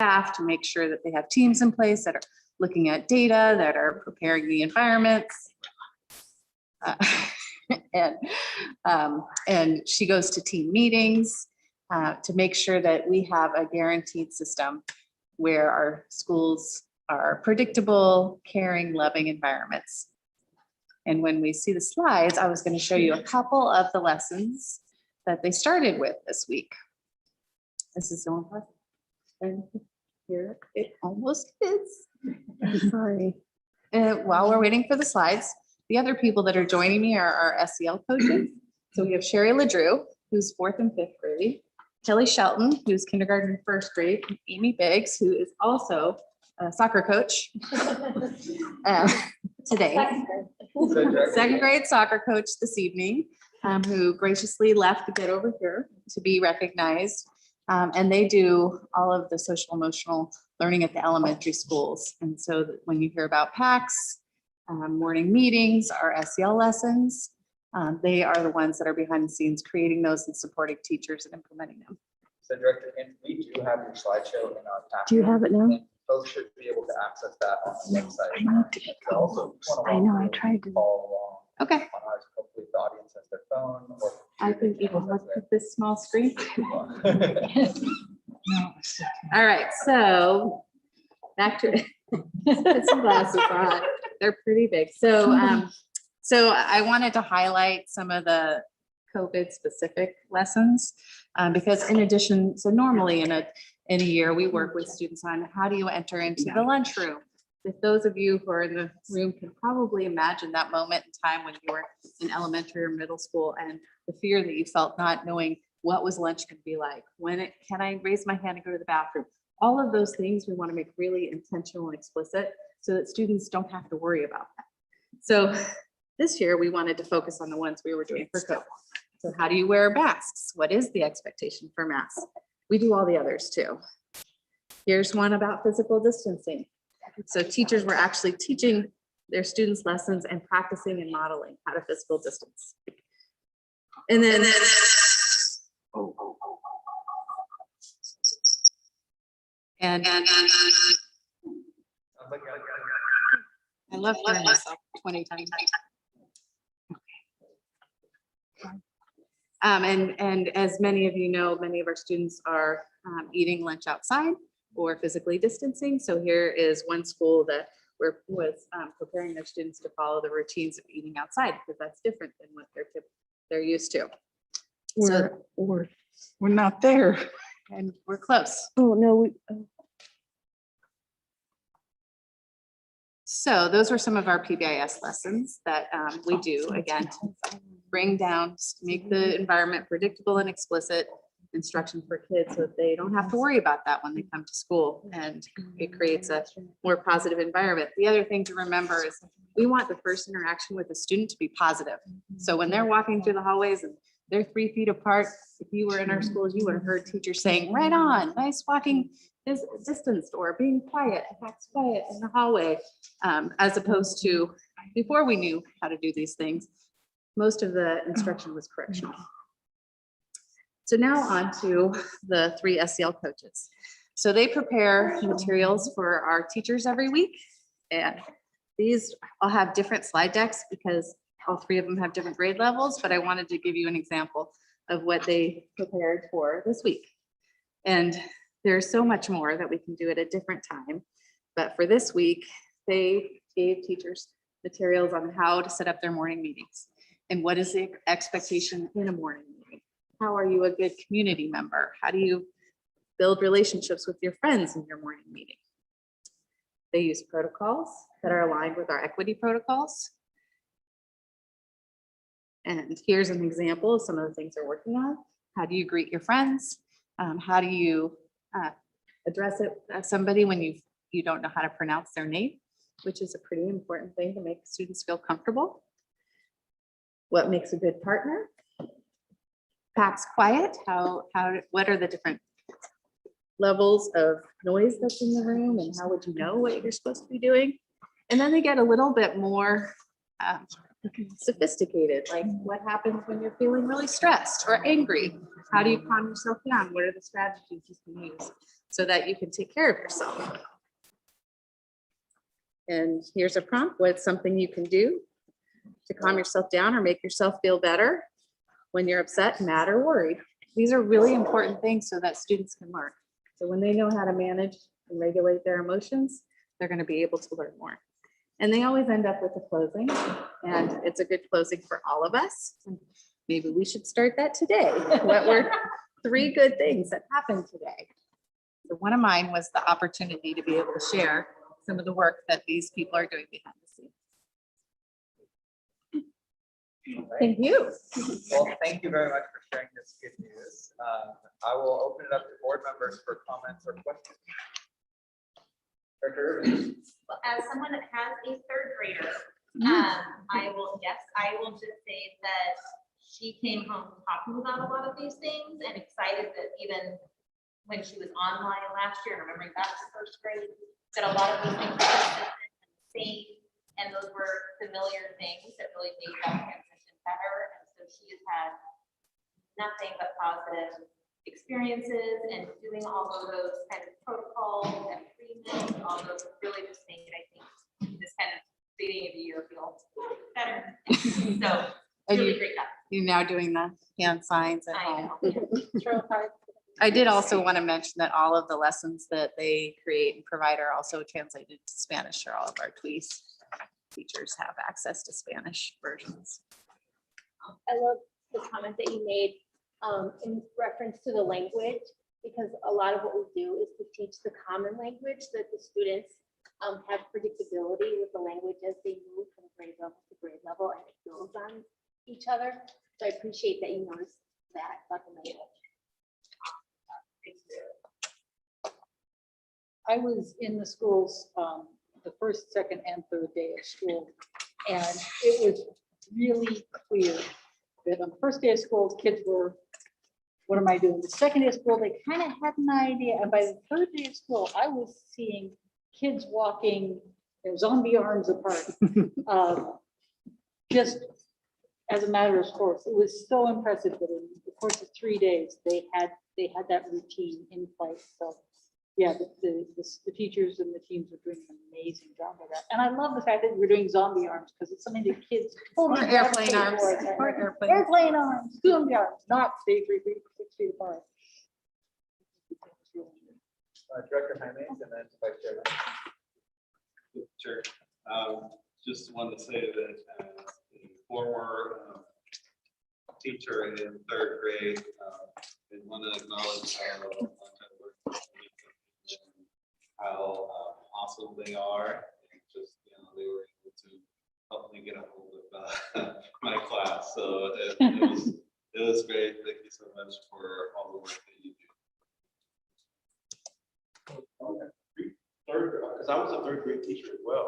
staff to make sure that they have teams in place that are looking at data, that are preparing the environments. And she goes to team meetings to make sure that we have a guaranteed system where our schools are predictable, caring, loving environments. And when we see the slides, I was going to show you a couple of the lessons that they started with this week. This is so important. And here it almost is. Sorry. While we're waiting for the slides, the other people that are joining me are our SEL coaches. So we have Sherry LeDrew, who's 4th and 5th grade, Kelly Shelton, who's kindergarten and 1st grade, and Amy Biggs, who is also a soccer coach today. 2nd grade soccer coach this evening, who graciously left to get over here to be recognized. And they do all of the social emotional learning at the elementary schools. And so when you hear about PACs, morning meetings, our SEL lessons, they are the ones that are behind the scenes creating those and supporting teachers and implementing them. So Director, and we do have your slideshow in our packet. Do you have it now? And folks should be able to access that on the website. I need to get Also, I know, I tried to. follow along Okay. on ours. Hopefully the audience has their phone or. I think even look at this small screen. computer. All right, so back to put some glasses on. They're pretty big. So I wanted to highlight some of the COVID specific lessons because in addition, so normally in a year we work with students on how do you enter into the lunchroom. If those of you who are in the room can probably imagine that moment in time when you were in elementary or middle school and the fear that you felt not knowing what was lunch going to be like, can I raise my hand and go to the bathroom? All of those things we want to make really intentional and explicit so that students don't have to worry about that. So this year we wanted to focus on the ones we were doing for COVID. So how do you wear masks? What is the expectation for masks? We do all the others too. Here's one about physical distancing. So teachers were actually teaching their students lessons and practicing and modeling how to physical distance. And then I love hearing myself 20 times. And as many of you know, many of our students are eating lunch outside or physically distancing. So here is one school that was preparing their students to follow the routines of eating outside because that's different than what they're used to. We're not there. And we're close. Oh, no. So those were some of our PBIS lessons that we do, again, to bring down, make the environment predictable and explicit instruction for kids so that they don't have to worry about that when they come to school, and it creates a more positive environment. The other thing to remember is we want the first interaction with the student to be positive. So when they're walking through the hallways and they're 3 feet apart, if you were in our schools, you would have heard teachers saying, right on, nice walking is distance, or being quiet, that's quiet in the hallway, as opposed to before we knew how to do these things, most of the instruction was correctional. So now on to the 3 SEL coaches. So they prepare materials for our teachers every week. And these all have different slide decks because all 3 of them have different grade levels, but I wanted to give you an example of what they prepared for this week. And there's so much more that we can do at a different time. But for this week, they gave teachers materials on how to set up their morning meetings and what is the expectation in a morning meeting. How are you a good community member? How do you build relationships with your friends in your morning meeting? They use protocols that are aligned with our equity protocols. And here's an example of some of the things they're working on. How do you greet your friends? How do you address somebody when you don't know how to pronounce their name, which is a pretty important thing to make students feel comfortable. What makes a good partner? PAC's quiet. What are the different levels of noise that's in the room, and how would you know what you're supposed to be doing? And then they get a little bit more sophisticated, like what happens when you're feeling really stressed or angry? How do you calm yourself down? What are the strategies you can use? so that you can take care of yourself. And here's a prompt. What's something you can do to calm yourself down or make yourself feel better when you're upset, mad, or worried? These are really important things so that students can learn. So when they know how to manage and regulate their emotions, they're going to be able to learn more. And they always end up with a closing, and it's a good closing for all of us. Maybe we should start that today. What were 3 good things that happened today? So one of mine was the opportunity to be able to share some of the work that these people are doing behind the scenes. Thank you. Well, thank you very much for sharing this good news. I will open it up to board members for comments or questions. Director Irvin. Well, as someone that has a 3rd grader, I will just say that she came home talking about a lot of these things and excited that even when she was online last year, and remembering back to 1st grade, that a lot of those things were consistent and the same, and those were familiar things that really made that transition better. And so she has had nothing but positive experiences, and doing all of those kind of protocols and treatments, all those really just made, I think, this kind of beginning of the year feel better. So really great job. You're now doing the hand signs at I home. know. It's real hard. I did also want to mention that all of the lessons that they create and provide are also translated to Spanish, or all of our TWES teachers have access to Spanish versions. I love the comment that you made in reference to the language, because a lot of what we do is to teach the common language that the students have predictability with the language as they move from grade level to grade level, and it builds on each other. So I appreciate that you noticed that about the language. I was in the schools the 1st, 2nd, and 3rd day of school, and it was really clear that on the 1st day of school, kids were, what am I doing? The 2nd day of school, they kind of had an idea, and by the 3rd day of school, I was seeing kids walking their zombie arms apart, just as a matter of course. It was so impressive that in the course of 3 days, they had that routine in place. So yeah, the teachers and the teams are doing an amazing job of that. And I love the fact that we're doing zombie arms, because it's something that kids Or totally airplane gravitate arms. towards. Or airplane. Airplane arms, zombie arms, not stay 3 feet, 6 feet apart. Director Jaime, and then Vice Chair. Sure. Just wanted to say that a former teacher in 3rd grade, and want to acknowledge how awesome they are. And just, they were able to help me get a hold of my class. So it was great. Thank you so much for all the work that you do. Third, because I was a 3rd grade teacher as well.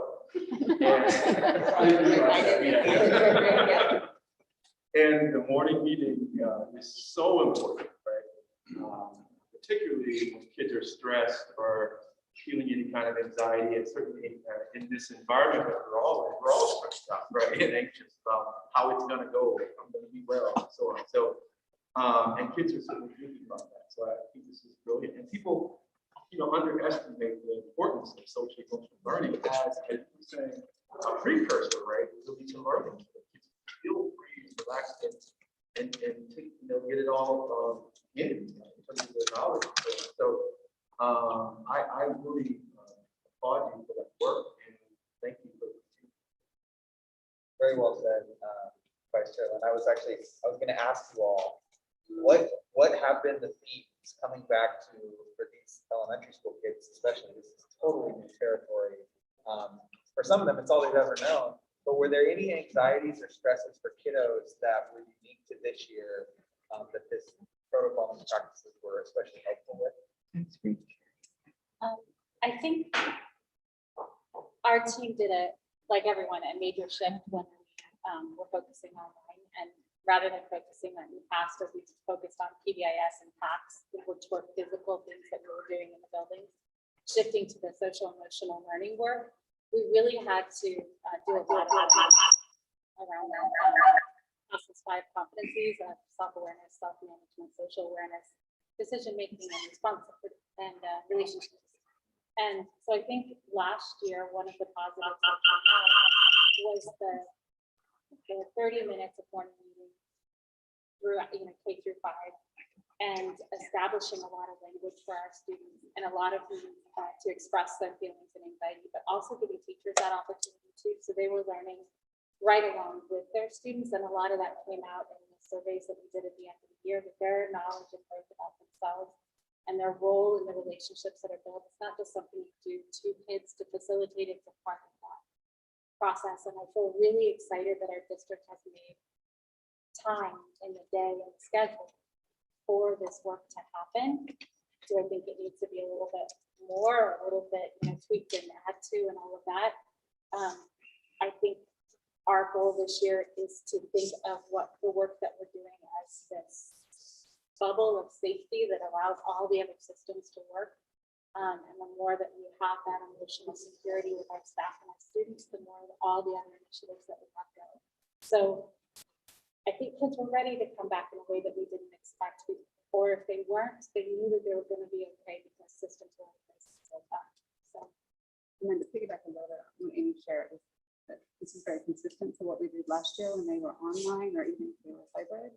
And the morning meeting is so important, right? Particularly when kids are stressed or feeling any kind of anxiety, and certainly in this environment that we're all stressed out, right? And anxious about how it's going to go, if I'm going to be well, and so on. So, and kids are certainly thinking about that. So I think this is brilliant. And people, underestimate the importance of social emotional learning as you were saying, a precursor, right? Really to learning. Kids feel free and relaxed and take, get it all in terms of their knowledge. So I really applaud you for that work, and thank you for it. Very well said, Vice Chair. And I was going to ask you all, what have been the themes coming back to for these elementary school kids, especially? This is totally new territory. For some of them, it's all they've ever known. But were there any anxieties or stresses for kiddos that were unique to this year that this protocol and practices were especially helpful with? I think our team did like everyone, a major shift when we're focusing online, and rather than focusing on the past as we focused on PBIS and PACS, which were physical things that we were doing in the buildings, shifting to the social emotional learning work, we really had to do a lot of around that. Process 5 competencies of self-awareness, self-management, social awareness, decision-making, and and relationships. And so I think last year, one of the positives that came out was the 30 minutes of morning meetings through, K through 5, and establishing a lot of language for our students and a lot of means to express their feelings and anxiety, but also giving teachers that opportunity too. So they were learning right along with their students, and a lot of that came out in the surveys that we did at the end of the year, that their knowledge and growth about themselves and their role in the relationships that are built. It's not just something you do to kids to facilitate, it's a part of that process. And I feel really excited that our district has made time in the day and schedule for this work to happen. Do I think it needs to be a little bit more, a little bit tweaked and add to and all of that? I think our goal this year is to think of what the work that we're doing as this bubble of safety that allows all the other systems to work. And the more that we have that emotional security with our staff and our students, the more all the other initiatives that we have going. So I think kids were ready to come back in a way that we didn't expect, or if they weren't, they knew that they were going to be okay because systems were in place so far. So, And then to piggyback on what Amy shared, is that this is very consistent to what we did last year when they were online or even if they were hybrid.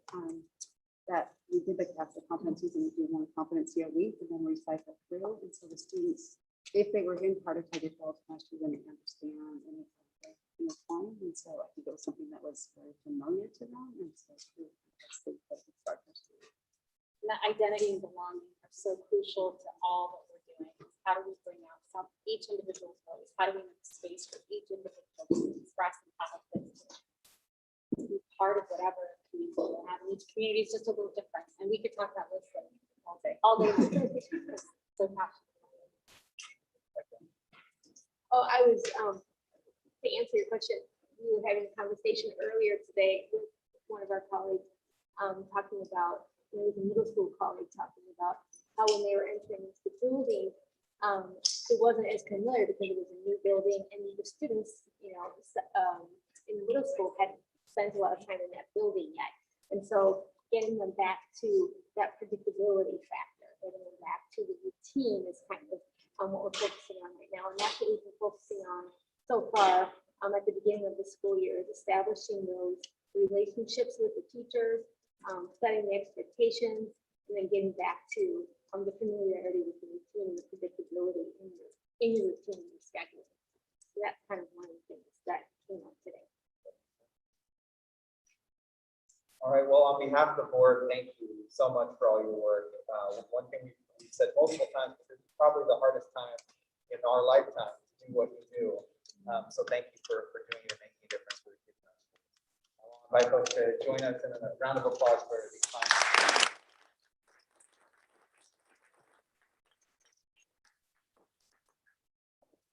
That we did the CAPSA competencies and we do one competency a week and then we cycle through. And so the students, if they were in part of Tigard-Tualatin last year, then they understand and it's fun. And so I think it was something that was very familiar to them. And so it's really fantastic that we start this. and that identity and belonging are so crucial to all that we're doing. How do we bring out each individual's voice? How do we make space for each individual to express and have a place to be part of whatever community we have? And each community is just a little different, and we could talk about this all day. So passionate. Oh, I was, to answer your question, we were having a conversation earlier today with one of our colleagues, talking about, it was a middle school colleague talking about how when they were entering the building, it wasn't as familiar because it was a new building and the students, in middle school hadn't spent a lot of time in that building yet. And so getting them back to that predictability factor, getting them back to the routine is kind of what we're focusing on right now. And that's what we've been focusing on so far at the beginning of the school year, is establishing those relationships with the teachers, setting the expectations, and then getting back to the familiarity with the routine and the predictability in your routine and your schedule. So that's kind of one of the things that came up today. All right, well, on behalf of the board, thank you so much for all your work. One thing we've said multiple times, this is probably the hardest time in our lifetime to do what you do. So thank you for doing it and making a difference for the kids. I'll invite folks to join us in a round of applause for these times.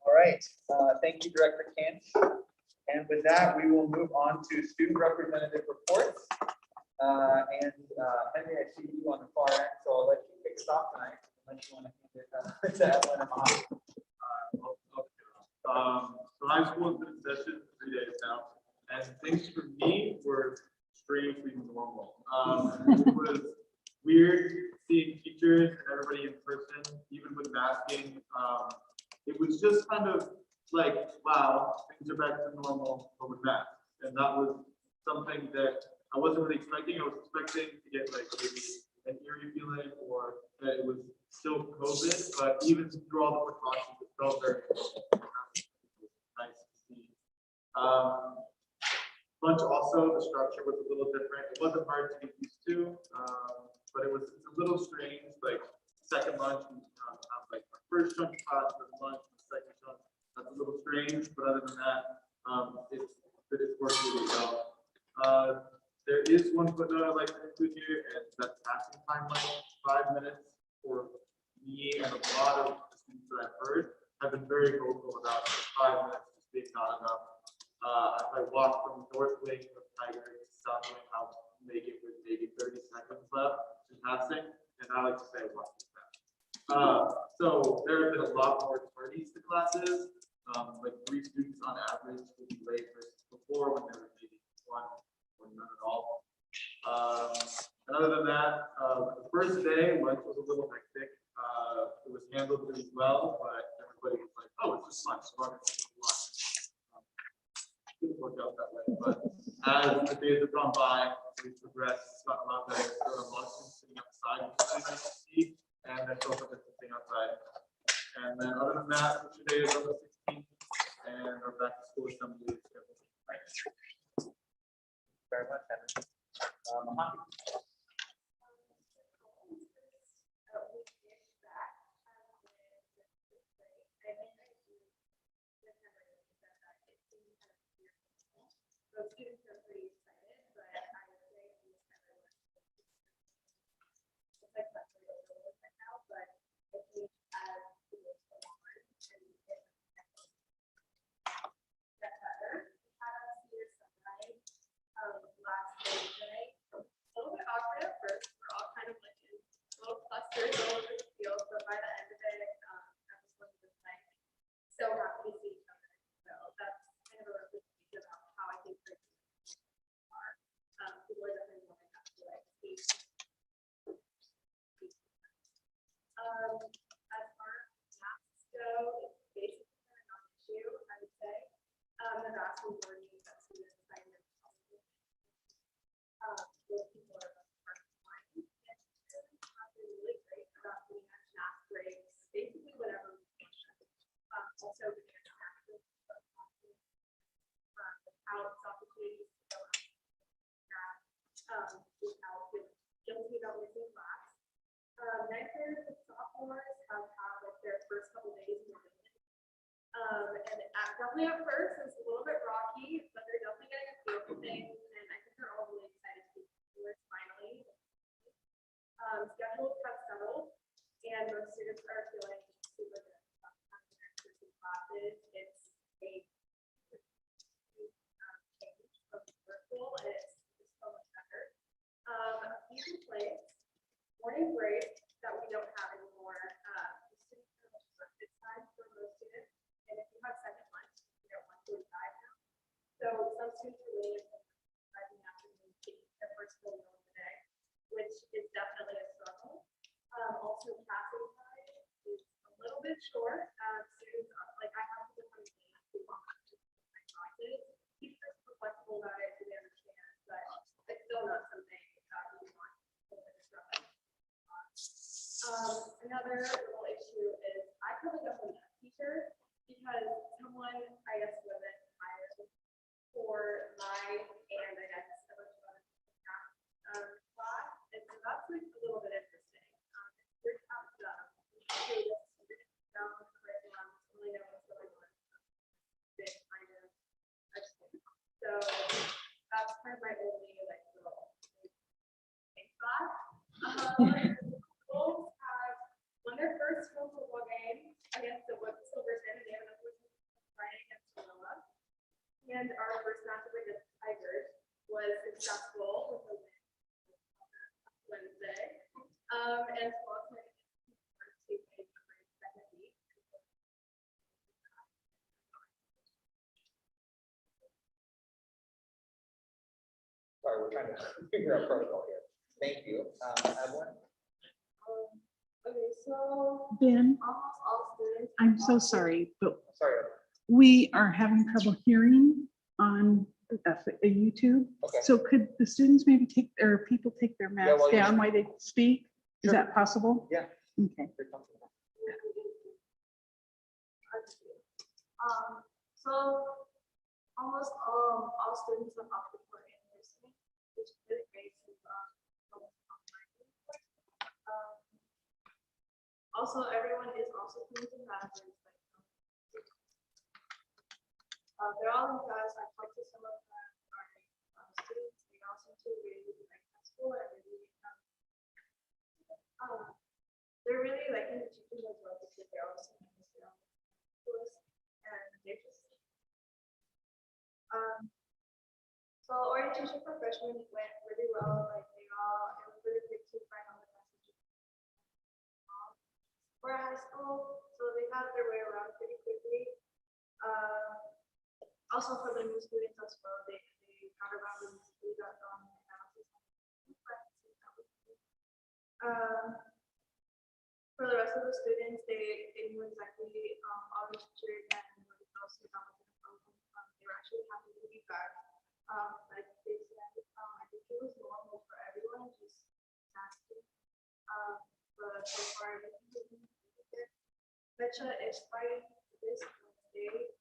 All right, thank you, Director Kent. And with that, we will move on to student representative reports. Henry, I see you on the far end, so I'll let you pick it off tonight, unless you want to hand it to Evelyn and Mohammed. So high school has been in session 3 days now, and things for me were strangely normal. It was weird seeing teachers and everybody in person, even with masking. It was just kind of like, wow, things are back to normal, but with masks. And that was something that I wasn't really expecting. I was expecting to get like maybe an eerie feeling or that it was still COVID, but even through all the precautions, it felt very nice to see. Lunch also, the structure was a little different. It wasn't hard to get used to, but it's a little strange. Like second lunch, we have like our first chunk of class, then lunch, the second chunk. That's a little strange, but other than that, it's worked really well. There is one footnote I'd like to include here, and that's passing time, like 5 minutes for me and a lot of the students that I've heard have been very vocal about 5 minutes just being not enough. If I walk from North Wing of Tiger to South Wing, I'll make it with maybe 30 seconds left in passing, and I like to say what that. So there have been a lot more tardies to classes, like 3 students on average would be late versus before when there was maybe 1 or none at all. And other than that, the first day lunch was a little hectic. It was handled really well, but everybody was like, oh, it's just lunch. So I'm gonna take lunch. Didn't work out that way, but as the days have gone by, we've progressed. It's gotten a lot better. There are a lot of students sitting outside, which is really nice to see, and then social distancing outside. And then other than that, today is on the 16th, and our back to school assembly is scheduled. Very much, Henry. Mohammed? So students are pretty excited, but I would say it's like that's a little bit right now, but I think as the years go on and it gets better, we had us here sunlight last Thursday. A little bit awkward at first, we're all kind of like in little clusters all over the field, but by the end of it, everyone was like so happy to see each other. So that's kind of a representation about how I think curriculum are. People are definitely more than happy to like see. As far as masks go, it's basically not an issue, I would say. The vast majority of students sign their policy. Most people are fine. And students have been really great about doing mask breaks, basically whatever we want. Also, we can access without opportunities to go out without feeling guilty about missing class. Ninth and sophomores have had like their first couple days in the building. And definitely at first it's a little bit rocky, but they're definitely getting a feel for things, and I think they're all really excited to be here finally. Schedules have settled, and most students are feeling super good about having their in-person classes. It's a change from virtual, and it's so much better. A few complaints. Morning break that we don't have anymore. The students have a time for most students, and if you have second lunch, you get 1:45 now. So some students are waiting until 5 in the afternoon to eat their first meal of the day, which is definitely a struggle. Also, passing time is a little bit short. Students are like, I have to come to my classes. Teachers are flexible about it, and they understand, but it's still not something we want to struggle. Another little issue is I probably got a teacher because someone, I guess, wasn't hired for my and I guess a bunch of other class. And so that's like a little bit interesting. We're out of really know what's going on. So that's kind of my only like little thought. Won their first home football game against the Silverton, and they have another Friday against Manila. And our first matchup against Tigers was successful with a win Wednesday. And so also second week. Sorry, we're trying to figure out protocol here. Thank you. Evelyn? Okay, so Ben, almost all students. I'm so sorry, but Sorry. we are having trouble hearing on YouTube. Okay. So could the students maybe take, or people take their masks well, you down while they speak? Is Sure. that possible? Yeah. Okay. You're comfortable. So almost all students have opted for in-person, which is really great since also everyone is also coming to classes. They're all in class. I talked to some of our students. They also do really like school and really they're really liking the teachers as well because they're also and they're just so orientation for freshmen went really well. Like it was really quick to find out the messages for high school, so they got their way around pretty quickly. Also for the new students as well, they got around and we got analysis. For the rest of the students, they knew exactly all the teachers and what else they got within the program. They were actually happy to be back. Like they said, I think it was normal for everyone, just asking. But so far, everything has been really good. Mecha is starting this Wednesday,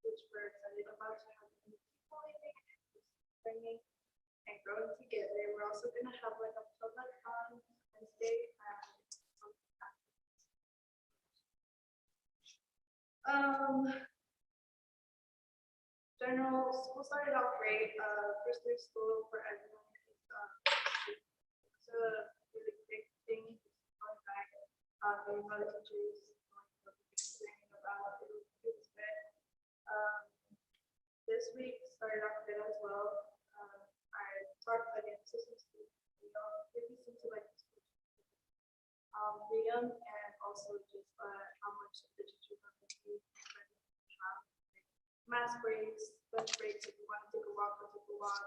which we're excited about to have new people in it, and just bringing and growing together. We're also gonna have like a public on Wednesday. General school started off great. First day of school for everyone. It's a really big thing. Going back, getting all the teachers saying about it was good. This week started off good as well. I talked again to some students, really seem to like freedom and also just how much the teachers are going to mask breaks, lunch breaks, if you want to take a walk, go take a walk.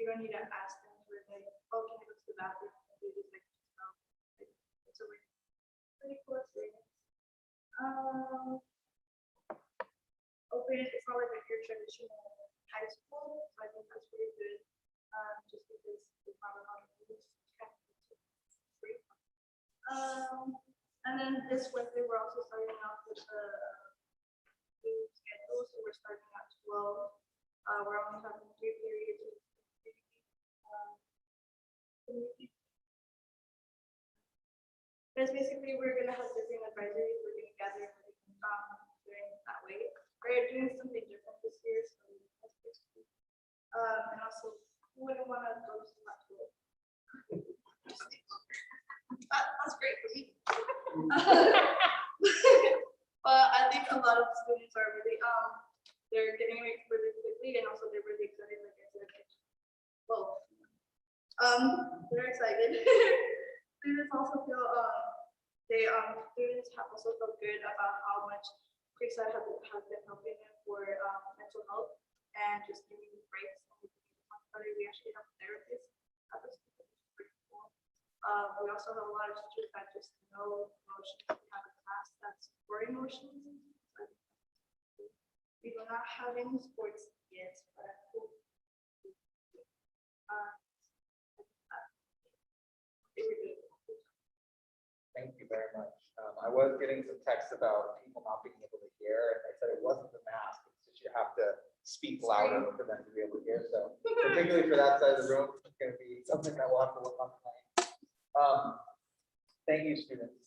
You don't need to ask them for like, oh, can I go to the bathroom? They just like, it's a really pretty cool experience. Open, it's not like your traditional high school, so I think that's really good. Just because there's not a lot of rules, kind of free. And then this Wednesday, we're also starting out with the new schedule, so we're starting at 12. We're only having 3 periods. Because basically, we're gonna have different advisories. We're gonna gather doing it that way. We're doing something different this year, so that's basically. And also, who wouldn't want to go to that school? That's great for me. But I think a lot of students are really they're getting ready really quickly, and also they're really excited. Like I said, well, they're excited. Students also feel students have also felt good about how much Creekside has been helping them for mental health and just giving breaks. We actually have therapists at the school, which is pretty cool. We also have a lot of teachers that just know emotions. We have a class that's for emotions. We do not have any sports yet, but Thank you very much. I was getting some texts about people not being able to hear, and I said it wasn't the mask, it's just you have to speak louder for them to be able to hear. So particularly for that side of the room, it's going to be something that we'll have to work on tonight. Thank you, students.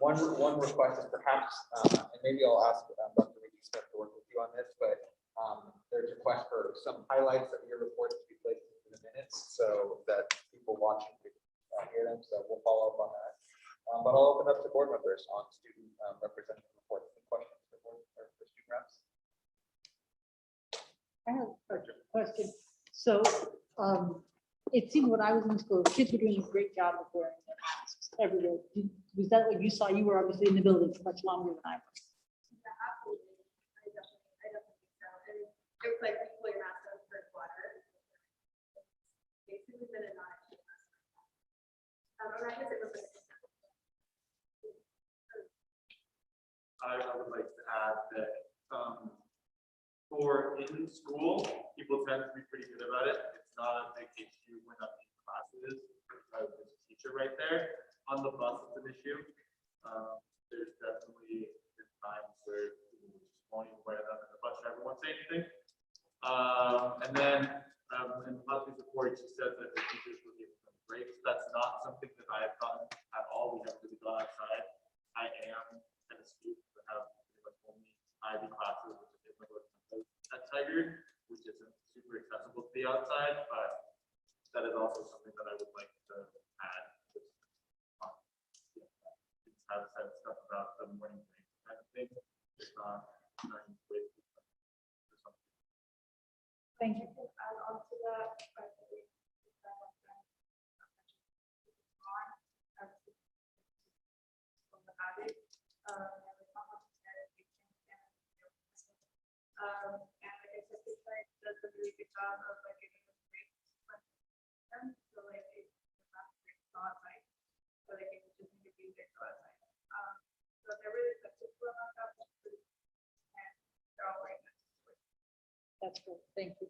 One request is perhaps, and maybe I'll ask Dr. Ricky Smith to work with you on this, but there's a request for some highlights of your reports to be placed into the minutes so that people watching can hear them. So we'll follow up on that. But I'll open up to board members on student representative reports. Any questions for board or for student reps? I have a question. So it seemed when I was in school, the kids were doing a great job of wearing their masks everywhere. Was that what you saw? You were obviously in the building for much longer than I was. Yeah, absolutely. I definitely think so. And it was like you pull your mask out for water. Basically, been a not. I guess it was like. I would like to add that for in school, people tend to be pretty good about it. It's not a big issue when I'm in classes. There's a teacher right there. On the bus, it's an issue. There's definitely been times where people just won't even wear them, and the bus driver won't say anything. And then in Leslie's report, she said that the teachers were giving them breaks. That's not something that I have done at all. We have really gone outside. I am an student that have pretty much only IB classes, which is at Tigard, which isn't super accessible to the outside, but that is also something that I would like to add. Have said stuff about the morning break kind of thing. Thank you. Add on to that, and like I said, it's like does a really good job of like giving us breaks. So like it's not like so like it just need to be That's great. Thank you.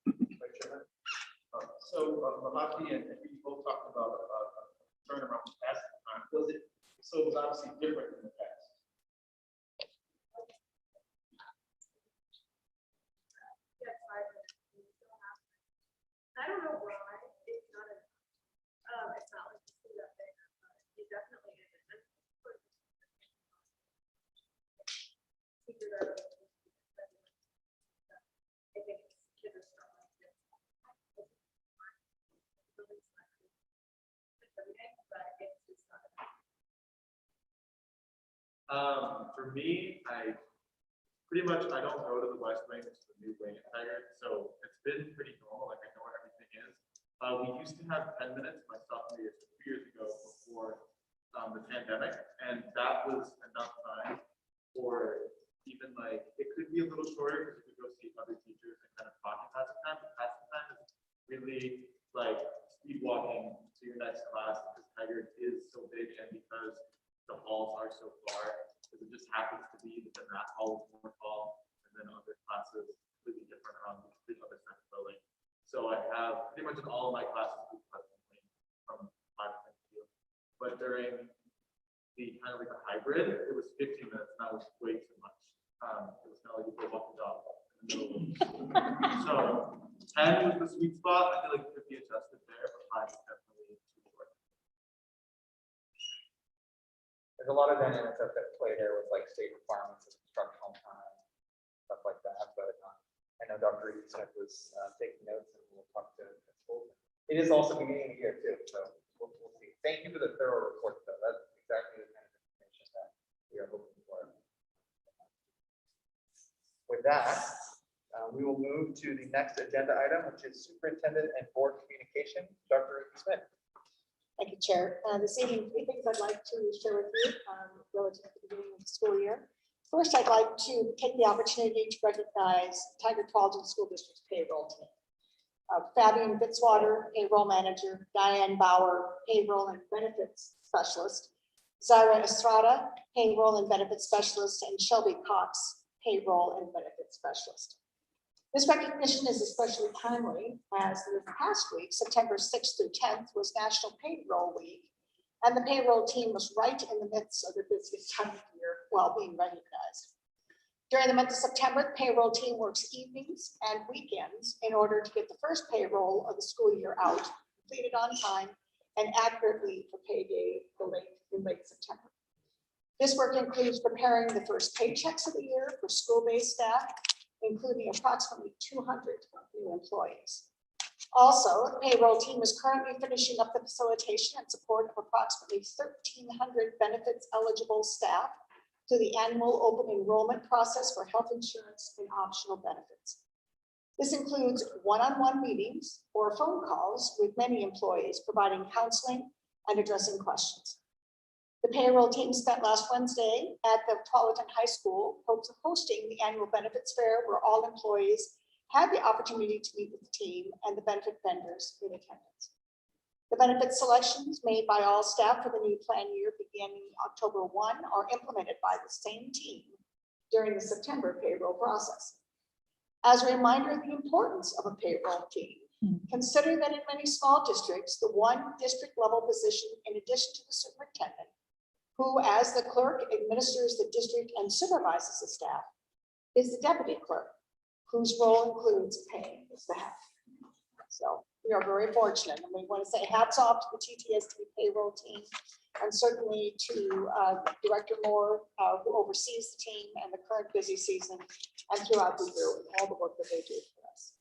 Vice Chairman? So, Mahati and we both talked about concern around the past time. So it was obviously different in the past. Yes, I don't know why it's not it's not like it's that big, but it definitely is. Figure that out. I think it's kids are struggling. But it's just not. For me, I don't go to the West Wing, it's the new wing at Tigard, so it's been pretty normal, like I know where everything is. We used to have 10 minutes my sophomore year, so 2 years ago before the pandemic, and that was enough time for even like, it could be a little shorter because you could go see other teachers and kind of talking past the time, but past the time is really like speed walking to your next class because Tigard is so big and because the halls are so far, because it just happens to be that the math hall is more tall and then other classes completely different around the other side of the building. So I have pretty much in all of my classes from 5 to 10 to. But during the kind of like a hybrid, it was 15 minutes, and that was way too much. It was kind of like you go walk the dog in the middle of so 10 was the sweet spot. I feel like it could be adjusted there, but 5 is definitely too short. There's a lot of dynamics at play there with like state requirements of instructional time, stuff like that, but I know Dr. Smith was taking notes and we'll talk to principals. It is also beginning of the year too, so we'll see. Thank you for the thorough report though. That's exactly the kind of information that we are looking for. With that, we will move to the next agenda item, which is superintendent and board communication. Dr. Smith. Thank you, Chair. This evening, 3 things I'd like to share with you relative to the beginning of the school year. First, I'd like to take the opportunity to recognize Tigard-Tualatin School District's payroll team. Fabian Fitzwater, payroll manager, Diane Bauer, payroll and benefits specialist, Zaira Estrada, payroll and benefits specialist, and Shelby Cox, payroll and benefits specialist. This recognition is especially timely as this past week, September 6th through 10th, was National Payroll Week, and the payroll team was right in the midst of the busiest time of year while being recognized. During the month of September, the payroll team works evenings and weekends in order to get the first payroll of the school year out, completed on time and accurately for payday in late September. This work includes preparing the first paychecks of the year for school-based staff, including approximately 200 new employees. Also, the payroll team is currently finishing up the facilitation and support of approximately 1,300 benefits eligible staff through the annual open enrollment process for health insurance and optional benefits. This includes one-on-one meetings or phone calls with many employees, providing counseling and addressing questions. The payroll team spent last Wednesday at the Tualatin High School hosting the annual benefits fair, where all employees had the opportunity to meet with the team and the benefit vendors in attendance. The benefit selections made by all staff for the new plan year beginning October 1 are implemented by the same team during the September payroll process. As a reminder of the importance of a payroll team, consider that in many small districts, the one district level position, in addition to the superintendent, who as the clerk administers the district and supervises the staff, is the deputy clerk, whose role includes paying the staff. So we are very fortunate, and we want to say hats off to the TTSD payroll team, and certainly to Director Moore, who oversees the team and the current busy season, and throughout the year with all the work that they do for us.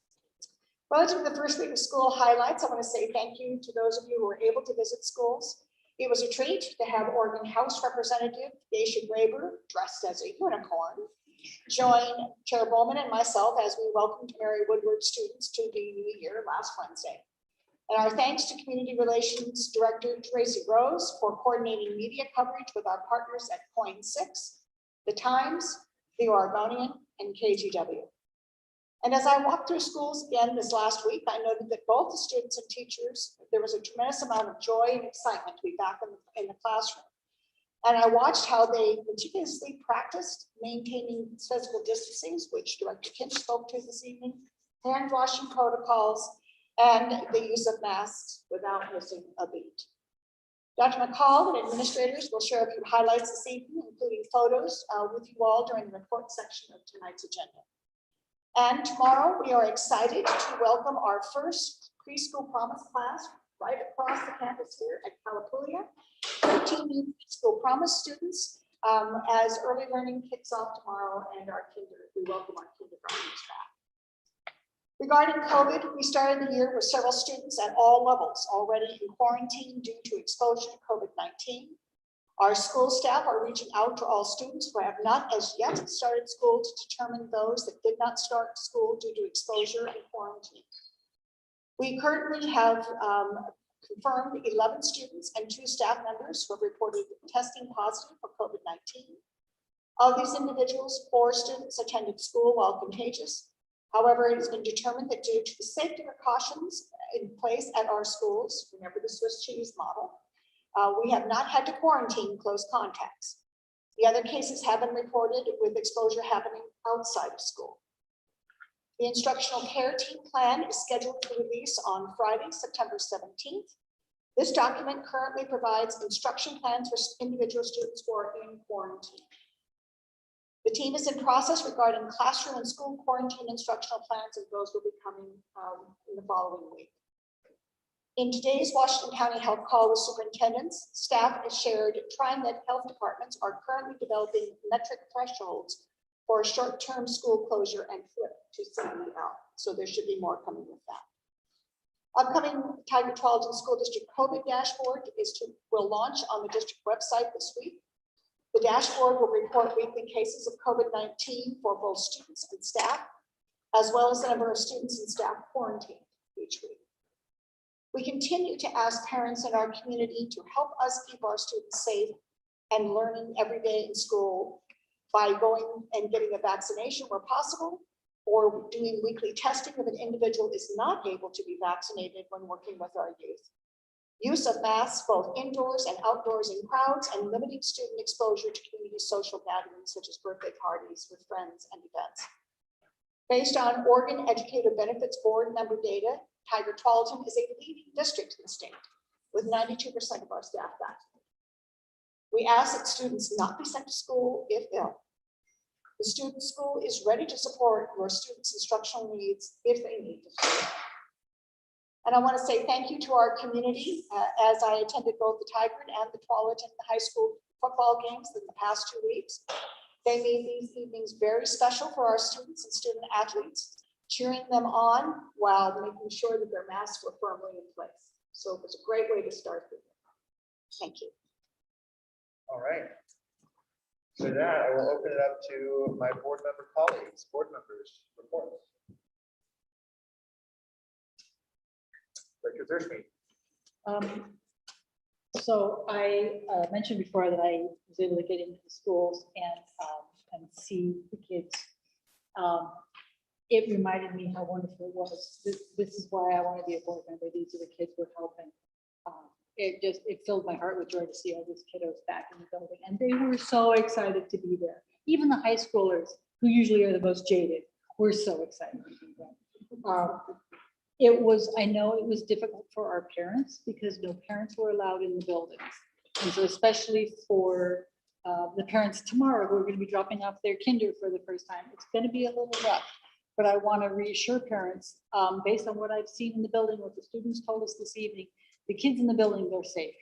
Relative to the first week of school highlights, I want to say thank you to those of you who were able to visit schools. It was a treat to have Oregon House Representative Daisha Graber, dressed as a unicorn, join Chair Bowman and myself as we welcomed Mary Woodward students to the new year last Wednesday. And our thanks to Community Relations Director Tracy Rose for coordinating media coverage with our partners at Point 6, The Times, The Oregonian, and KGW. And as I walked through schools again this last week, I noted that both the students and teachers, there was a tremendous amount of joy and excitement to be back in the classroom. And I watched how they meticulously practiced maintaining physical distancing, which Director Kinch spoke to this evening, hand washing protocols, and the use of masks without missing a beat. Dr. McCall and administrators will share a few highlights this evening, including photos with you all during the report section of tonight's agenda. And tomorrow, we are excited to welcome our first preschool promise class right across the campus here at Calapooia. 13 new preschool promise students as early learning kicks off tomorrow, and we welcome our kindergartners back. Regarding COVID, we started the year with several students at all levels already in quarantine due to exposure to COVID-19. Our school staff are reaching out to all students who have not as yet started school to determine those that did not start school due to exposure and quarantine. We currently have confirmed 11 students and 2 staff members who have reported testing positive for COVID-19. Of these individuals, 4 students attended school while contagious. However, it has been determined that due to the safety precautions in place at our schools, remember the Swiss cheese model, we have not had to quarantine close contacts. The other cases have been reported with exposure happening outside of school. The instructional care team plan is scheduled for release on Friday, September 17th. This document currently provides instruction plans for individual students who are in quarantine. The team is in process regarding classroom and school quarantine instructional plans, and those will be coming in the following week. In today's Washington County Health Call with superintendents, staff has shared TriMet health departments are currently developing metric thresholds for a short-term school closure and flip to CEL. So there should be more coming with that. Upcoming Tigard-Tualatin School District COVID dashboard will launch on the district website this week. The dashboard will report weekly cases of COVID-19 for both students and staff, as well as the number of students and staff quarantined each week. We continue to ask parents in our community to help us keep our students safe and learning every day in school by going and getting a vaccination where possible, or doing weekly testing if an individual is not able to be vaccinated when working with our youth. Use of masks both indoors and outdoors in crowds, and limiting student exposure to community social gatherings such as birthday parties with friends and events. Based on Oregon Educator Benefits Board member data, Tigard-Tualatin is a leading district in the state with 92% of our staff vaccinated. We ask that students not be sent to school if ill. The student school is ready to support your students' instructional needs if they need to. And I want to say thank you to our community as I attended both the Tigard and the Tualatin high school football games in the past 2 weeks. They made these evenings very special for our students and student athletes, cheering them on while making sure that their masks were firmly in place. So it was a great way to start the year. Thank you. All right. With that, I will open it up to my board member colleagues, board members, reports. Director Zerschmi. So I mentioned before that I was able to get into the schools and see the kids. It reminded me how wonderful it was. This is why I want to be a board member. These are the kids we're helping. It filled my heart with joy to see all these kiddos back in the building, and they were so excited to be there. Even the high schoolers, who usually are the most jaded, were so excited to be there. I know it was difficult for our parents because no parents were allowed in the buildings. And so especially for the parents tomorrow who are going to be dropping off their kinder for the first time, it's going to be a little rough. But I want to reassure parents, based on what I've seen in the building, what the students told us this evening, the kids in the building are safe.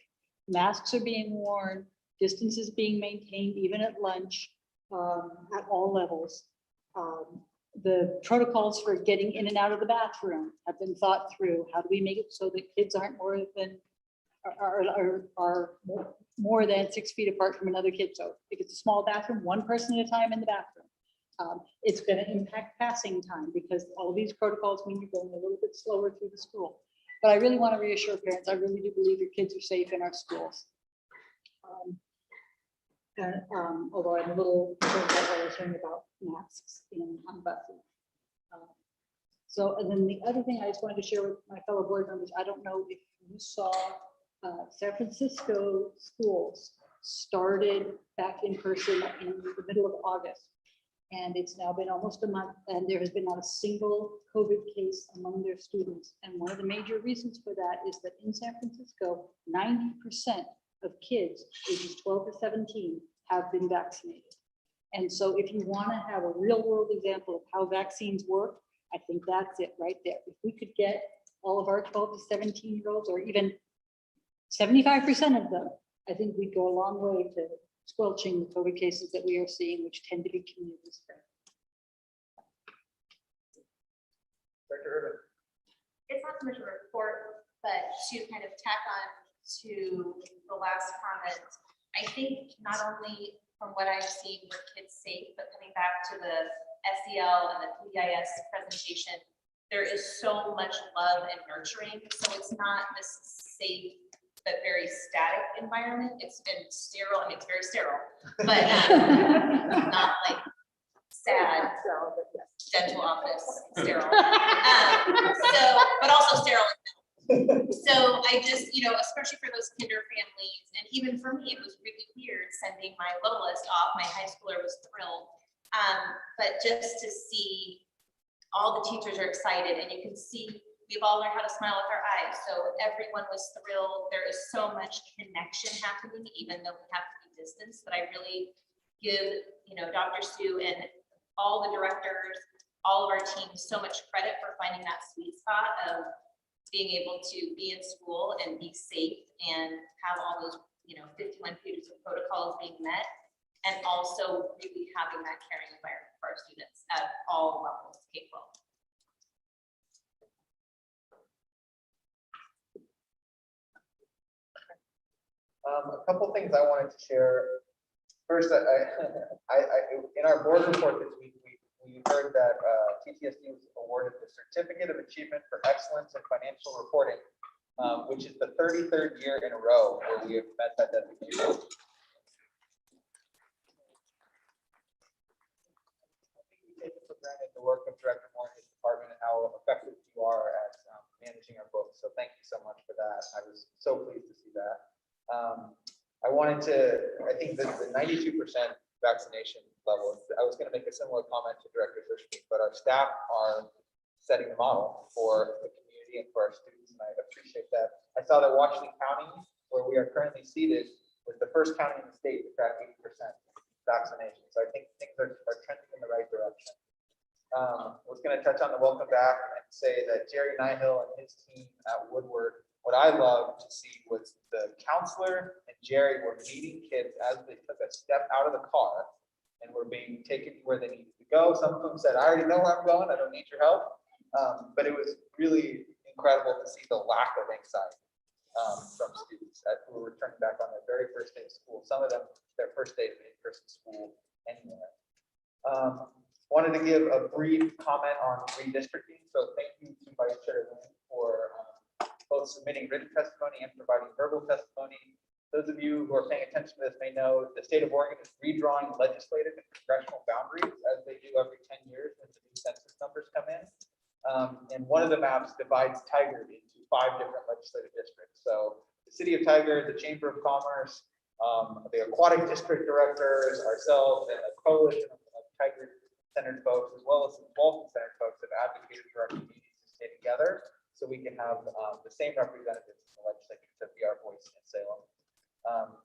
Masks are being worn, distance is being maintained, even at lunch, at all levels. The protocols for getting in and out of the bathroom have been thought through. How do we make it so that kids aren't more than 6 feet apart from another kid? So if it's a small bathroom, one person at a time in the bathroom. It's going to impact passing time because all these protocols mean you're going a little bit slower through the school. But I really want to reassure parents, I really do believe your kids are safe in our schools. Although I'm a little concerned about what I was hearing about masks on buses. And then the other thing I just wanted to share with my fellow board members, I don't know if you saw San Francisco schools started back in person in the middle of August. And it's now been almost a month, and there has been not a single COVID case among their students. And one of the major reasons for that is that in San Francisco, 90% of kids ages 12 to 17 have been vaccinated. And so if you want to have a real world example of how vaccines work, I think that's it right there. If we could get all of our 12 to 17-year-olds, or even 75% of them, I think we'd go a long way to squelching the COVID cases that we are seeing, which tend to be community spread. Dr. Urban. It's not so much a report, but to kind of tack on to the last comment, I think not only from what I've seen with Kids Safe, but coming back to the SEL and the PBIS presentation, there is so much love and nurturing. So it's not this safe but very static environment. It's been sterile. I mean, it's very sterile, but not like sad dental office sterile. But also sterile. So I just, especially for those kinder families, and even for me, it was really weird sending my littlest off. My high schooler was thrilled. But just to see all the teachers are excited, and you can see we've all learned how to smile with our eyes. So everyone was thrilled. There is so much connection happening, even though we have to be distanced. But I really give, Dr. Sue and all the directors, all of our teams so much credit for finding that sweet spot of being able to be in school and be safe and have all those, 51 pages of protocols being met, and also really having that caring environment for our students at all levels, K-12. A couple things I wanted to share. First, in our board report this week, we heard that TTSD was awarded the Certificate of Achievement for Excellence in Financial Reporting, which is the 33rd year in a row where we have met that designation. We take for granted the work of Director Moore and his department and how effective you are at managing our books. So thank you so much for that. I was so pleased to see that. I think the 92% vaccination level, I was going to make a similar comment to Director Hirschman, but our staff are setting the model for the community and for our students, and I appreciate that. I saw that Washington County, where we are currently seated, was the first county in the state to crack 80% vaccination. So I think things are trending in the right direction. I was going to touch on the welcome back and say that Jerry Nihill and his team at Woodward, what I loved to see was the counselor and Jerry were meeting kids as they took a step out of the car and were being taken where they needed to go. Some of them said, I already know where I'm going, I don't need your help. But it was really incredible to see the lack of anxiety from students who were returning back on their very first day of school. Some of them, their first day of in-person school anywhere. Wanted to give a brief comment on redistricting. So thank you to Vice Chair Lynn for both submitting written testimony and providing verbal testimony. Those of you who are paying attention to this may know the state of Oregon is redrawing legislative and congressional boundaries as they do every 10 years when the new census numbers come in. And one of the maps divides Tigard into 5 different legislative districts. So the city of Tigard, the Chamber of Commerce, the aquatic district directors, ourselves, and a coalition of Tigard-centered folks, as well as some Walton-centered folks, have advocated for our communities to stay together so we can have the same representatives in the legislature to be our voice in Salem.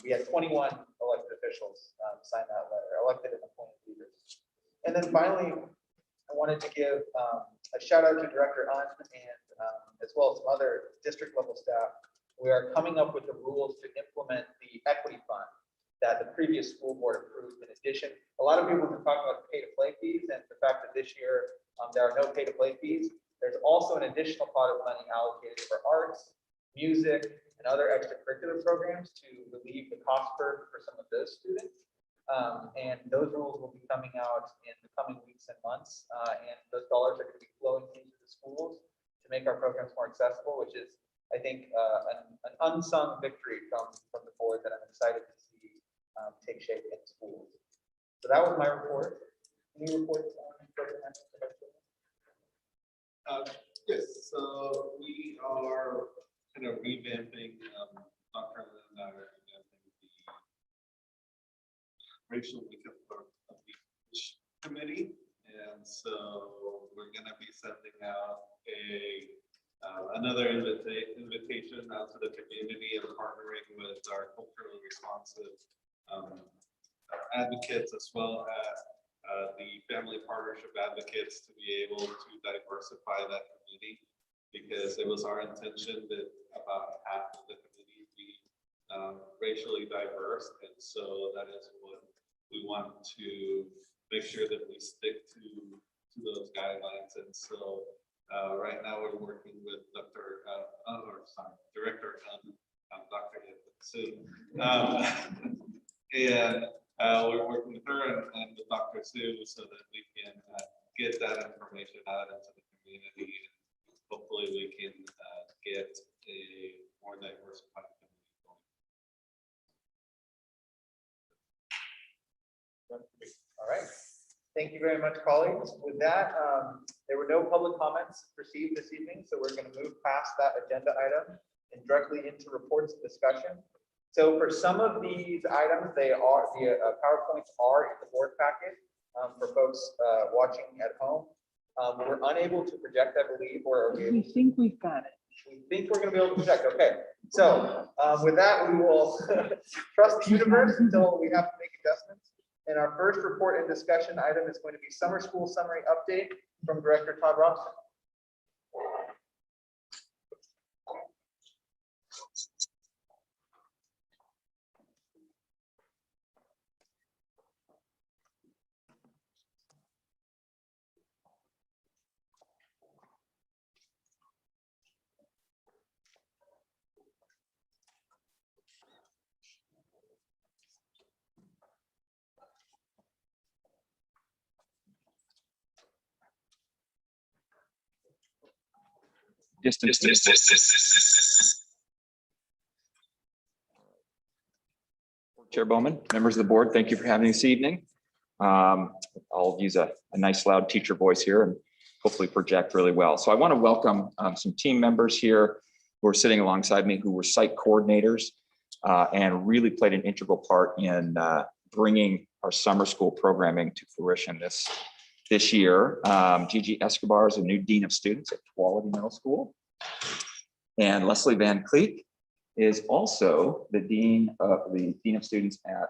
We had 21 elected officials sign that letter, elected and appointed leaders. And then finally, I wanted to give a shout out to Director Unn and as well as some other district level staff. We are coming up with the rules to implement the equity fund that the previous school board approved. In addition, a lot of people have been talking about pay to play fees and the fact that this year there are no pay to play fees. There's also an additional pot of money allocated for arts, music, and other extracurricular programs to relieve the cost burden for some of those students. And those rules will be coming out in the coming weeks and months. And those dollars are going to be flowing into the schools to make our programs more accessible, which is, I think, an unsung victory from the board that I'm excited to see take shape in schools. So that was my report. Any reports on program? Yes, so we are kind of revamping, Dr. and I are revamping racial makeup of the committee. And so we're gonna be sending out another invitation out to the community and partnering with our culturally responsive advocates, as well as the family partnership advocates, to be able to diversify that committee, because it was our intention that about half of the committee be racially diverse. And so that is what we want to make sure that we stick to those guidelines. And so right now we're working with Director Dr. Sue. And we're working with her and with Dr. Sue so that we can get that information out into the community. And hopefully we can get a more diversified community going. All right. Thank you very much, colleagues. With that, there were no public comments received this evening, so we're going to move past that agenda item and directly into reports and discussion. So for some of these items, the PowerPoints are in the board packet for folks watching at home. We're unable to project, I believe, or are we able We think we've got it. We think we're going to be able to project. Okay. So with that, we will trust the universe until we have to make adjustments. And our first report and discussion item is going to be summer school summary update from Director Todd Robson. Chair Bowman, members of the board, thank you for having me this evening. I'll use a nice loud teacher voice here and hopefully project really well. So I want to welcome some team members here who are sitting alongside me, who were site coordinators and really played an integral part in bringing our summer school programming to fruition this year. Gigi Escobar is a new Dean of Students at Tualatin Middle School. And Leslie Van Cleek is also the Dean of Students at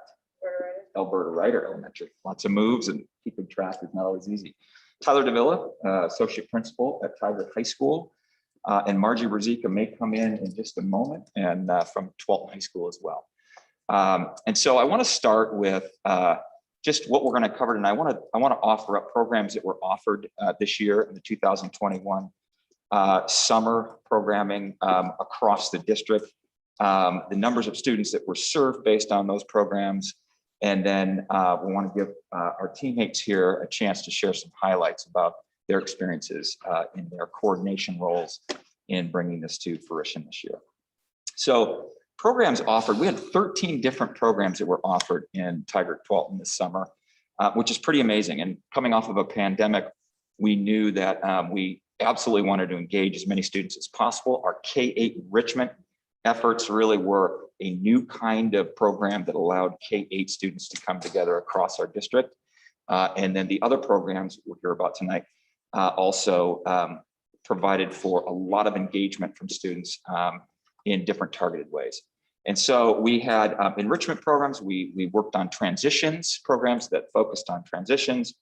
Alberta Ryder Elementary. Lots of moves and keeping track is not always easy. Tyler Davila, Associate Principal at Tigard High School. And Margie Brzezika may come in just a moment, and from Tualatin High School as well. And so I want to start with just what we're going to cover, and I want to offer up programs that were offered this year in the 2021 summer programming across the district, the numbers of students that were served based on those programs, and then we want to give our teammates here a chance to share some highlights about their experiences in their coordination roles in bringing this to fruition this year. So programs offered, we had 13 different programs that were offered in Tigard-Tualatin this summer, which is pretty amazing. And coming off of a pandemic, we knew that we absolutely wanted to engage as many students as possible. Our K-8 enrichment efforts really were a new kind of program that allowed K-8 students to come together across our district. And then the other programs we'll hear about tonight also provided for a lot of engagement from students in different targeted ways. And so we had enrichment programs. We worked on transitions programs that focused on transitions,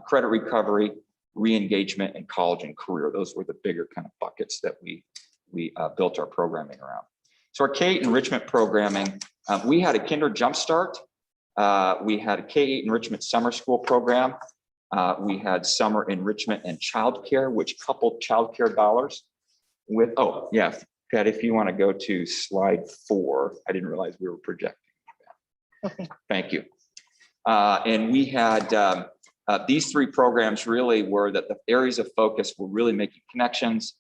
credit recovery, re-engagement, and college and career. Those were the bigger kind of buckets that we built our programming around. So our K-8 enrichment programming, we had a Kinder Jumpstart. We had a K-8 enrichment summer school program. We had summer enrichment and childcare, which coupled childcare dollars with, oh yeah, Pat, if you want to go to slide 4, I didn't realize we were projecting. Okay. Thank you. And we had these 3 programs really were that the areas of focus were really making connections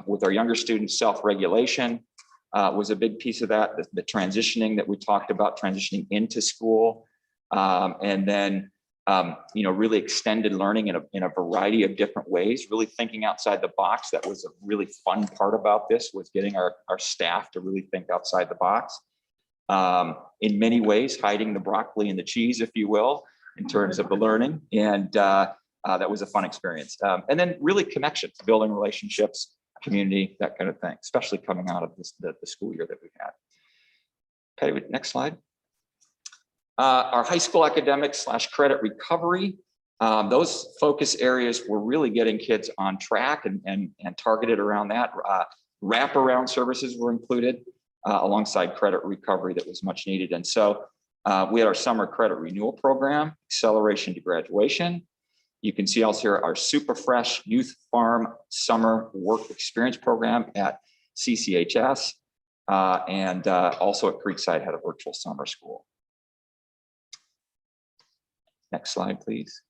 with our younger students. Self-regulation was a big piece of that, the transitioning that we talked about, transitioning into school, and then really extended learning in a variety of different ways, really thinking outside the box. That was a really fun part about this, was getting our staff to really think outside the box. in many ways, hiding the broccoli and the cheese, if you will, in terms of the learning. And that was a fun experience. And then really connections, building relationships, community, that kind of thing, especially coming out of this, the school year that we've had. Okay, next slide. Our high school academics / credit recovery. Those focus areas were really getting kids on track and targeted around that. Wraparound services were included alongside credit recovery that was much needed. And so we had our summer credit renewal program, acceleration to graduation. You can see also here our Super Fresh Youth Farm Summer Work Experience Program at CCHS. And also at Creekside had a virtual summer school. Next slide, please.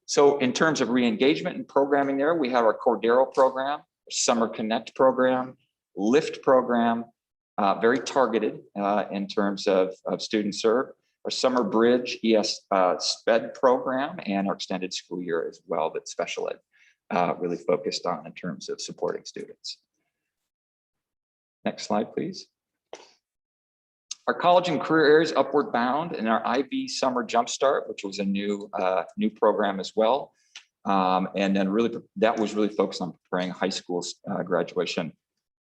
So in terms of re-engagement and programming there, we have our Cordero program, Summer Connect program, Lift program, very targeted in terms of students served. Our Summer Bridge ES SPED program and our extended school year as well that special ed really focused on in terms of supporting students. Next slide, please. Our college and career areas upward bound and our IB Summer Jumpstart, which was a new program as well. And then really, that was really focused on preparing high school graduation,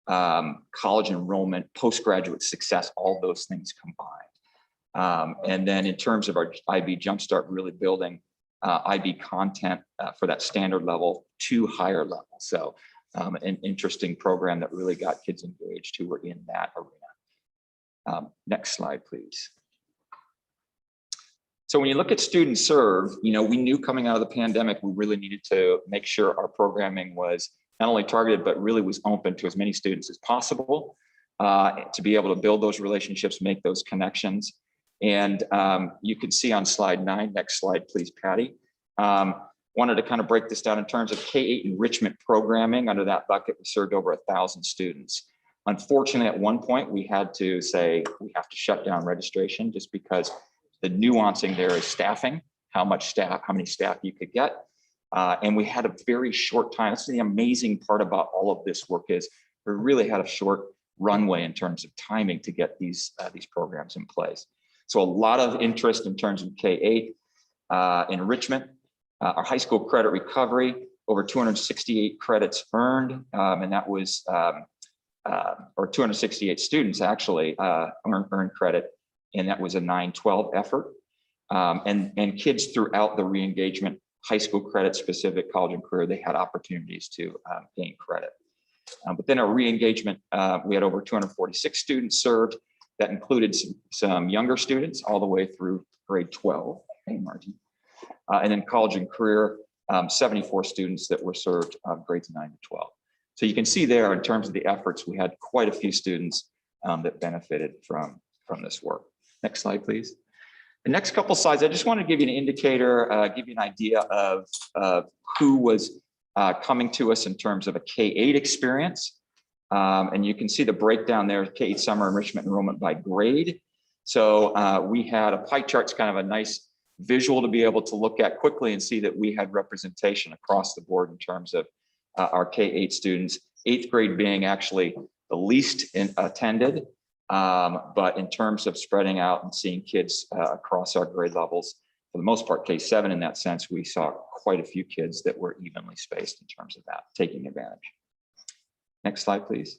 college enrollment, postgraduate success, all those things combined. And then in terms of our IB Jumpstart, really building IB content for that standard level to higher level. So an interesting program that really got kids engaged who were in that arena. Next slide, please. So when you look at students served, you know, we knew coming out of the pandemic, we really needed to make sure our programming was not only targeted, but really was open to as many students as possible to be able to build those relationships, make those connections. And you can see on slide 9, next slide, please, Patty. Wanted to kind of break this down in terms of K-8 enrichment programming. Under that bucket, we served over 1,000 students. Unfortunately, at one point, we had to say we have to shut down registration just because the nuancing there is staffing, how many staff you could get. And we had a very short time. That's the amazing part about all of this work is we really had a short runway in terms of timing to get these programs in place. So a lot of interest in terms of K-8 enrichment, our high school credit recovery, over 268 credits earned, and that was, or 268 students actually earned credit, and that was a 9/12 effort. And kids throughout the re-engagement, high school credit specific, college and career, they had opportunities to gain credit. But then our re-engagement, we had over 246 students served. That included some younger students all the way through grade 12. Hey, Martin. And then college and career, 74 students that were served grades 9 to 12. So you can see there in terms of the efforts, we had quite a few students that benefited from this work. Next slide, please. The next couple slides, I just want to give you an indicator, give you an idea of who was coming to us in terms of a K-8 experience. And you can see the breakdown there, K-8 summer enrichment enrollment by grade. So we had a pie chart. It's kind of a nice visual to be able to look at quickly and see that we had representation across the board in terms of our K-8 students, 8th grade being actually the least attended. But in terms of spreading out and seeing kids across our grade levels, for the most part, K-7 in that sense, we saw quite a few kids that were evenly spaced in terms of that, taking advantage. Next slide, please.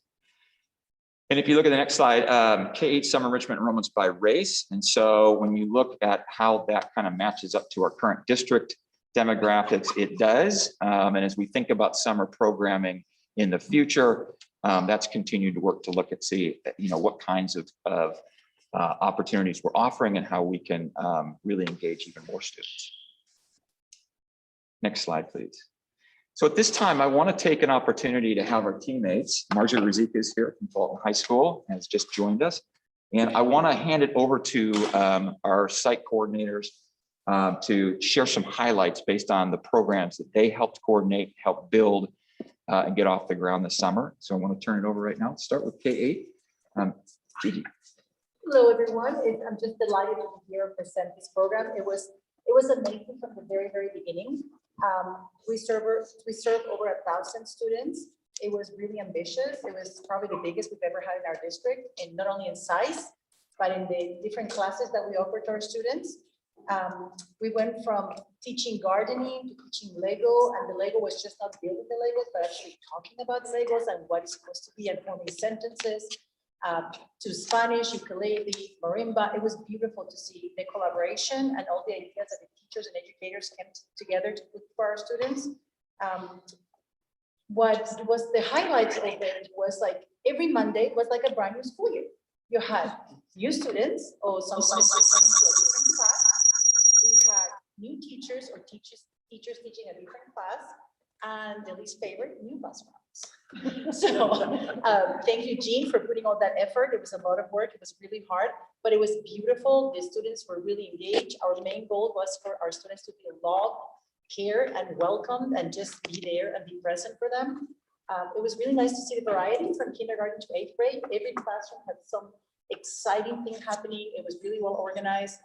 And if you look at the next slide, K-8 summer enrichment enrollments by race. And so when you look at how that kind of matches up to our current district demographics, it does. And as we think about summer programming in the future, that's continued to work to look at, see, you know, what kinds of opportunities we're offering and how we can really engage even more students. Next slide, please. So at this time, I want to take an opportunity to have our teammates, Marjorie Rizika is here from Fulton High School, has just joined us. And I want to hand it over to our site coordinators to share some highlights based on the programs that they helped coordinate, help build, and get off the ground this summer. So I want to turn it over right now. Let's start with K-8. Gigi. Hello, everyone. I'm just delighted to be here and present this program. It was amazing from the very, very beginning. We served over 1,000 students. It was really ambitious. It was probably the biggest we've ever had in our district, and not only in size, but in the different classes that we offer to our students. We went from teaching gardening to teaching Lego, and the Lego was just not building the Legos, but actually talking about the Legos and what it's supposed to be and forming sentences, to Spanish, ukulele, marimba. It was beautiful to see the collaboration and all the ideas that the teachers and educators came together to put for our students. What was the highlights of it was like every Monday was like a brand new school year. You had new students, or sometimes they're coming to a different class. We had new teachers or teachers teaching a different class, and the least favorite, new bus routes. So thank you, Jean, for putting all that effort. It was a lot of work. It was really hard, but it was beautiful. The students were really engaged. Our main goal was for our students to feel loved, cared, and welcomed, and just be there and be present for them. It was really nice to see the variety from kindergarten to 8th grade. Every classroom had some exciting thing happening. It was really well organized.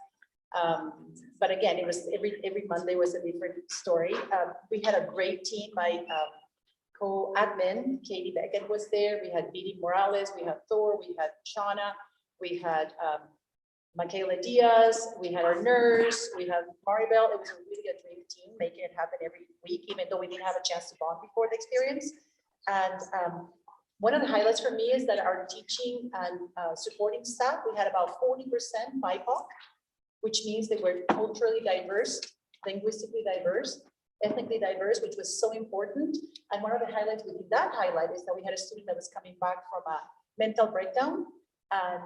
But again, it was every Monday was a different story. We had a great team. My co-admin, Katie Beckett, was there. We had Vidi Morales, we had Thor, we had Shauna, we had Michaela Diaz, we had our nurse, we had Maribel. It was really a dream team, making it happen every week, even though we didn't have a chance to bond before the experience. And one of the highlights for me is that our teaching and supporting staff, we had about 40% BIPOC, which means they were culturally diverse, linguistically diverse, ethnically diverse, which was so important. And one of the highlights within that highlight is that we had a student that was coming back from a mental breakdown. And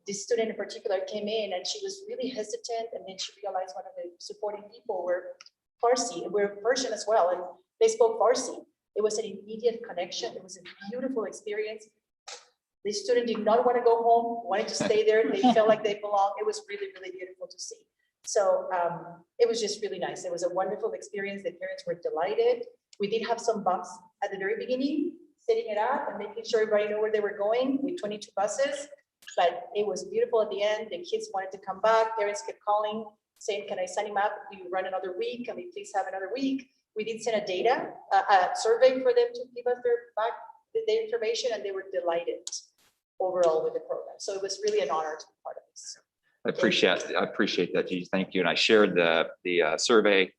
this student in particular came in and she was really hesitant. And then she realized one of the supporting people were Farsi, and we're Persian as well. And they spoke Farsi. It was an immediate connection. It was a beautiful experience. The student did not want to go home, wanted to stay there. They felt like they belonged. It was really, really beautiful to see. So it was just really nice. It was a wonderful experience. The parents were delighted. We did have some bumps at the very beginning, setting it up and making sure everybody knew where they were going with 22 buses. But it was beautiful at the end. The kids wanted to come back. Parents kept calling, saying, can I sign him up? Do you run another week? Can we please have another week? We did send a survey for them to give us their information, and they were delighted overall with the program. So it was really an honor to be part of this. I appreciate that, Gigi. Thank you. And I shared the survey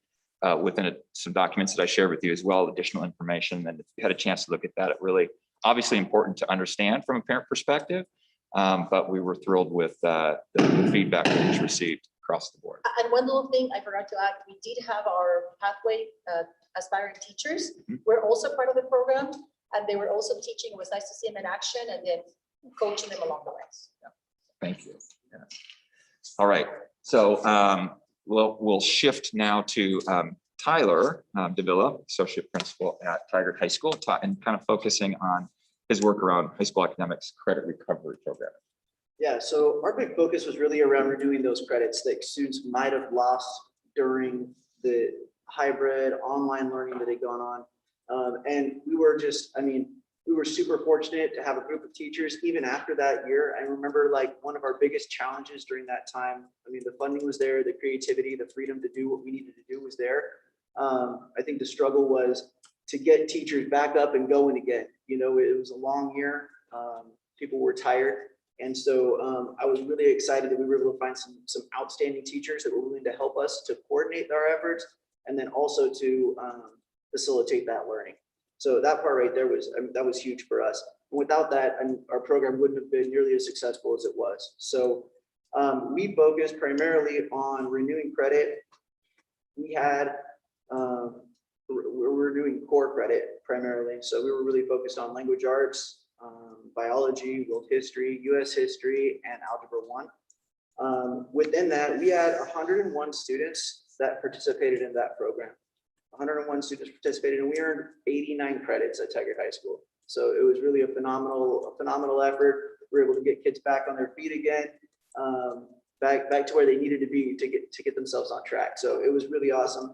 within some documents that I shared with you as well, additional information. And if you had a chance to look at that, it really obviously important to understand from a parent perspective. But we were thrilled with the feedback that was received across the board. And one little thing I forgot to add, we did have our pathway aspiring teachers. We're also part of the program, and they were also teaching. It was nice to see them in action and then coaching them along the way. Thank you. Yeah. All right. So we'll shift now to Tyler Davila, Associate Principal at Tigard High School, and kind of focusing on his work around high school academics credit recovery program. Yeah, so our big focus was really around renewing those credits that students might have lost during the hybrid online learning that had gone on. And we were just, we were super fortunate to have a group of teachers even after that year. I remember like one of our biggest challenges during that time, the funding was there, the creativity, the freedom to do what we needed to do was there. I think the struggle was to get teachers back up and going again. It was a long year. People were tired. And so I was really excited that we were able to find some outstanding teachers that were willing to help us to coordinate our efforts and then also to facilitate that learning. So that part right there that was huge for us. And without that, our program wouldn't have been nearly as successful as it was. So we focused primarily on renewing credit. We had, we're doing core credit primarily. So we were really focused on language arts, biology, world history, US history, and Algebra 1. Within that, we had 101 students that participated in that program. 101 students participated, and we earned 89 credits at Tigard High School. So it was really a phenomenal effort. We were able to get kids back on their feet again, back to where they needed to be to get themselves on track. So it was really awesome.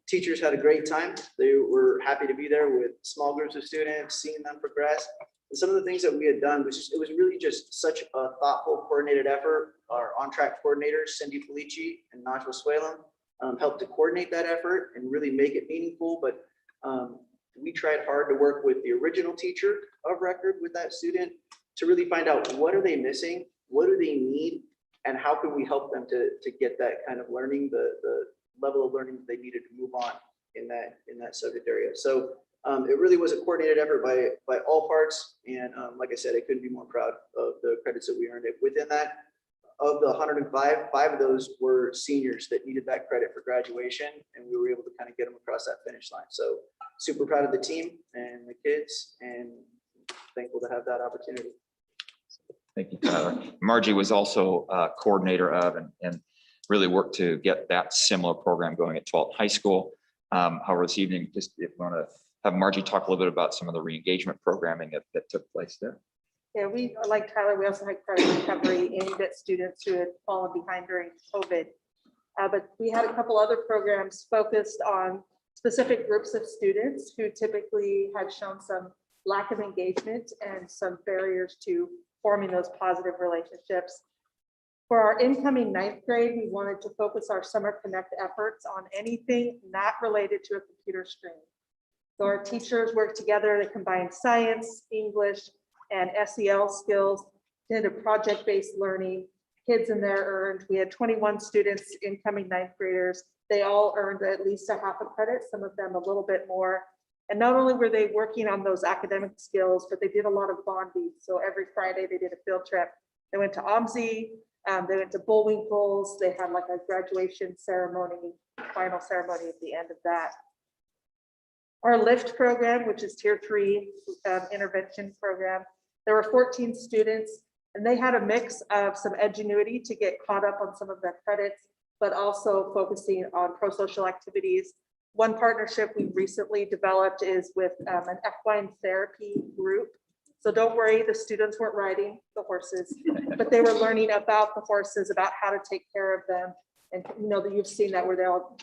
Teachers had a great time. They were happy to be there with small groups of students, seeing them progress. And some of the things that we had done it was really just such a thoughtful, coordinated effort. Our on-track coordinators, Cindy Felici and Najwa Swalam, helped to coordinate that effort and really make it meaningful. But we tried hard to work with the original teacher of record with that student to really find out what are they missing, what do they need, and how can we help them to get that kind of learning, the level of learning that they needed to move on in that subject area. So it really was a coordinated effort by all parts. And like I said, I couldn't be more proud of the credits that we earned. Within that, of the 105, 5 of those were seniors that needed that credit for graduation, and we were able to kind of get them across that finish line. So super proud of the team and the kids, and thankful to have that opportunity. Thank you, Tyler. Margie was also coordinator of and really worked to get that similar program going at 12th High School. However, this evening, just if you want to have Margie talk a little bit about some of the re-engagement programming that took place there. Yeah, we, like Tyler, we also had credit recovery aimed at students who had fallen behind during COVID. But we had a couple other programs focused on specific groups of students who typically had shown some lack of engagement and some barriers to forming those positive relationships. For our incoming 9th grade, we wanted to focus our Summer Connect efforts on anything not related to a computer screen. So our teachers worked together to combine science, English, and SEL skills, did a project-based learning. Kids in there earned, we had 21 students, incoming 9th graders. They all earned at least a half a credit, some of them a little bit more. And not only were they working on those academic skills, but they did a lot of bonding. So every Friday they did a field trip. They went to OMSI, they went to Bullwinkle's, they had like a graduation ceremony, final ceremony at the end of that. Our LIFT program, which is tier 3 intervention program, there were 14 students, and they had a mix of some edgenuity to get caught up on some of their credits, but also focusing on pro-social activities. One partnership we recently developed is with an equine therapy group. So don't worry, the students weren't riding the horses, but they were learning about the horses, about how to take care of them. And you know that you've seen that where they'll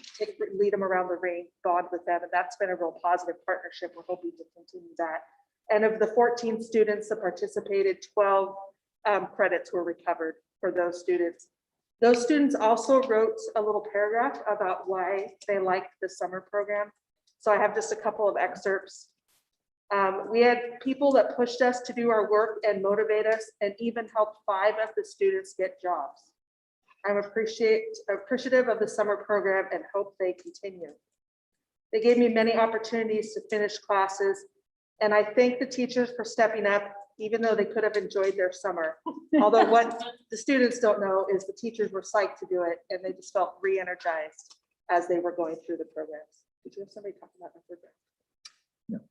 lead them around the ring, bond with them, and that's been a real positive partnership. We're hoping to continue that. And of the 14 students that participated, 12 credits were recovered for those students. Those students also wrote a little paragraph about why they liked the summer program. So I have just a couple of excerpts. We had people that pushed us to do our work and motivate us, and even helped 5 of the students get jobs. I'm appreciative of the summer program and hope they continue. They gave me many opportunities to finish classes, and I thank the teachers for stepping up, even though they could have enjoyed their summer. Although what the students don't know is the teachers were psyched to do it, and they just felt re-energized as they were going through the programs. Did you have somebody talk about Upward Bound?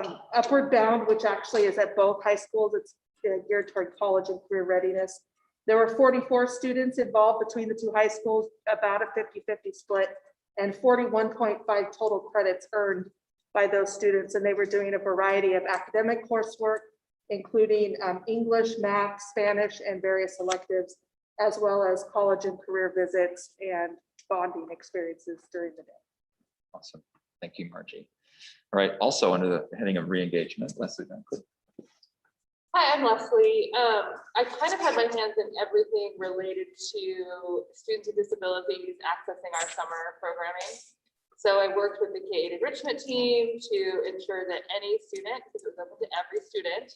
No. Upward Bound, which actually is at both high schools, it's geared toward college and career readiness. There were 44 students involved between the 2 high schools, about a 50-50 split, and 41.5 total credits earned by those students. And they were doing a variety of academic coursework, including English, math, Spanish, and various electives, as well as college and career visits and bonding experiences during the day. Awesome. Thank you, Margie. All right, also under the heading of re-engagement, Leslie Van Cleef. Hi, I'm Leslie. I kind of had my hands in everything related to students with disabilities accessing our summer programming. So I worked with the K-8 enrichment team to ensure that any student, because it was open to every student,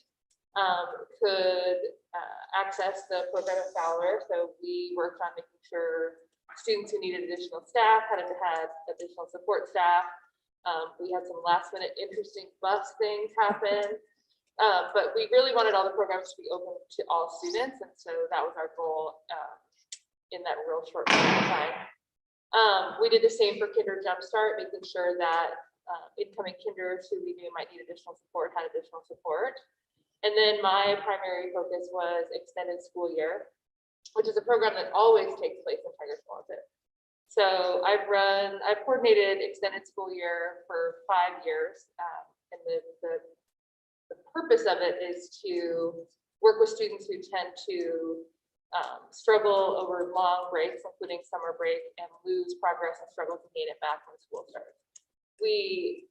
could access the program at Fowler. So we worked on making sure students who needed additional staff had additional support staff. We had some last minute interesting bus things happen. But we really wanted all the programs to be open to all students. And so that was our goal in that real short period of time. We did the same for Kinder Jumpstart, making sure that incoming kinders who we knew might need additional support had additional support. And then my primary focus was extended school year, which is a program that always takes place in Tigard-Tualatin. So I've coordinated extended school year for 5 years. And the purpose of it is to work with students who tend to struggle over long breaks, including summer break, and lose progress and struggle to gain it back when school starts. We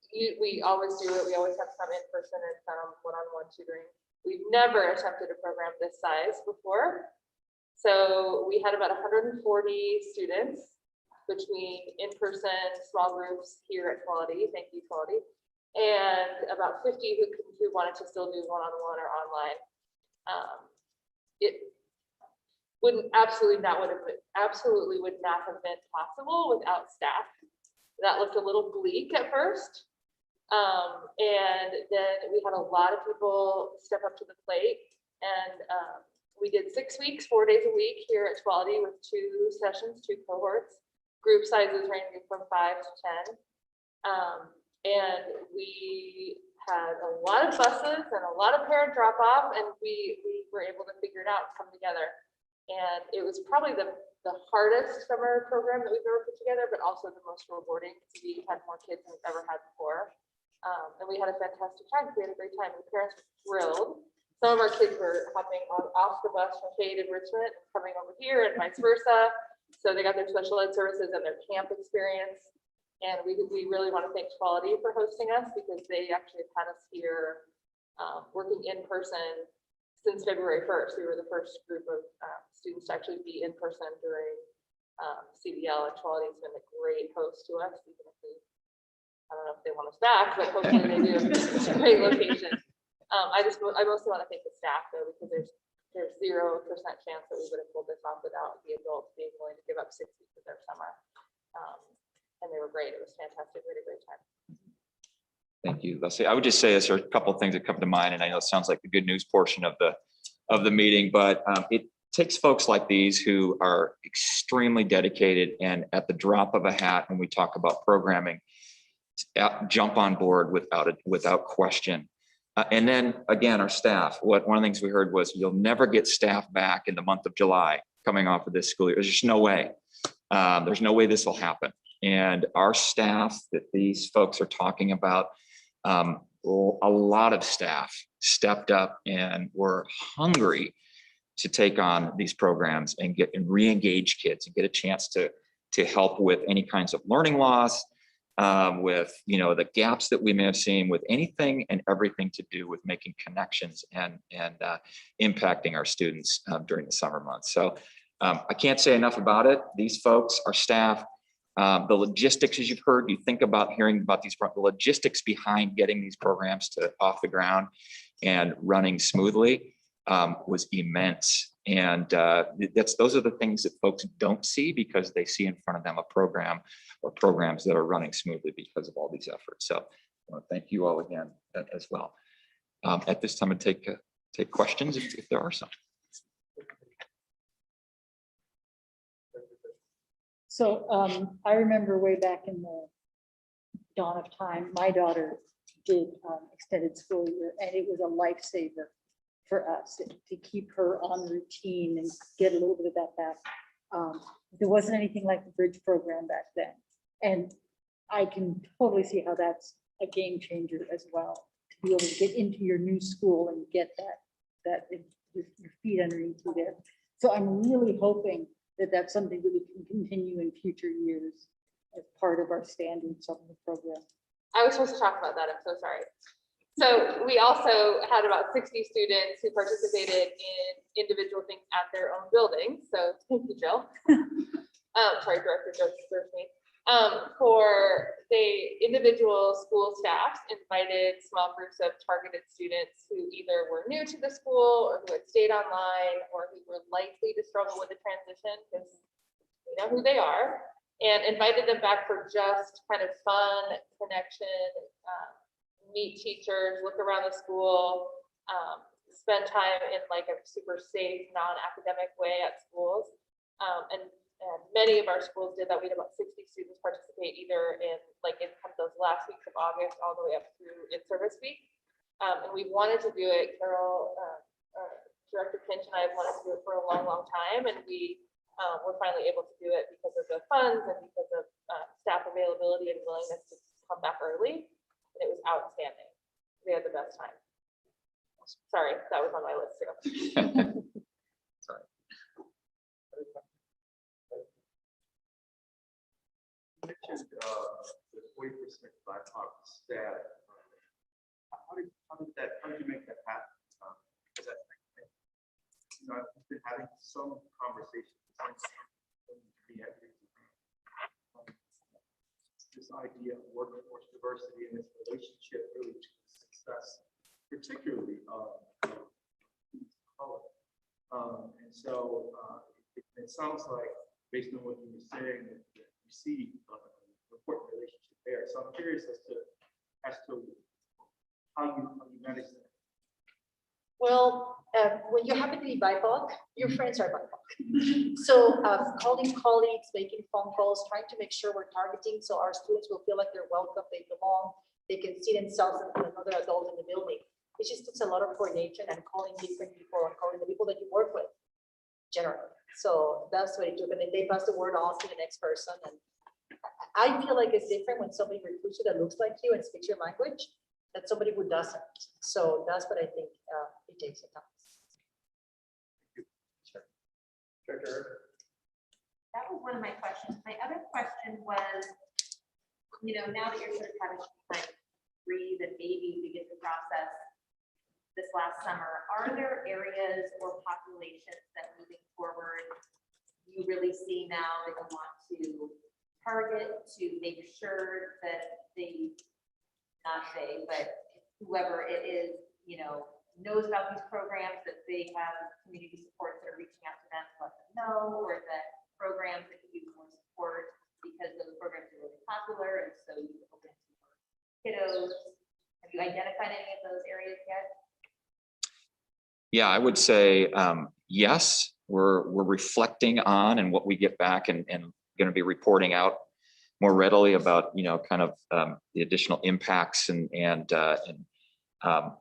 always do it. We always have some in person and some one-on-one tutoring. We've never attempted a program this size before. So we had about 140 students between in-person small groups here at Quality. Thank you, Quality. And about 50 who wanted to still do one-on-one or online. It absolutely would not have been possible without staff. That looked a little bleak at first. And then we had a lot of people step up to the plate, and we did 6 weeks, 4 days a week here at Tualatin with 2 sessions, 2 cohorts, group sizes ranging from 5 to 10. And we had a lot of buses and a lot of parent drop off, and we were able to figure it out, come together. And it was probably the hardest summer program that we've ever put together, but also the most rewarding. We had more kids than we've ever had before. And we had a fantastic time. We had a great time. The parents were thrilled. Some of our kids were hopping off the bus from Fayette and Richmond and coming over here and vice versa. So they got their special ed services and their camp experience. And we really want to thank Tualatin for hosting us, because they actually had us here working in person since February 1st. We were the first group of students to actually be in person during CBL, and Tualatin's been a great host to us, even if I don't know if they want us back, but hopefully they do. It's a great location. I mostly want to thank the staff though, because there's 0% chance that we would have pulled this off without the adults being willing to give up 6 weeks of their summer. And they were great. It was fantastic. We had a great time. Thank you, Leslie. I would just say there are a couple of things that come to mind, and I know it sounds like the good news portion of the meeting, but it takes folks like these who are extremely dedicated, and at the drop of a hat, when we talk about programming, jump on board without question. And then again, our staff. One of the things we heard was, you'll never get staff back in the month of July coming off of this school year. There's just no way. There's no way this will happen. And our staff that these folks are talking about, a lot of staff stepped up and were hungry to take on these programs and re-engage kids and get a chance to help with any kinds of learning loss, with the gaps that we may have seen, with anything and everything to do with making connections and impacting our students during the summer months. So I can't say enough about it. These folks, our staff, the logistics, as you've heard, you think about hearing about the logistics behind getting these programs off the ground and running smoothly was immense. And those are the things that folks don't see, because they see in front of them a program or programs that are running smoothly because of all these efforts. So I want to thank you all again as well. At this time, I take questions if there are some. So I remember way back in the dawn of time, my daughter did extended school year, and it was a lifesaver for us to keep her on routine and get a little bit of that back. There wasn't anything like the bridge program back then. And I can totally see how that's a game changer as well, to be able to get into your new school and get that your feet underneath you there. So I'm really hoping that that's something that we can continue in future years as part of our standard supplement program. I was supposed to talk about that. I'm so sorry. So we also had about 60 students who participated in individual things at their own building. So thank you, Jill. Sorry, Director Joe served me. For the individual school staffs invited small groups of targeted students who either were new to the school or who had stayed online or who were likely to struggle with the transition, because we know who they are, and invited them back for just kind of fun connection, meet teachers, look around the school, spend time in like a super safe, non-academic way at schools. And many of our schools did that. We had about 60 students participate either in those last weeks of August all the way up through in-service week. And we wanted to do it, Carol, Director Pinch and I have wanted to do it for a long, long time. And we were finally able to do it because of the funds and because of staff availability and willingness to come back early. And it was outstanding. We had the best time. Sorry, that was on my list too. Sorry. You mentioned the 40% BIPOC staff. How did you make that happen? I've been having some conversations. This idea of workforce diversity and its relationship really to success, particularly And so it sounds like, based on what you were saying, that you see an important relationship there. So I'm curious as to how you manage that. Well, when you happen to be BIPOC, your friends are BIPOC. So calling colleagues, making phone calls, trying to make sure we're targeting so our students will feel like they're welcome, they belong, they can see themselves as another adult in the building. It just takes a lot of coordination and calling different people and calling the people that you work with generally. So that's what it took. And then they pass the word on to the next person. And I feel like it's different when somebody recruits you that looks like you and speaks your language than somebody who doesn't. So that's what I think it takes at times. Sure. Sure. That was one of my questions. My other question was, now that you're sort of having to like breathe and maybe begin the process this last summer, are there areas or populations that moving forward you really see now that you want to target to make sure that but whoever it is, knows about these programs, that they have community supports that are reaching out to them to let them know, or that programs that could use more support because those programs are really popular and so you open to more kiddos. Have you identified any of those areas yet? Yeah, I would say yes. We're reflecting on and what we get back and going to be reporting out more readily about kind of the additional impacts and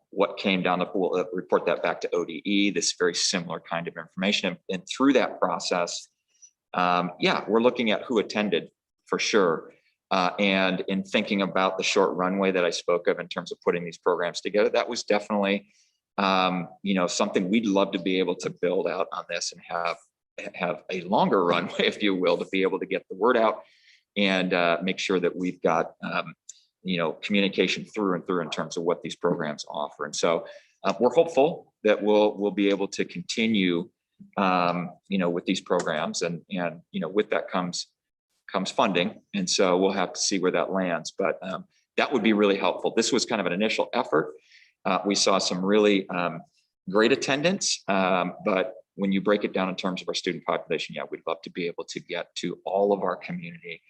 what came down. We'll report that back to ODE. This very similar kind of information, and through that process, we're looking at who attended for sure. And in thinking about the short runway that I spoke of in terms of putting these programs together, that was definitely something we'd love to be able to build out on this and have a longer runway, if you will, to be able to get the word out and make sure that we've got communication through and through in terms of what these programs offer. And so we're hopeful that we'll be able to continue with these programs, and with that comes funding, and so we'll have to see where that lands, but that would be really helpful. This was kind of an initial effort. We saw some really great attendance, but when you break it down in terms of our student population, we'd love to be able to get to all of our community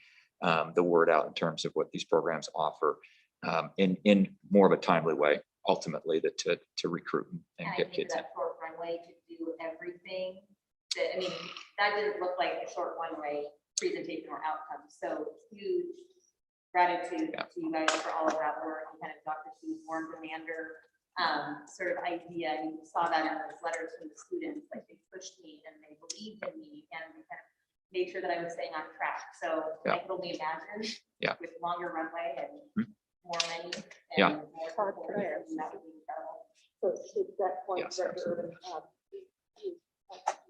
the word out in terms of what these programs offer in more of a timely way, ultimately, to recruit and get kids in. That short runway to do everything. That didn't look like a short runway presentation or outcome. So huge gratitude to you guys for all of that work, and kind of Dr. Sue's warm demander sort of idea. And you saw that in those letters from the students, like they pushed me and they believed in me and they kind of made sure that I was staying on track. So I could only imagine with longer runway and more money and more support, and that would be incredible. So to that point, Director Urban,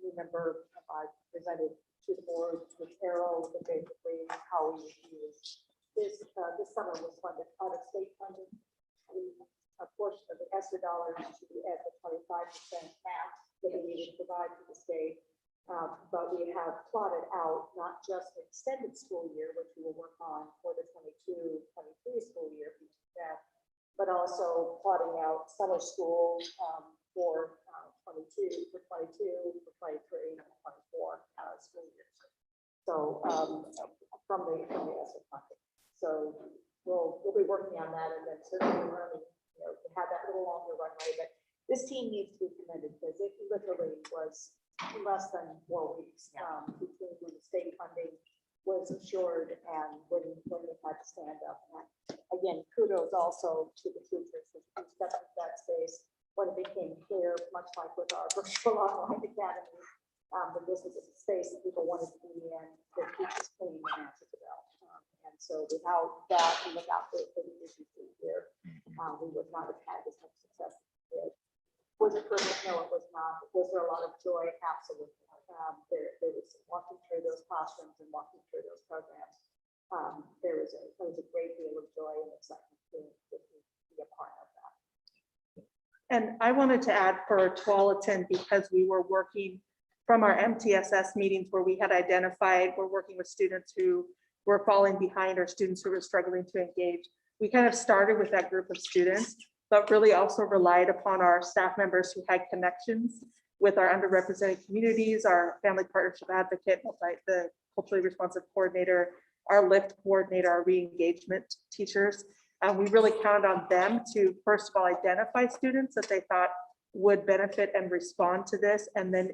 remember I presented to the board with Arrow and basically how we use this summer was funded out of state funding. A portion of the ESSER dollars to be at the 25% match that we needed to provide to the state. But we have plotted out not just the extended school year, which we will work on for the 22-23 school year, but also plotting out summer school for 22, for 23, and 24 school years. So from the ESSER funding. So we'll be working on that, and then certainly learning, to have that little longer runway. But this team needs to be commended because it literally was less than 4 weeks between when the state funding was assured and when we had to stand up. And again, kudos also to the teachers who stepped into that space when it became clear, much like with our virtual online academy, that this was a space that people wanted to be in, that teachers came and answered the bell. And so without that and without the issues here, we would not have had as much success as we did. Was it perfect? No, it was not. Was there a lot of joy? Absolutely. There was walking through those classrooms and walking through those programs. There was a great deal of joy and excitement to be a part of that. And I wanted to add for Tualatin, because we were working from our MTSS meetings where we had identified, we're working with students who were falling behind or students who were struggling to engage. We kind of started with that group of students, but really also relied upon our staff members who had connections with our underrepresented communities, our family partnership advocate, the culturally responsive coordinator, our LIFT coordinator, our re-engagement teachers. We really count on them to, first of all, identify students that they thought would benefit and respond to this, and then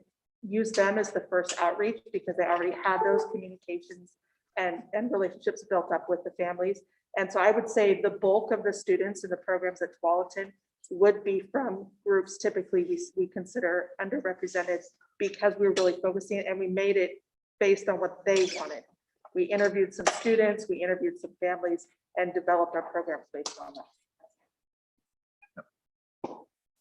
use them as the first outreach because they already had those communications and relationships built up with the families. And so I would say the bulk of the students in the programs at Tualatin would be from groups typically we consider underrepresented, because we were really focusing and we made it based on what they wanted. We interviewed some students, we interviewed some families, and developed our programs based on that.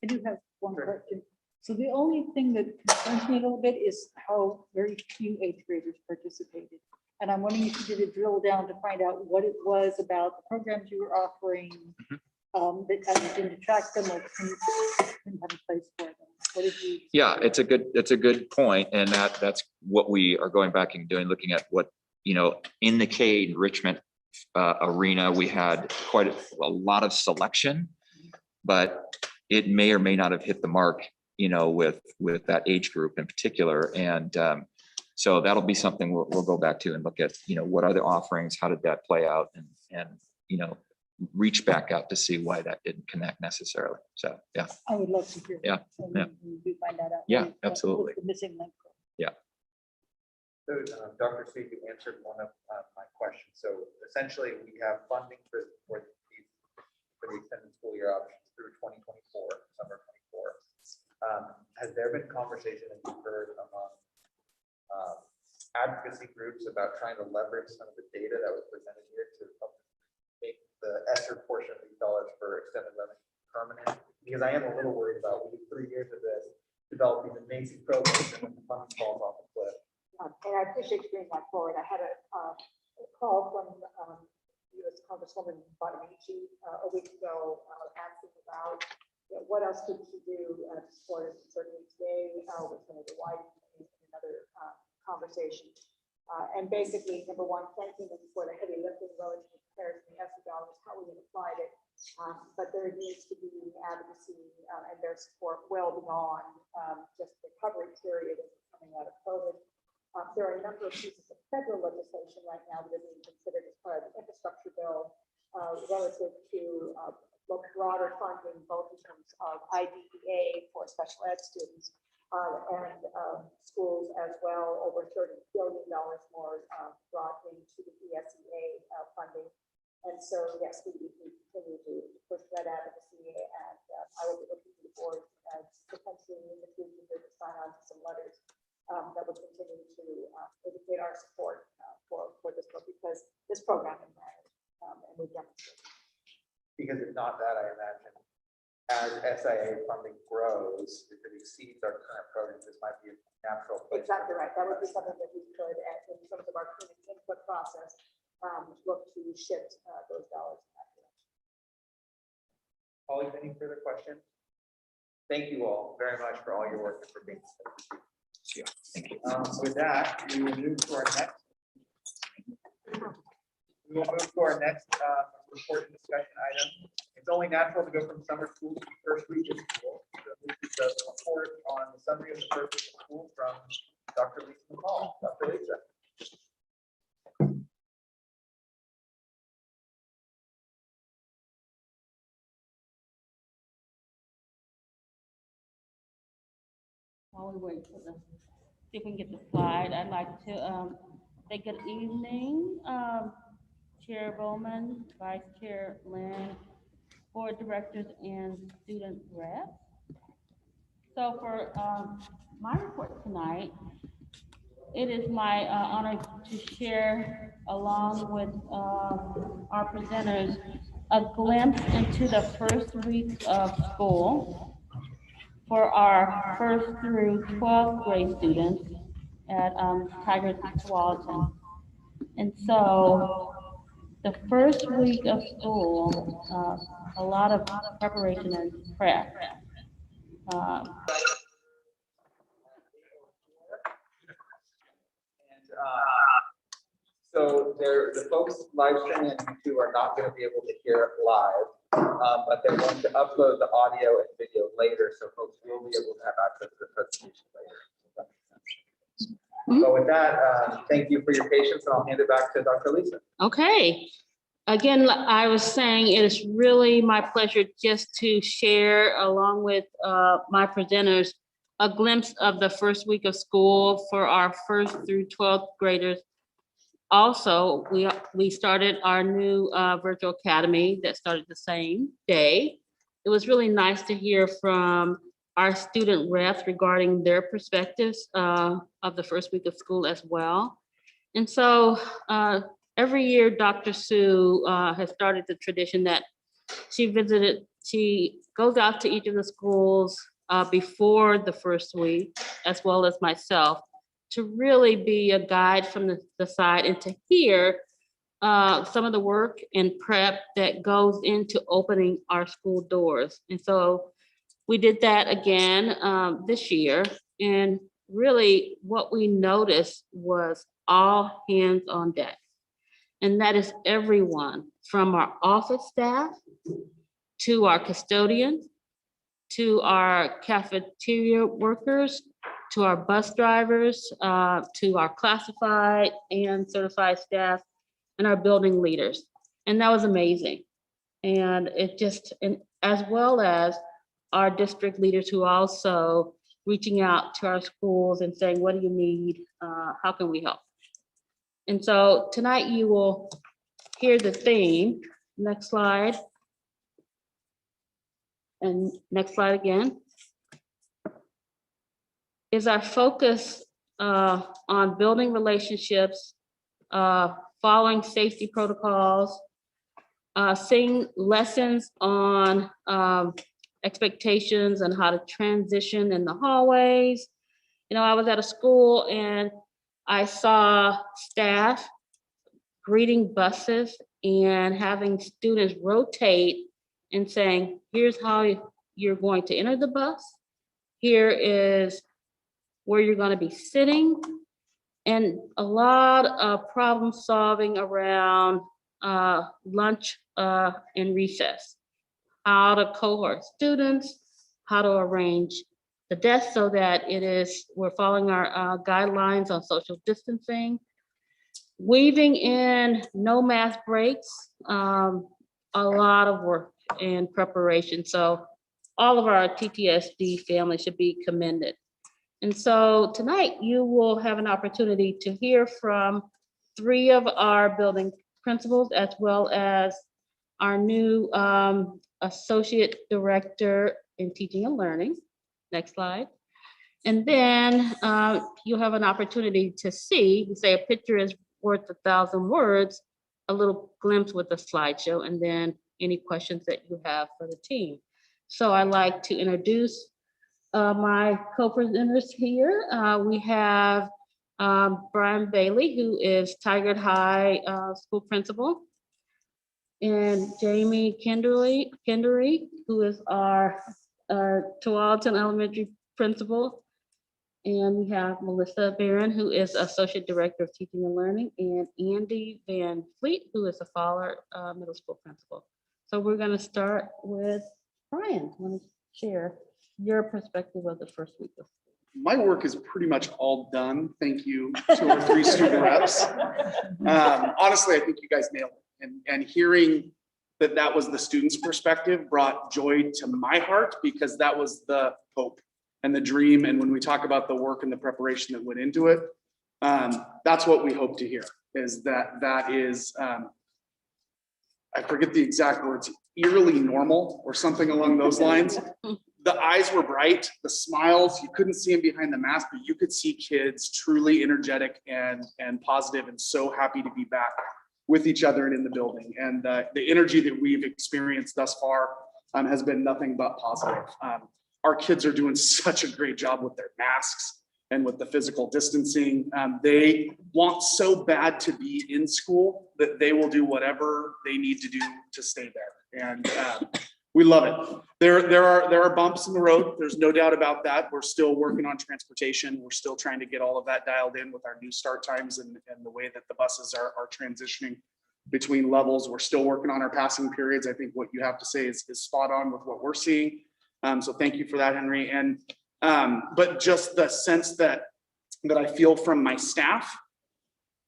I do have one question. So the only thing that concerns me a little bit is how very few 8th graders participated. And I'm wondering if you did a drill down to find out what it was about the programs you were offering that kind of didn't attract them or didn't have a place for them. What did you? Yeah, it's a good point, and that's what we are going back and doing, looking at what, in the K enrichment arena, we had quite a lot of selection, but it may or may not have hit the mark, with that age group in particular. And so that'll be something we'll go back to and look at, what are the offerings, how did that play out, and reach back out to see why that didn't connect necessarily. So, yeah. I would love to hear. Yeah, yeah. When you do find that out. Yeah, What absolutely. was the missing link? Yeah. So, Dr. Sweet, you answered one of my questions. So essentially, we have funding for the extended school year options through 2024, summer 24. Has there been conversation that you've heard among advocacy groups about trying to leverage some of the data that was presented here to help make the ESSER portion of these dollars for extended learning permanent? Because I am a little worried about, we did 3 years of this, developing amazing programs, and then the funding falls off the cliff. And I appreciate you bringing that forward. I had a call from U.S. Congresswoman Bonamici a week ago asking about what else could she do to support us. Certainly today with Senator White in another conversation. And basically, number one, thanking them for the heavy lifting relative to comparison to ESSER dollars, how we had applied it. But there needs to be advocacy and their support well beyond just the recovery period coming out of COVID. There are a number of pieces of federal legislation right now that are being considered as part of the infrastructure bill relative to broader funding, both in terms of IDEA for special ed students and schools as well, over $30 billion more brought into the ESEA funding. And so, yes, we continue to push that advocacy, and I will be looking to the board as potentially in the future to sign on to some letters that will continue to indicate our support for this book, because this program matters, and we've demonstrated. Because if not that, I imagine as SIA funding grows, if it exceeds our current program, this might be a natural place. Exactly right. That would be something that we could, in terms of our current input process, look to shift those dollars in that direction. Colleagues, any further questions? Thank you all very much for all your work and for being so. Yeah, thank you. With that, we will move to our next. We will move to our next report and discussion item. It's only natural to go from summer school to the first week of school. So this is the report on the summary of the first week of school from Dr. Lisa McCall. Dr. Lisa. While we wait for the, see if we can get the slide, I'd like to say good evening, Chair Bowman, Vice Chair Lynn, board directors and student reps. So for my report tonight, it is my honor to share along with our presenters a glimpse into the first week of school for our 1st through 12th grade students at Tigard-Tualatin. And so the first week of school, a lot of preparation and prep. So the folks live streaming on YouTube are not going to be able to hear it live. but they're going to upload the audio and video later, so folks will be able to have access to the presentation later. So with that, thank you for your patience, and I'll hand it back to Dr. Lisa. Okay. Again, I was saying it is really my pleasure just to share along with my presenters a glimpse of the first week of school for our 1st through 12th graders. Also, we started our new virtual academy that started the same day. It was really nice to hear from our student reps regarding their perspectives of the first week of school as well. And so every year, Dr. Sue has started the tradition that she goes out to each of the schools before the first week, as well as myself, to really be a guide from the side and to hear some of the work and prep that goes into opening our school doors. And so we did that again this year. And really what we noticed was all hands on deck. And that is everyone from our office staff to our custodians, to our cafeteria workers, to our bus drivers, to our classified and certified staff, and our building leaders. And that was amazing. And it just, and as well as our district leaders who also reaching out to our schools and saying, what do you need? How can we help? And so tonight you will hear the theme. Next slide. And next slide again. Is our focus on building relationships, following safety protocols, seeing lessons on expectations and how to transition in the hallways. You know, I was at a school and I saw staff greeting buses and having students rotate and saying, here's how you're going to enter the bus. Here is where you're going to be sitting. And a lot of problem solving around lunch and recess. How to cohort students, how to arrange the desk so that we're following our guidelines on social distancing. Weaving in no mask breaks, a lot of work and preparation. So all of our TTSD families should be commended. And so tonight you will have an opportunity to hear from 3 of our building principals, as well as our new associate director in teaching and learning. Next slide. And then you'll have an opportunity to see, we say a picture is worth 1,000 words, a little glimpse with a slideshow, and then any questions that you have for the team. So I'd like to introduce my co-presenters here. We have Brian Bailey, who is Tigard High school principal, and Jamie Kendery, who is our Tualatin Elementary principal. And we have Melissa Barron, who is Associate Director of Teaching and Learning, and Andy Van Fleet, who is a Fowler Middle School principal. So we're going to start with Brian. Want to share your perspective of the first week of school? My work is pretty much all done. Thank you to our 3 student reps. Honestly, I think you guys nailed it. And hearing that was the student's perspective brought joy to my heart, because that was the hope and the dream. And when we talk about the work and the preparation that went into it, that's what we hope to hear, is that is, I forget the exact words, eerily normal or something along those lines. The eyes were bright, the smiles, you couldn't see them behind the mask, but you could see kids truly energetic and positive and so happy to be back with each other and in the building. And the energy that we've experienced thus far has been nothing but positive. Our kids are doing such a great job with their masks and with the physical distancing. They want so bad to be in school that they will do whatever they need to do to stay there. And we love it. There are bumps in the road. There's no doubt about that. We're still working on transportation. We're still trying to get all of that dialed in with our new start times and the way that the buses are transitioning between levels. We're still working on our passing periods. I think what you have to say is spot on with what we're seeing. So thank you for that, Henry. And but just the sense that I feel from my staff,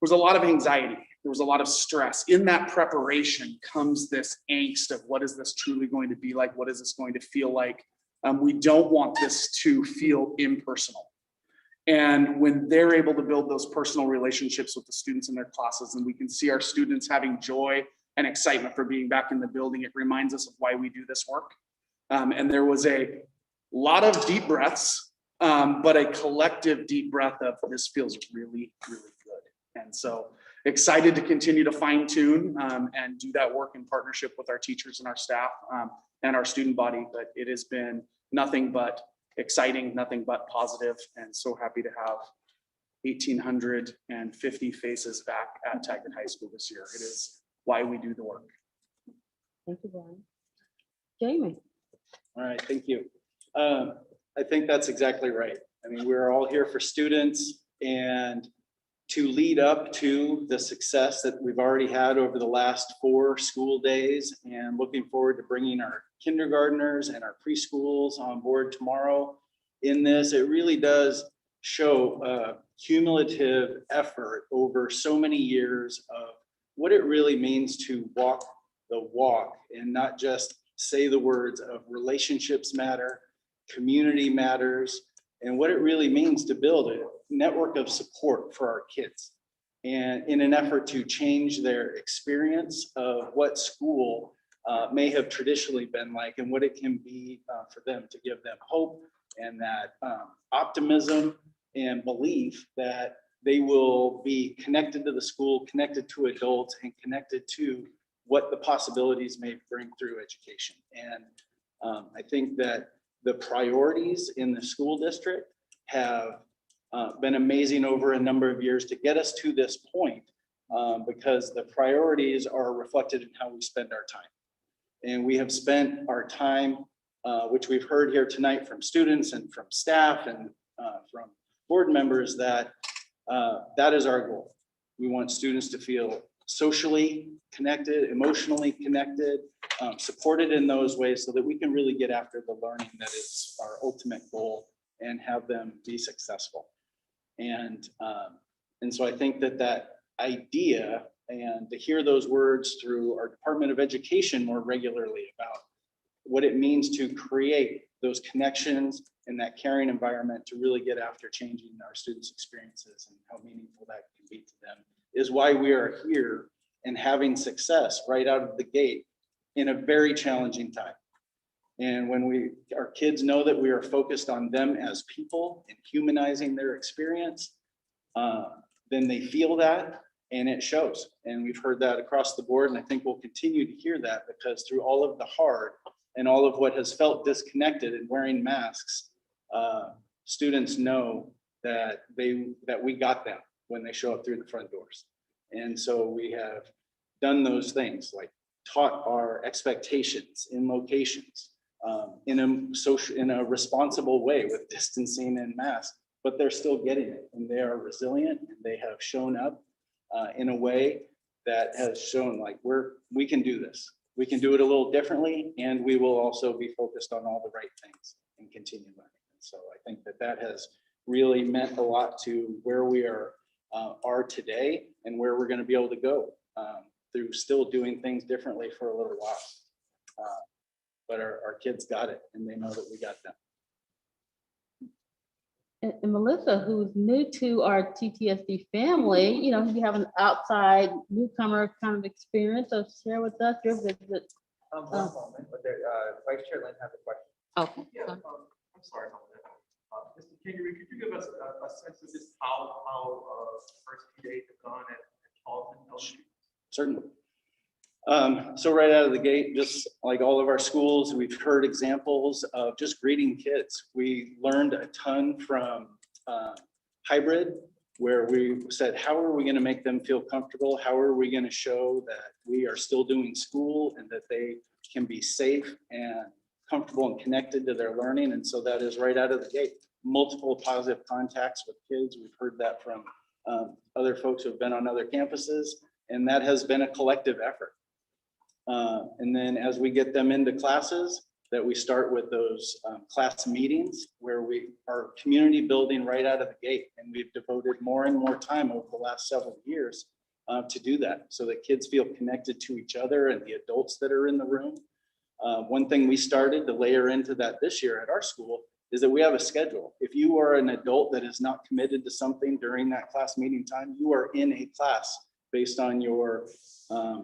was a lot of anxiety. There was a lot of stress. In that preparation comes this angst of what is this truly going to be like? What is this going to feel like? We don't want this to feel impersonal. And when they're able to build those personal relationships with the students in their classes, and we can see our students having joy and excitement for being back in the building, it reminds us of why we do this work. And there was a lot of deep breaths, but a collective deep breath of this feels really, really good. And so excited to continue to fine tune and do that work in partnership with our teachers and our staff and our student body. But it has been nothing but exciting, nothing but positive, and so happy to have 1,850 faces back at Tigard High School this year. It is why we do the work. Thank you, Brian. Jamie. All right, thank you. I think that's exactly right. I mean, we're all here for students, and to lead up to the success that we've already had over the last 4 school days, and looking forward to bringing our kindergartners and our preschools on board tomorrow in this, it really does show a cumulative effort over so many years of what it really means to walk the walk and not just say the words of relationships matter, community matters, and what it really means to build a network of support for our kids. And in an effort to change their experience of what school may have traditionally been like and what it can be for them, to give them hope and that optimism and belief that they will be connected to the school, connected to adults, and connected to what the possibilities may bring through education. And I think that the priorities in the school district have been amazing over a number of years to get us to this point, because the priorities are reflected in how we spend our time. And we have spent our time, which we've heard here tonight from students and from staff and from board members, that that is our goal. We want students to feel socially connected, emotionally connected, supported in those ways so that we can really get after the learning that is our ultimate goal and have them be successful. And so I think that that idea, and to hear those words through our Department of Education more regularly about what it means to create those connections in that caring environment to really get after changing our students' experiences and how meaningful that can be to them, is why we are here and having success right out of the gate in a very challenging time. And when our kids know that we are focused on them as people and humanizing their experience, then they feel that, and it shows. And we've heard that across the board, and I think we'll continue to hear that, because through all of the hard and all of what has felt disconnected and wearing masks, students know that we got them when they show up through the front doors. And so we have done those things, like taught our expectations in locations, in a responsible way with distancing and masks, but they're still getting it, and they are resilient, and they have shown up in a way that has shown like we can do this. We can do it a little differently, and we will also be focused on all the right things and continue learning. And so I think that that has really meant a lot to where we are today and where we're going to be able to go through still doing things differently for a little while. But our kids got it, and they know that we got them. And Melissa, who's new to our TTSD family, you have an outside newcomer kind of experience. So share with us your visit. One moment, but Vice Chair Lynn has a question. Okay. Yeah, I'm sorry about that. Mr. Kingery, could you give us a sense of just how first few days have gone at Tualatin Elementary? Certainly. So right out of the gate, just like all of our schools, we've heard examples of just greeting kids. We learned a ton from hybrid, where we said, how are we going to make them feel comfortable? How are we going to show that we are still doing school and that they can be safe and comfortable and connected to their learning? And so that is right out of the gate. Multiple positive contacts with kids. We've heard that from other folks who have been on other campuses. And that has been a collective effort. And then as we get them into classes, that we start with those class meetings where we are community building right out of the gate. And we've devoted more and more time over the last several years to do that, so that kids feel connected to each other and the adults that are in the room. One thing we started to layer into that this year at our school is that we have a schedule. If you are an adult that is not committed to something during that class meeting time, you are in a class based on your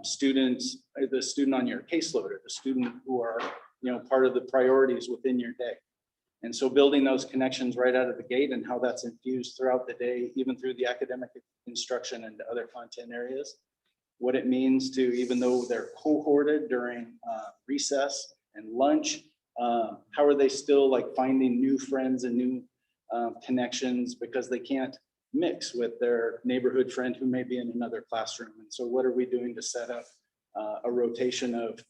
students, the student on your caseload, or the student who are, you know, part of the priorities within your day. And so building those connections right out of the gate and how that's infused throughout the day, even through the academic instruction and other content areas, what it means to, even though they're cohorted during recess and lunch, how are they still like finding new friends and new connections because they can't mix with their neighborhood friend who may be in another classroom. And so what are we doing to set up a rotation of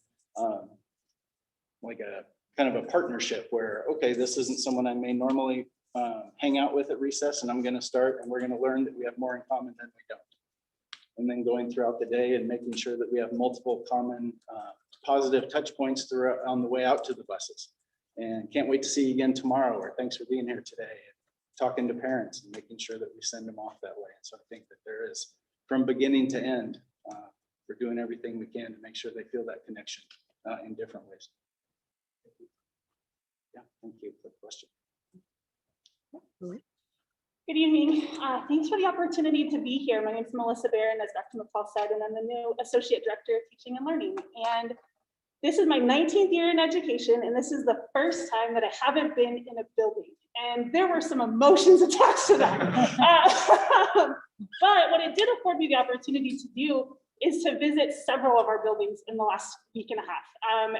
like a kind of a partnership where, okay, this isn't someone I may normally hang out with at recess, and I'm going to start and we're going to learn that we have more in common than we don't. And then going throughout the day and making sure that we have multiple common positive touch points throughout on the way out to the buses. And can't wait to see you again tomorrow, or thanks for being here today. Talking to parents and making sure that we send them off that way. And so I think that there is, from beginning to end, we're doing everything we can to make sure they feel that connection in different ways. Yeah, thank you for the question. Good evening. Thanks for the opportunity to be here. My name is Melissa Barron, as Dr. McCall said, and I'm the new Associate Director of Teaching and Learning. And this is my 19th year in education, and this is the first time that I haven't been in a building. And there were some emotions attached to that. But what it did afford me the opportunity to do is to visit several of our buildings in the last week and a half.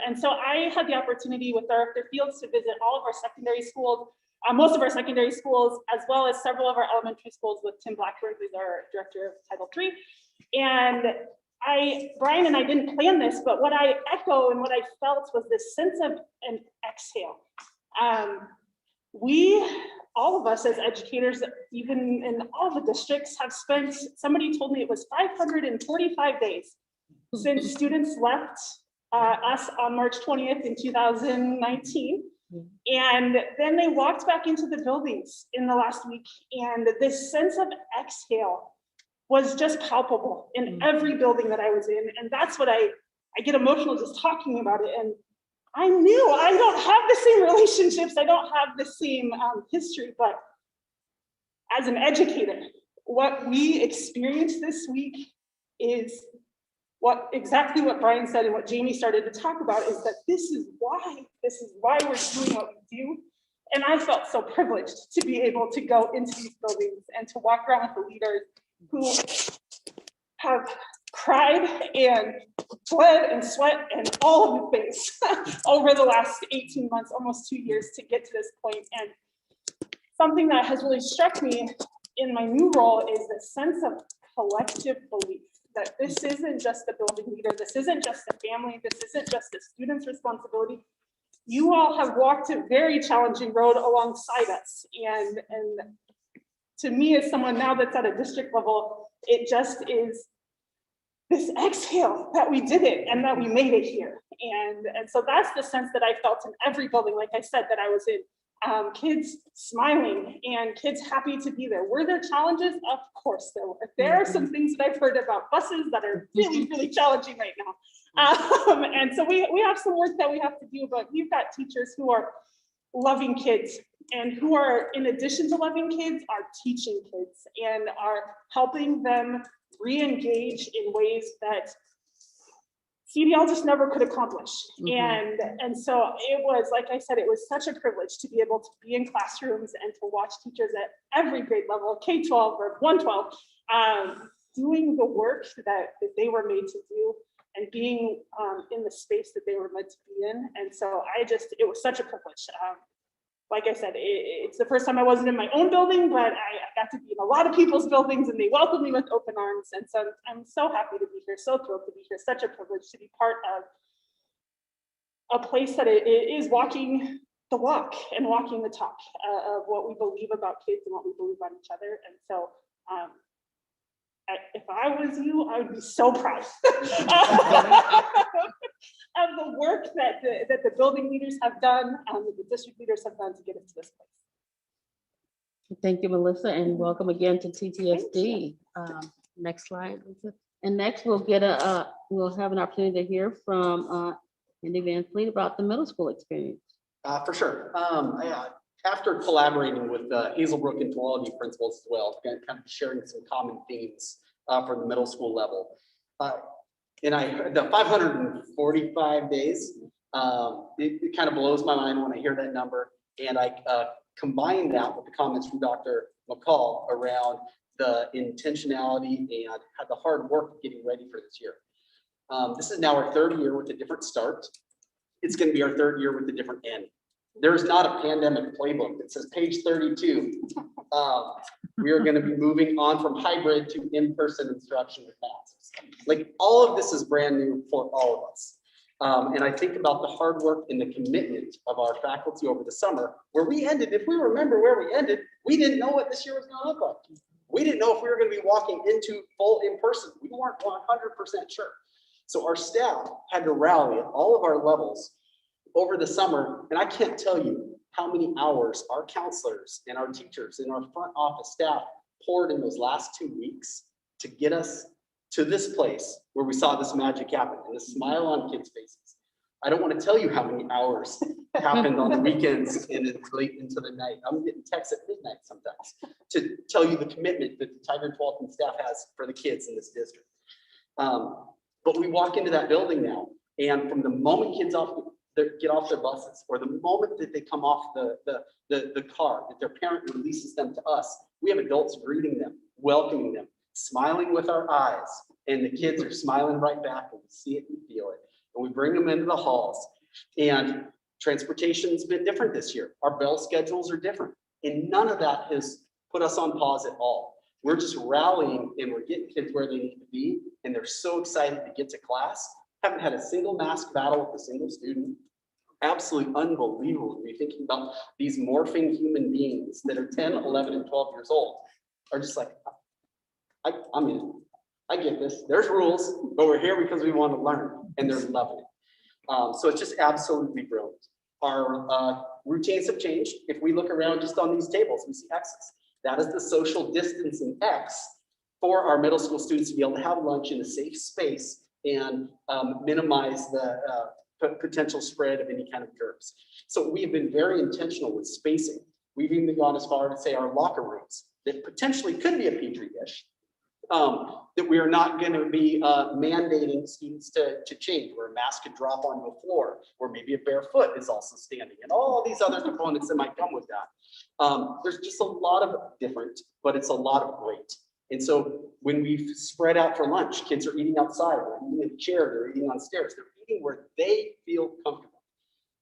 And so I had the opportunity with Director Fields to visit all of our secondary schools, most of our secondary schools, as well as several of our elementary schools with Tim Blackburn, who's our Director of Title III. And Brian and I didn't plan this, but what I echo and what I felt was this sense of an exhale. All of us as educators, even in all the districts, have spent, somebody told me it was 545 days since students left us on March 20th in 2019. And then they walked back into the buildings in the last week, and this sense of exhale was just palpable in every building that I was in. And that's what I get emotional just talking about it. And I knew I don't have the same relationships, I don't have the same history, but as an educator, what we experienced this week is exactly what Brian said and what Jamie started to talk about, is that this is why we're doing what we do. And I felt so privileged to be able to go into these buildings and to walk around with the leaders who have cried and bled and sweat and all of the things over the last 18 months, almost 2 years, to get to this point. And something that has really struck me in my new role is the sense of collective belief that this isn't just a building leader, this isn't just a family, this isn't just a student's responsibility. You all have walked a very challenging road alongside us. And to me, as someone now that's at a district level, it just is this exhale that we did it and that we made it here. And so that's the sense that I felt in every building, like I said, that I was in. Kids smiling and kids happy to be there. Were there challenges? Of course there were. There are some things that I've heard about buses that are really, really challenging right now. And so we have some work that we have to do, but we've got teachers who are loving kids and who are, in addition to loving kids, are teaching kids and are helping them re-engage in ways that CDL just never could accomplish. And so it was, like I said, it was such a privilege to be able to be in classrooms and to watch teachers at every grade level, K-12 or 112, doing the work that they were made to do and being in the space that they were meant to be in. And so it was such a privilege. Like I said, it's the first time I wasn't in my own building, but I got to be in a lot of people's buildings and they welcomed me with open arms. And so I'm so happy to be here, so thrilled to be here, such a privilege to be part of a place that it is walking the walk and walking the talk of what we believe about kids and what we believe about each other. And so If I was you, I would be so proud of the work that the building leaders have done, that the district leaders have done to get us to this place. Thank you, Melissa, and welcome again to TTSD. Next slide, Lisa. And next we'll get we'll have an opportunity to hear from Andy Van Fleet about the middle school experience. For sure. After collaborating with Hazelbrook and Tualatin principals as well, kind of sharing some common themes for the middle school level. The 545 days, it kind of blows my mind when I hear that number. And I combine that with the comments from Dr. McCall around the intentionality and the hard work getting ready for this year. This is now our third year with a different start. It's going to be our third year with a different end. There's not a pandemic playbook that says page 32. We are going to be moving on from hybrid to in-person instruction with masks. Like all of this is brand new for all of us. And I think about the hard work and the commitment of our faculty over the summer, where we ended, if we remember where we ended, we didn't know what this year was going to look like. We didn't know if we were going to be walking into full in-person. We weren't 100% sure. So our staff had to rally at all of our levels over the summer. And I can't tell you how many hours our counselors and our teachers and our front office staff poured in those last 2 weeks to get us to this place where we saw this magic happen and the smile on kids' faces. I don't want to tell you how many hours happened on the weekends and it's late into the night. I'm getting texts at midnight sometimes to tell you the commitment that the Tigard-Tualatin staff has for the kids in this district. But we walk into that building now, and from the moment kids get off their buses, or the moment that they come off the car, that their parent releases them to us, we have adults greeting them, welcoming them, smiling with our eyes, and the kids are smiling right back, and we see it and feel it. And we bring them into the halls, and transportation's been different this year. Our bell schedules are different, and none of that has put us on pause at all. We're just rallying, and we're getting kids where they need to be, and they're so excited to get to class. Haven't had a single mask battle with a single student. Absolutely unbelievable to be thinking about these morphing human beings that are 10, 11, and 12 years old are just like, I'm in. I get this. There's rules, but we're here because we want to learn, and they're loving it. So it's just absolutely brilliant. Our routines have changed. If we look around just on these tables, we see X's. That is the social distancing X for our middle school students to be able to have lunch in a safe space and minimize the potential spread of any kind of germs. So we have been very intentional with spacing. We've even gone as far to say our locker rooms that potentially could be a petri dish, that we are not going to be mandating students to change, where a mask could drop onto a floor, or maybe a bare foot is also standing, and all these other components that might come with that. There's just a lot of different, but it's a lot of great. And so when we've spread out for lunch, kids are eating outside, they're eating in a chair, they're eating on stairs, they're eating where they feel comfortable.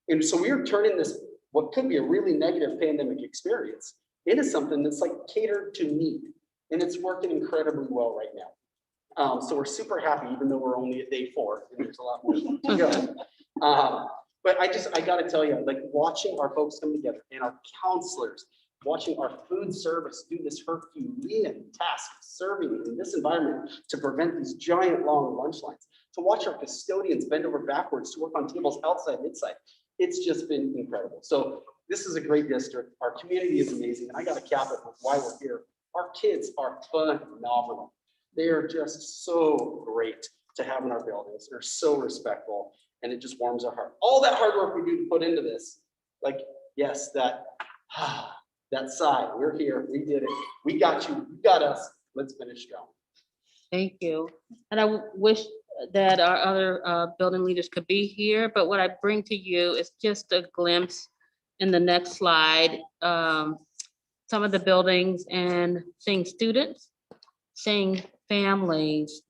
And so we are turning this, what could be a really negative pandemic experience, into something that's like catered to need. And it's working incredibly well right now. So we're super happy, even though we're only at day 4, and there's a lot more to go. But I gotta tell you, like watching our folks come together and our counselors, watching our food service do this Herculean task, serving in this environment to prevent these giant long lunch lines, to watch our custodians bend over backwards to work on tables outside and inside. It's just been incredible. So this is a great district. Our community is amazing. And I got to cap it with why we're here. Our kids are phenomenal. They are just so great to have in our buildings. They're so respectful, and it just warms our heart. All that hard work we do to put into this, like, yes, that sigh, we're here, we did it. We got you, you got us. Let's finish strong. Thank you. And I wish that our other building leaders could be here, but what I bring to you is just a glimpse in the next slide, some of the buildings, and seeing students, seeing families,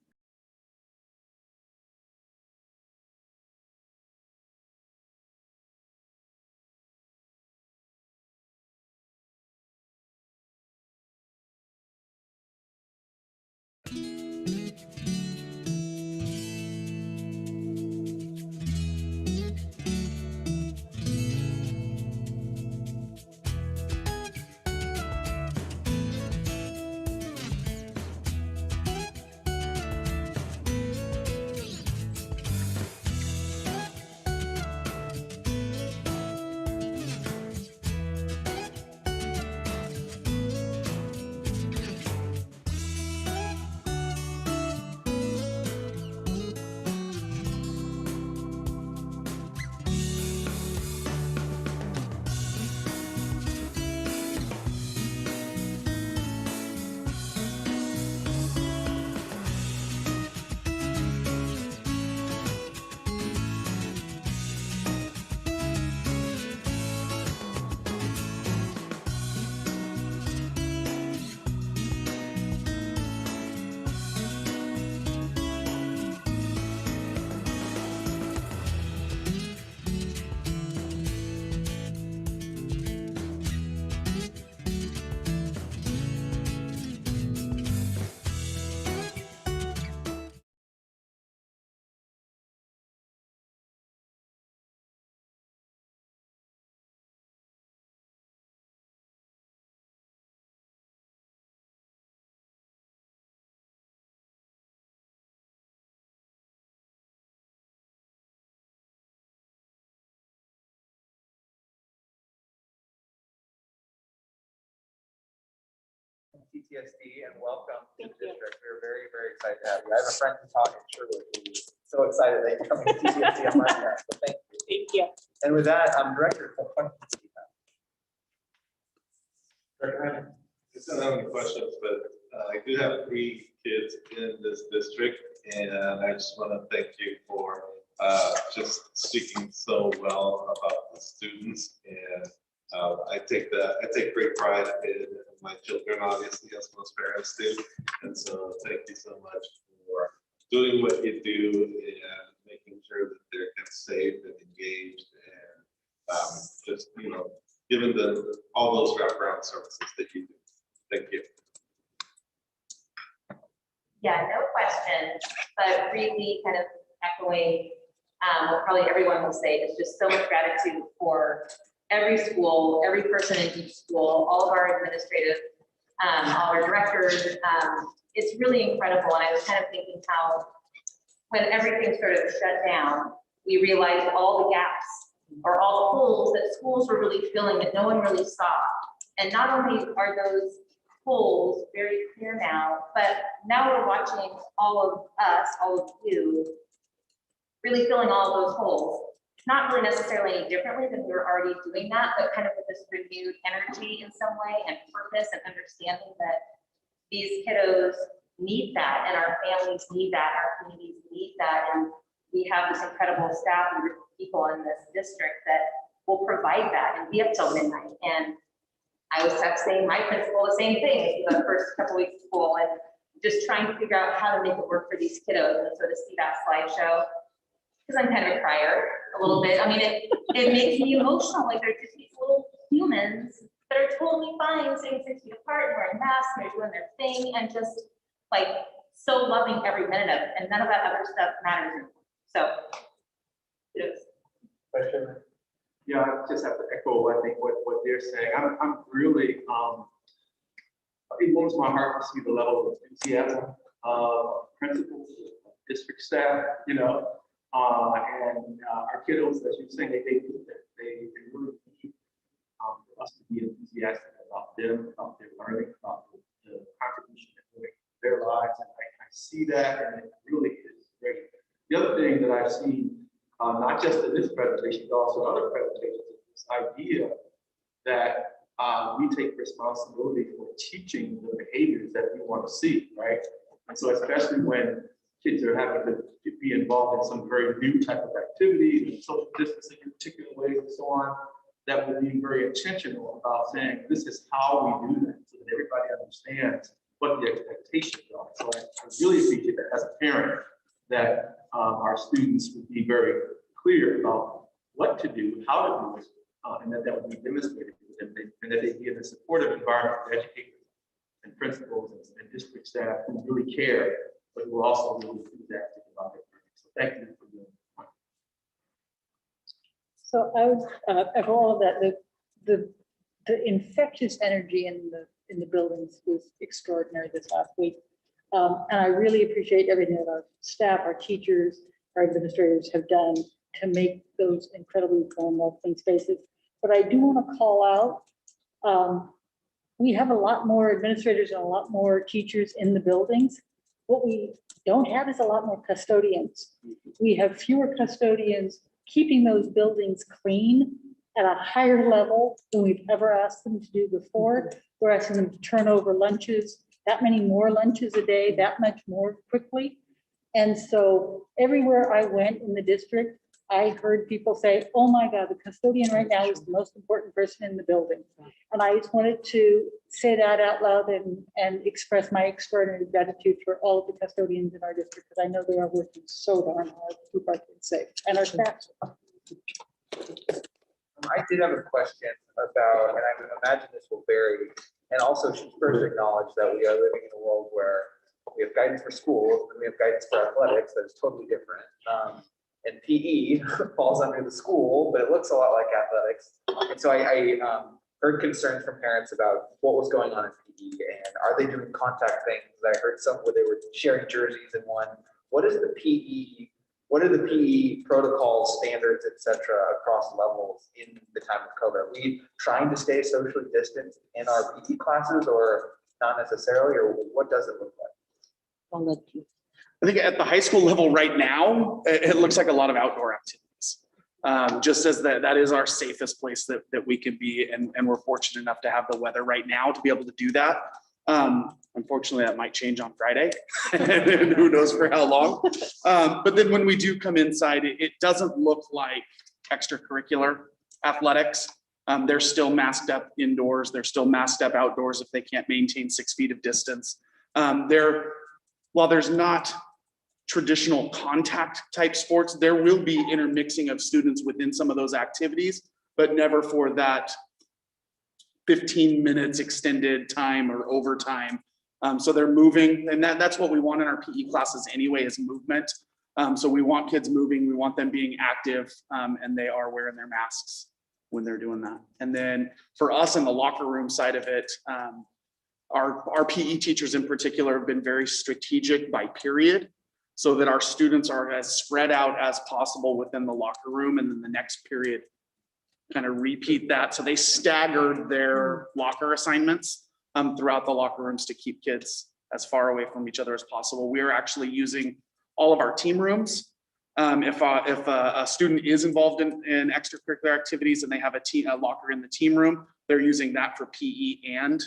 TTSD and welcome to the district. We're very, very excited to have you. I have a friend who taught in Sherwood who's so excited that you're coming to TTSD on my behalf. So thank you. Thank you. And with that, Director, for questions. I don't have any questions, but I do have 3 kids in this district, and I just want to thank you for just speaking so well about the students. And I take great pride in my children, obviously, as most parents do. And so thank you so much for doing what you do and making sure that they're kept safe and engaged, and just, you know, given all those wraparound services that you do. Thank you. Yeah, no question, but really kind of echoing what probably everyone will say is just so much gratitude for every school, every person in each school, all of our administrative, all our directors. It's really incredible. And I was kind of thinking how when everything sort of shut down, we realized all the gaps or all the holes that schools were really filling that no one really saw. And not only are those holes very clear now, but now we're watching all of us, all of you, really filling all of those holes. Not really necessarily any differently than we were already doing that, but kind of with this renewed energy in some way and purpose and understanding that these kiddos need that and our families need that, our communities need that. And we have this incredible staff and group of people in this district that will provide that and be up till midnight. And I was texting my principal the same thing the first couple weeks of school and just trying to figure out how to make it work for these kiddos. And so to see that slideshow, because I'm kind of a crier a little bit. I mean, it makes me emotional. Like they're just these little humans that are totally fine sitting 6 feet apart and wearing masks and they're doing their thing and just like so loving every minute of it. And none of that other stuff matters anymore. So kudos. Question. Yeah, I just have to echo, I think, what they're saying. I'm really, it warms my heart to see the level of enthusiasm of principals, district staff, you know, and our kiddos, as you're saying, they really need for us to be enthusiastic about them, about their learning, about the contribution they're doing to their lives. And I see that, and it really is great. The other thing that I've seen, not just in this presentation, but also other presentations, is this idea that we take responsibility for teaching the behaviors that we want to see, right? And so especially when kids are having to be involved in some very new type of activities and social distancing in particular ways and so on, that we're being very intentional about saying, this is how we do that, so that everybody understands what the expectations are. So I really appreciate that as a parent, that our students would be very clear about what to do, how to do it, and that would be demonstrated to them, and that they be in a supportive environment for educators and principals and district staff who really care, but who are also really enthusiastic about their learning. So thank you for doing that. So I would echo all of that. The infectious energy in the buildings was extraordinary this last week. And I really appreciate everything that our staff, our teachers, our administrators have done to make those incredibly warm, welcoming spaces. But I do want to call out, we have a lot more administrators and a lot more teachers in the buildings. What we don't have is a lot more custodians. We have fewer custodians keeping those buildings clean at a higher level than we've ever asked them to do before. We're asking them to turn over lunches, that many more lunches a day, that much more quickly. And so everywhere I went in the district, I heard people say, oh my God, the custodian right now is the most important person in the building. And I just wanted to say that out loud and express my extraordinary gratitude for all of the custodians in our district, because I know they are working so darn hard to keep our kids safe and our staff. I did have a question about, and I imagine this will vary, and also should first acknowledge that we are living in a world where we have guidance for schools and we have guidance for athletics that is totally different. And PE falls under the school, but it looks a lot like athletics. And so I heard concerns from parents about what was going on in PE and are they doing contact things? I heard some where they were sharing jerseys in one. What is the PE? What are the PE protocols, standards, et cetera, across levels in the time of COVID? Are we trying to stay socially distant in our PE classes, or not necessarily, or what does it look like? I'll let you. I think at the high school level right now, it looks like a lot of outdoor activities. Just as that is our safest place that we can be, and we're fortunate enough to have the weather right now to be able to do that. Unfortunately, that might change on Friday, and who knows for how long. But then when we do come inside, it doesn't look like extracurricular athletics. They're still masked up indoors. They're still masked up outdoors if they can't maintain 6 feet of distance. While there's not traditional contact type sports, there will be intermixing of students within some of those activities, but never for that 15 minutes extended time or overtime. So they're moving, and that's what we want in our PE classes anyway, is movement. So we want kids moving, we want them being active, and they are wearing their masks when they're doing that. And then for us in the locker room side of it, our PE teachers in particular have been very strategic by period, so that our students are as spread out as possible within the locker room, and then the next period kind of repeat that. So they staggered their locker assignments throughout the locker rooms to keep kids as far away from each other as possible. We are actually using all of our team rooms. If a student is involved in extracurricular activities and they have a locker in the team room, they're using that for PE and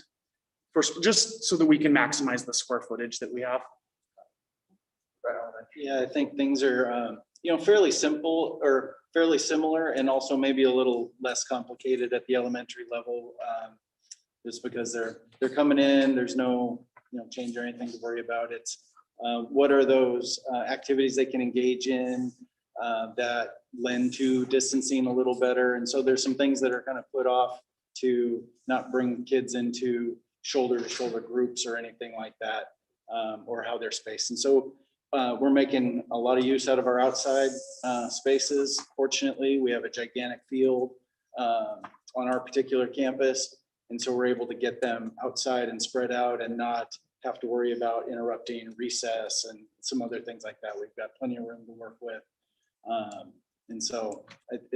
for just so that we can maximize the square footage that we have. Yeah, I think things are, fairly simple or fairly similar, and also maybe a little less complicated at the elementary level. Just because they're coming in, there's no, change or anything to worry about. It's what are those activities they can engage in that lend to distancing a little better. And so there's some things that are kind of put off to not bring kids into shoulder to shoulder groups or anything like that, or how they're spaced. And so we're making a lot of use out of our outside spaces. Fortunately, we have a gigantic field on our particular campus. And so we're able to get them outside and spread out and not have to worry about interrupting recess and some other things like that. We've got plenty of room to work with. And so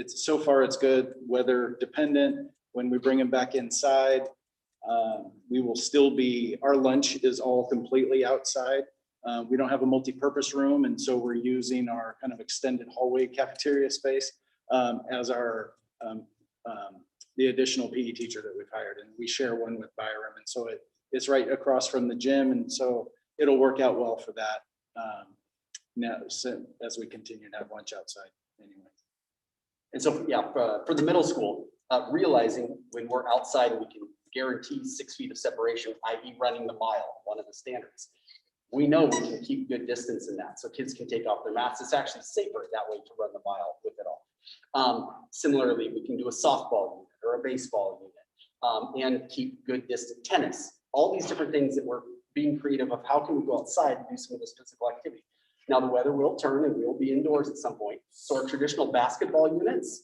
so far it's good, weather dependent. When we bring them back inside, we will still be, our lunch is all completely outside. We don't have a multi-purpose room, and so we're using our kind of extended hallway cafeteria space as our the additional PE teacher that we've hired, and we share one with Byram, and so it's right across from the gym, and so it'll work out well for that now as we continue to have lunch outside anyway. And so, yeah, for the middle school, realizing when we're outside, we can guarantee 6 feet of separation, i.e. running the mile, one of the standards. We know we can keep good distance in that, so kids can take off their masks. It's actually safer that way to run the mile with it all. Similarly, we can do a softball unit or a baseball unit and keep good distance. Tennis, all these different things that we're being creative of. How can we go outside and do some of this physical activity? Now the weather will turn and we'll be indoors at some point. So our traditional basketball units,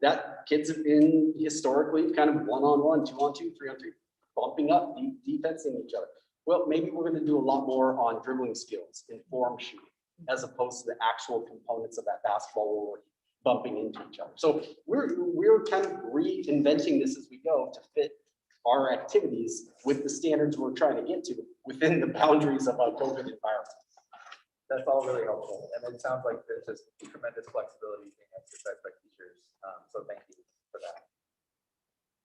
that kids have been historically kind of 1-on-1, 2-on-2, 3-on-3, bumping up, defensing each other. Well, maybe we're going to do a lot more on dribbling skills and form shooting, as opposed to the actual components of that basketball where we're bumping into each other. So we're kind of reinventing this as we go to fit our activities with the standards we're trying to get to within the boundaries of a COVID environment. That's all really helpful. And it sounds like there's just tremendous flexibility being exercised by teachers. So thank you for that.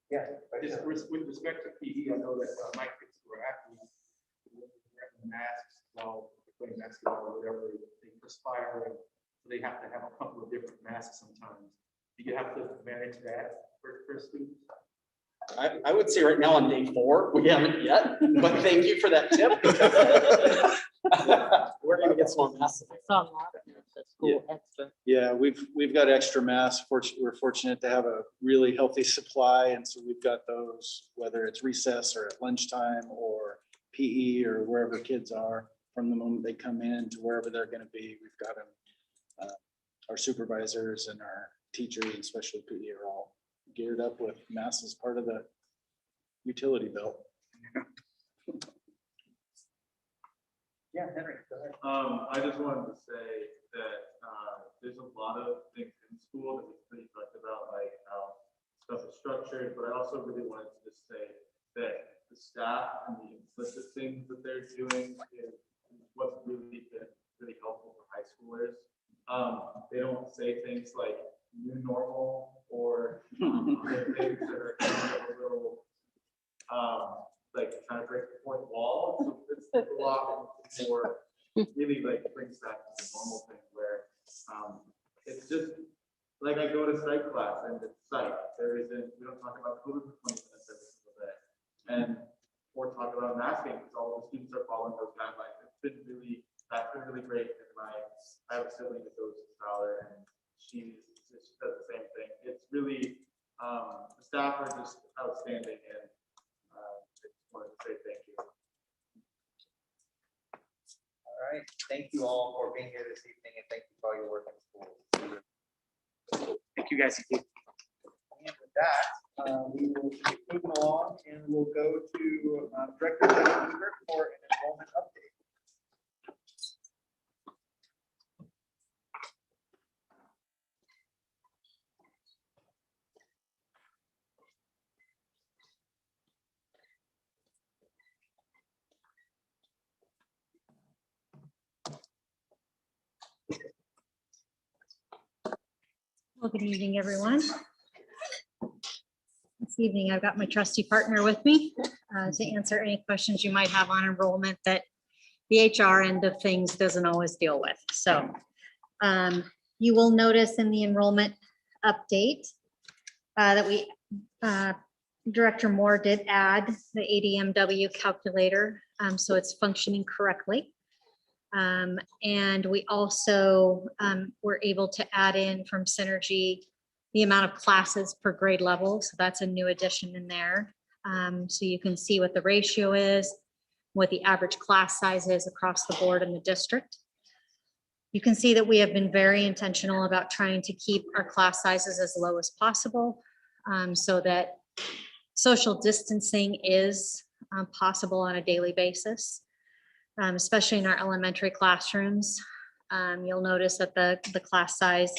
Yeah. Just with respect to PE, I know that my kids were athletes, wearing masks while playing basketball or whatever, they perspire, and they have to have a couple of different masks sometimes. Do you have to manage that for students? I would say right now on day 4, we haven't yet, but thank you for that tip. We're going to get some more masks. Yeah, we've got extra masks. We're fortunate to have a really healthy supply, and so we've got those, whether it's recess or at lunchtime or PE or wherever kids are, from the moment they come in to wherever they're going to be. We've got them. Our supervisors and our teachers, and especially PE, are all geared up with masks as part of the utility belt. Yeah, Henry, go ahead. I just wanted to say that there's a lot of things in school that we talked about, like how stuff is structured, but I also really wanted to just say that the the staff and the implicit things that they're doing is what's really been really helpful for high schoolers. They don't say things like new normal or things that are kind of a little like trying to break the fourth wall. So it's a lot more really like brings back to the normal thing where it's just like I go to psych class and it's psych. There isn't, we don't talk about COVID for 20 minutes every single day. And or talk about masking because all of the students are following those guidelines. That's been really great. And I have a sibling that goes to scholar and she does the same thing. It's really the staff are just outstanding and I just wanted to say thank you. All right, thank you all for being here this evening and thank you for all your work in school. Thank you, guys. And with that, we will keep moving along and we'll go to Director Jenny Weaver for an enrollment update. Well, good evening, everyone. This evening, I've got my trusty partner with me to answer any questions you might have on enrollment that the HR end of things doesn't always deal with. So you will notice in the enrollment update that we, Director Moore did add the ADMW calculator, so it's functioning correctly. And we also were able to add in from Synergy the amount of classes per grade level. So that's a new addition in there. So you can see what the ratio is, what the average class size is across the board in the district. You can see that we have been very intentional about trying to keep our class sizes as low as possible so that social distancing is possible on a daily basis. Especially in our elementary classrooms. You'll notice that the class size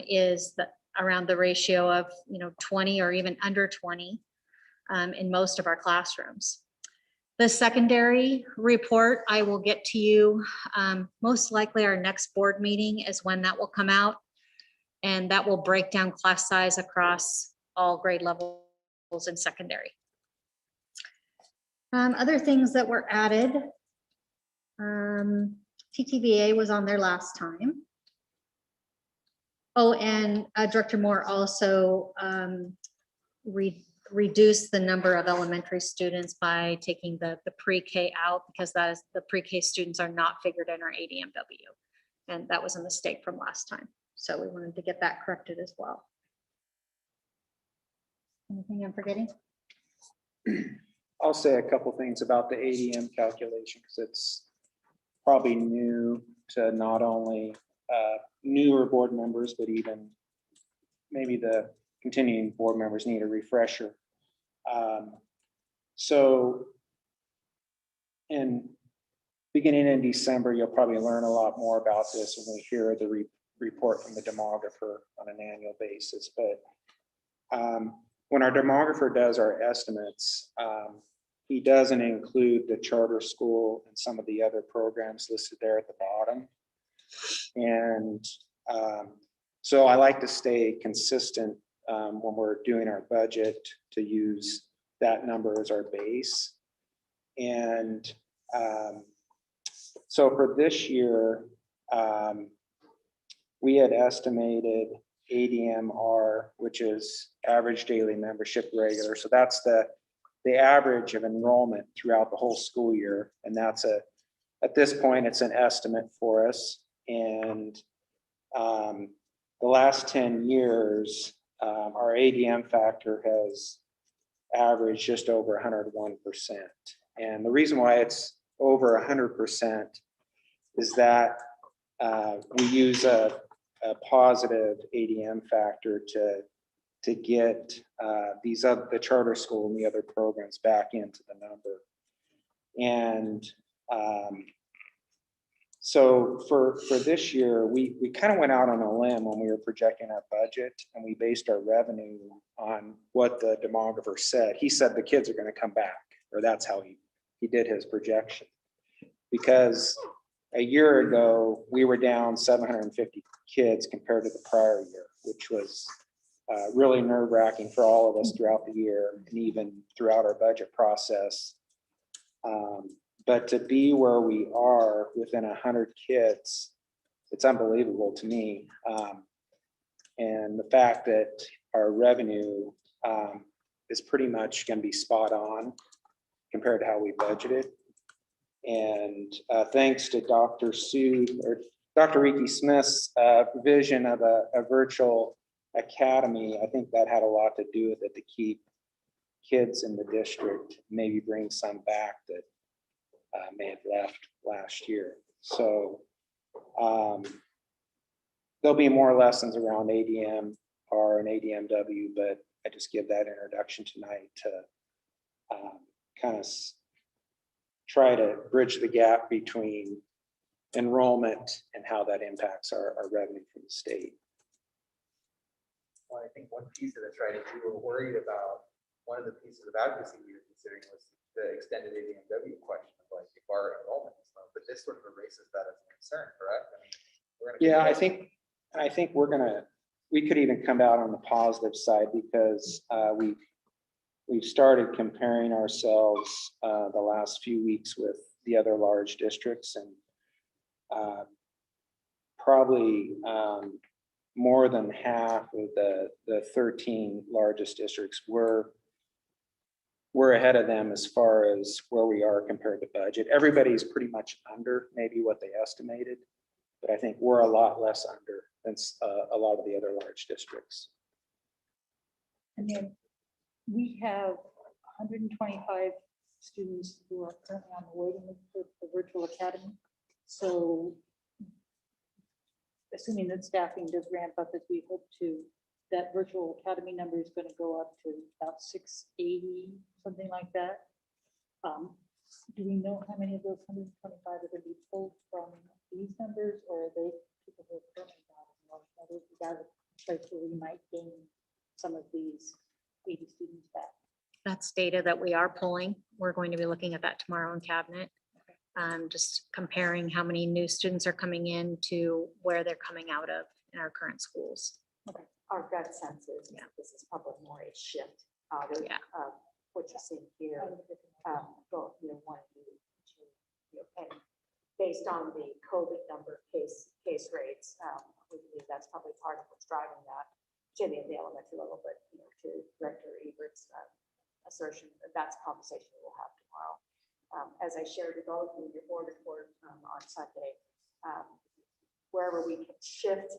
is around the ratio of 20 or even under 20 in most of our classrooms. The secondary report I will get to you. Most likely our next board meeting is when that will come out. And that will break down class size across all grade levels in secondary. Other things that were added. TTVA was on there last time. Oh, and Director Moore also reduced the number of elementary students by taking the pre-K out because that is the pre-K students are not figured in our ADMW. And that was a mistake from last time. So we wanted to get that corrected as well. Anything I'm forgetting? I'll say a couple things about the ADM calculation because it's probably new to not only newer board members, but even maybe the continuing board members need a refresher. So beginning in December, you'll probably learn a lot more about this when we hear the report from the demographer on an annual basis. But when our demographer does our estimates, he doesn't include the charter school and some of the other programs listed there at the bottom. And so I like to stay consistent when we're doing our budget to use that number as our base. And so for this year, we had estimated ADMR, which is average daily membership regular. So that's the average of enrollment throughout the whole school year. And that's at this point, it's an estimate for us. And the last 10 years, our ADM factor has averaged just over 101%. And the reason why it's over 100% is that we use a positive ADM factor to get the charter school and the other programs back into the number. And so for this year, we kind of went out on a limb when we were projecting our budget, and we based our revenue on what the demographer said. He said the kids are going to come back. or that's how he did his projection. Because a year ago, we were down 750 kids compared to the prior year, which was really nerve wracking for all of us throughout the year and even throughout our budget process. But to be where we are within 100 kids, it's unbelievable to me. And the fact that our revenue is pretty much going to be spot on compared to how we budgeted. And thanks to Dr. Sue or Dr. Riki Smith's vision of a virtual academy, I think that had a lot to do with it to keep kids in the district, maybe bring some back that may have left last year. So there'll be more lessons around ADM-R and ADMW, but I just give that introduction tonight to kind of try to bridge the gap between enrollment and how that impacts our revenue from the state. Well, I think one piece of this, right, if we were worried about, one of the pieces of advocacy we were considering was the extended ADMW question of like if our enrollment is low, but this sort of erases that as a concern, correct? I mean, we're gonna. Yeah, I think we could even come out on the positive side because we've started comparing ourselves the last few weeks with the other large districts, and probably more than half of the 13 largest districts we're ahead of them as far as where we are compared to budget. Everybody's pretty much under maybe what they estimated, but I think we're a lot less under than a lot of the other large districts. And then we have 125 students who are currently on the waiting list for the virtual academy. So assuming that staffing does ramp up as we hope to, that virtual academy number is going to go up to about 680, something like that. Do we know how many of those 125 are going to be pulled from these numbers, or are they people who are currently not enrolled? Is that a place where we might gain some of these 80 students back? That's data that we are pulling. We're going to be looking at that tomorrow in cabinet. Just comparing how many new students are coming in to where they're coming out of in our current schools. Okay. Our gut sense is this is probably more a shift out of what you're seeing here. Well, one, two, and based on the COVID number case rates, we believe that's probably part of what's driving that, particularly at the elementary level, but to Director Ebert's assertion, that's a conversation we'll have tomorrow. As I shared with all of you in your board report on Sunday, wherever we can shift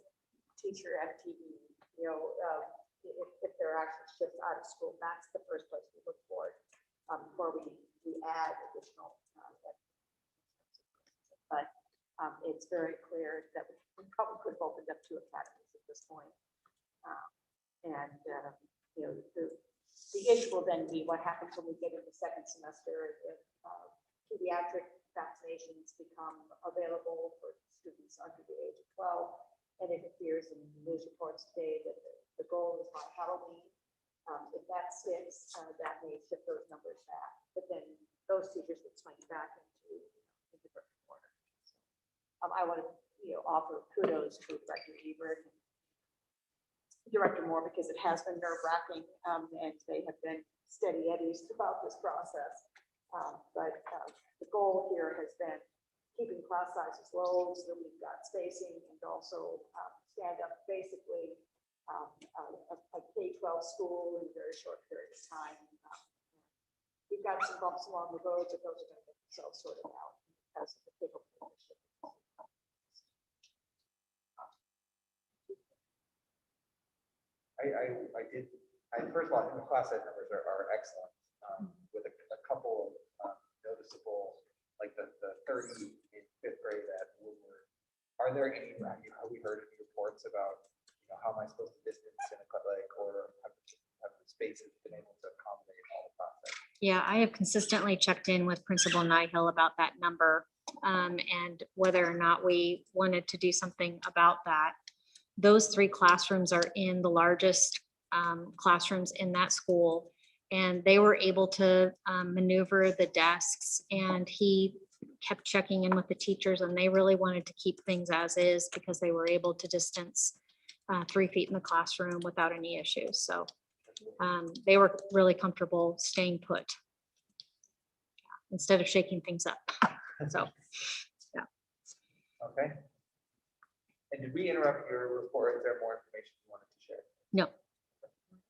teacher FTE, if there are actual shifts out of school, that's the first place we look for before we add additional. But it's very clear that we probably could have opened up 2 academies at this point. The issue will then be what happens when we get in the second semester if pediatric vaccinations become available for students under the age of 12. And it appears in the news reports today that the goal is by Halloween. If that sticks, that may shift those numbers back. But then those teachers would swing back into different order. I want to offer kudos to Director Ebert and Director Moore, because it has been nerve-wracking, and they have been steady eddies throughout this process. But the goal here has been keeping class sizes low so that we've got spacing, and also stand up basically a K-12 school in a very short period of time. We've got some bumps along the road, but those are going to get themselves sorted out as the capable leadership. First of all, I think the class size numbers are excellent, with a couple of noticeable, like the 30 in 5th grade at Woodward. Are there any, have we heard any reports about, how am I supposed to distance in a like, or have the spaces been able to accommodate all the process? Yeah, I have consistently checked in with Principal Nihill about that number and whether or not we wanted to do something about that. Those 3 classrooms are in the largest classrooms in that school. And they were able to maneuver the desks, and he kept checking in with the teachers, and they really wanted to keep things as is because they were able to distance 3 feet in the classroom without any issues. So they were really comfortable staying put instead of shaking things up. So, yeah. Okay. And did we interrupt your report? Is there more information you wanted to share? No, I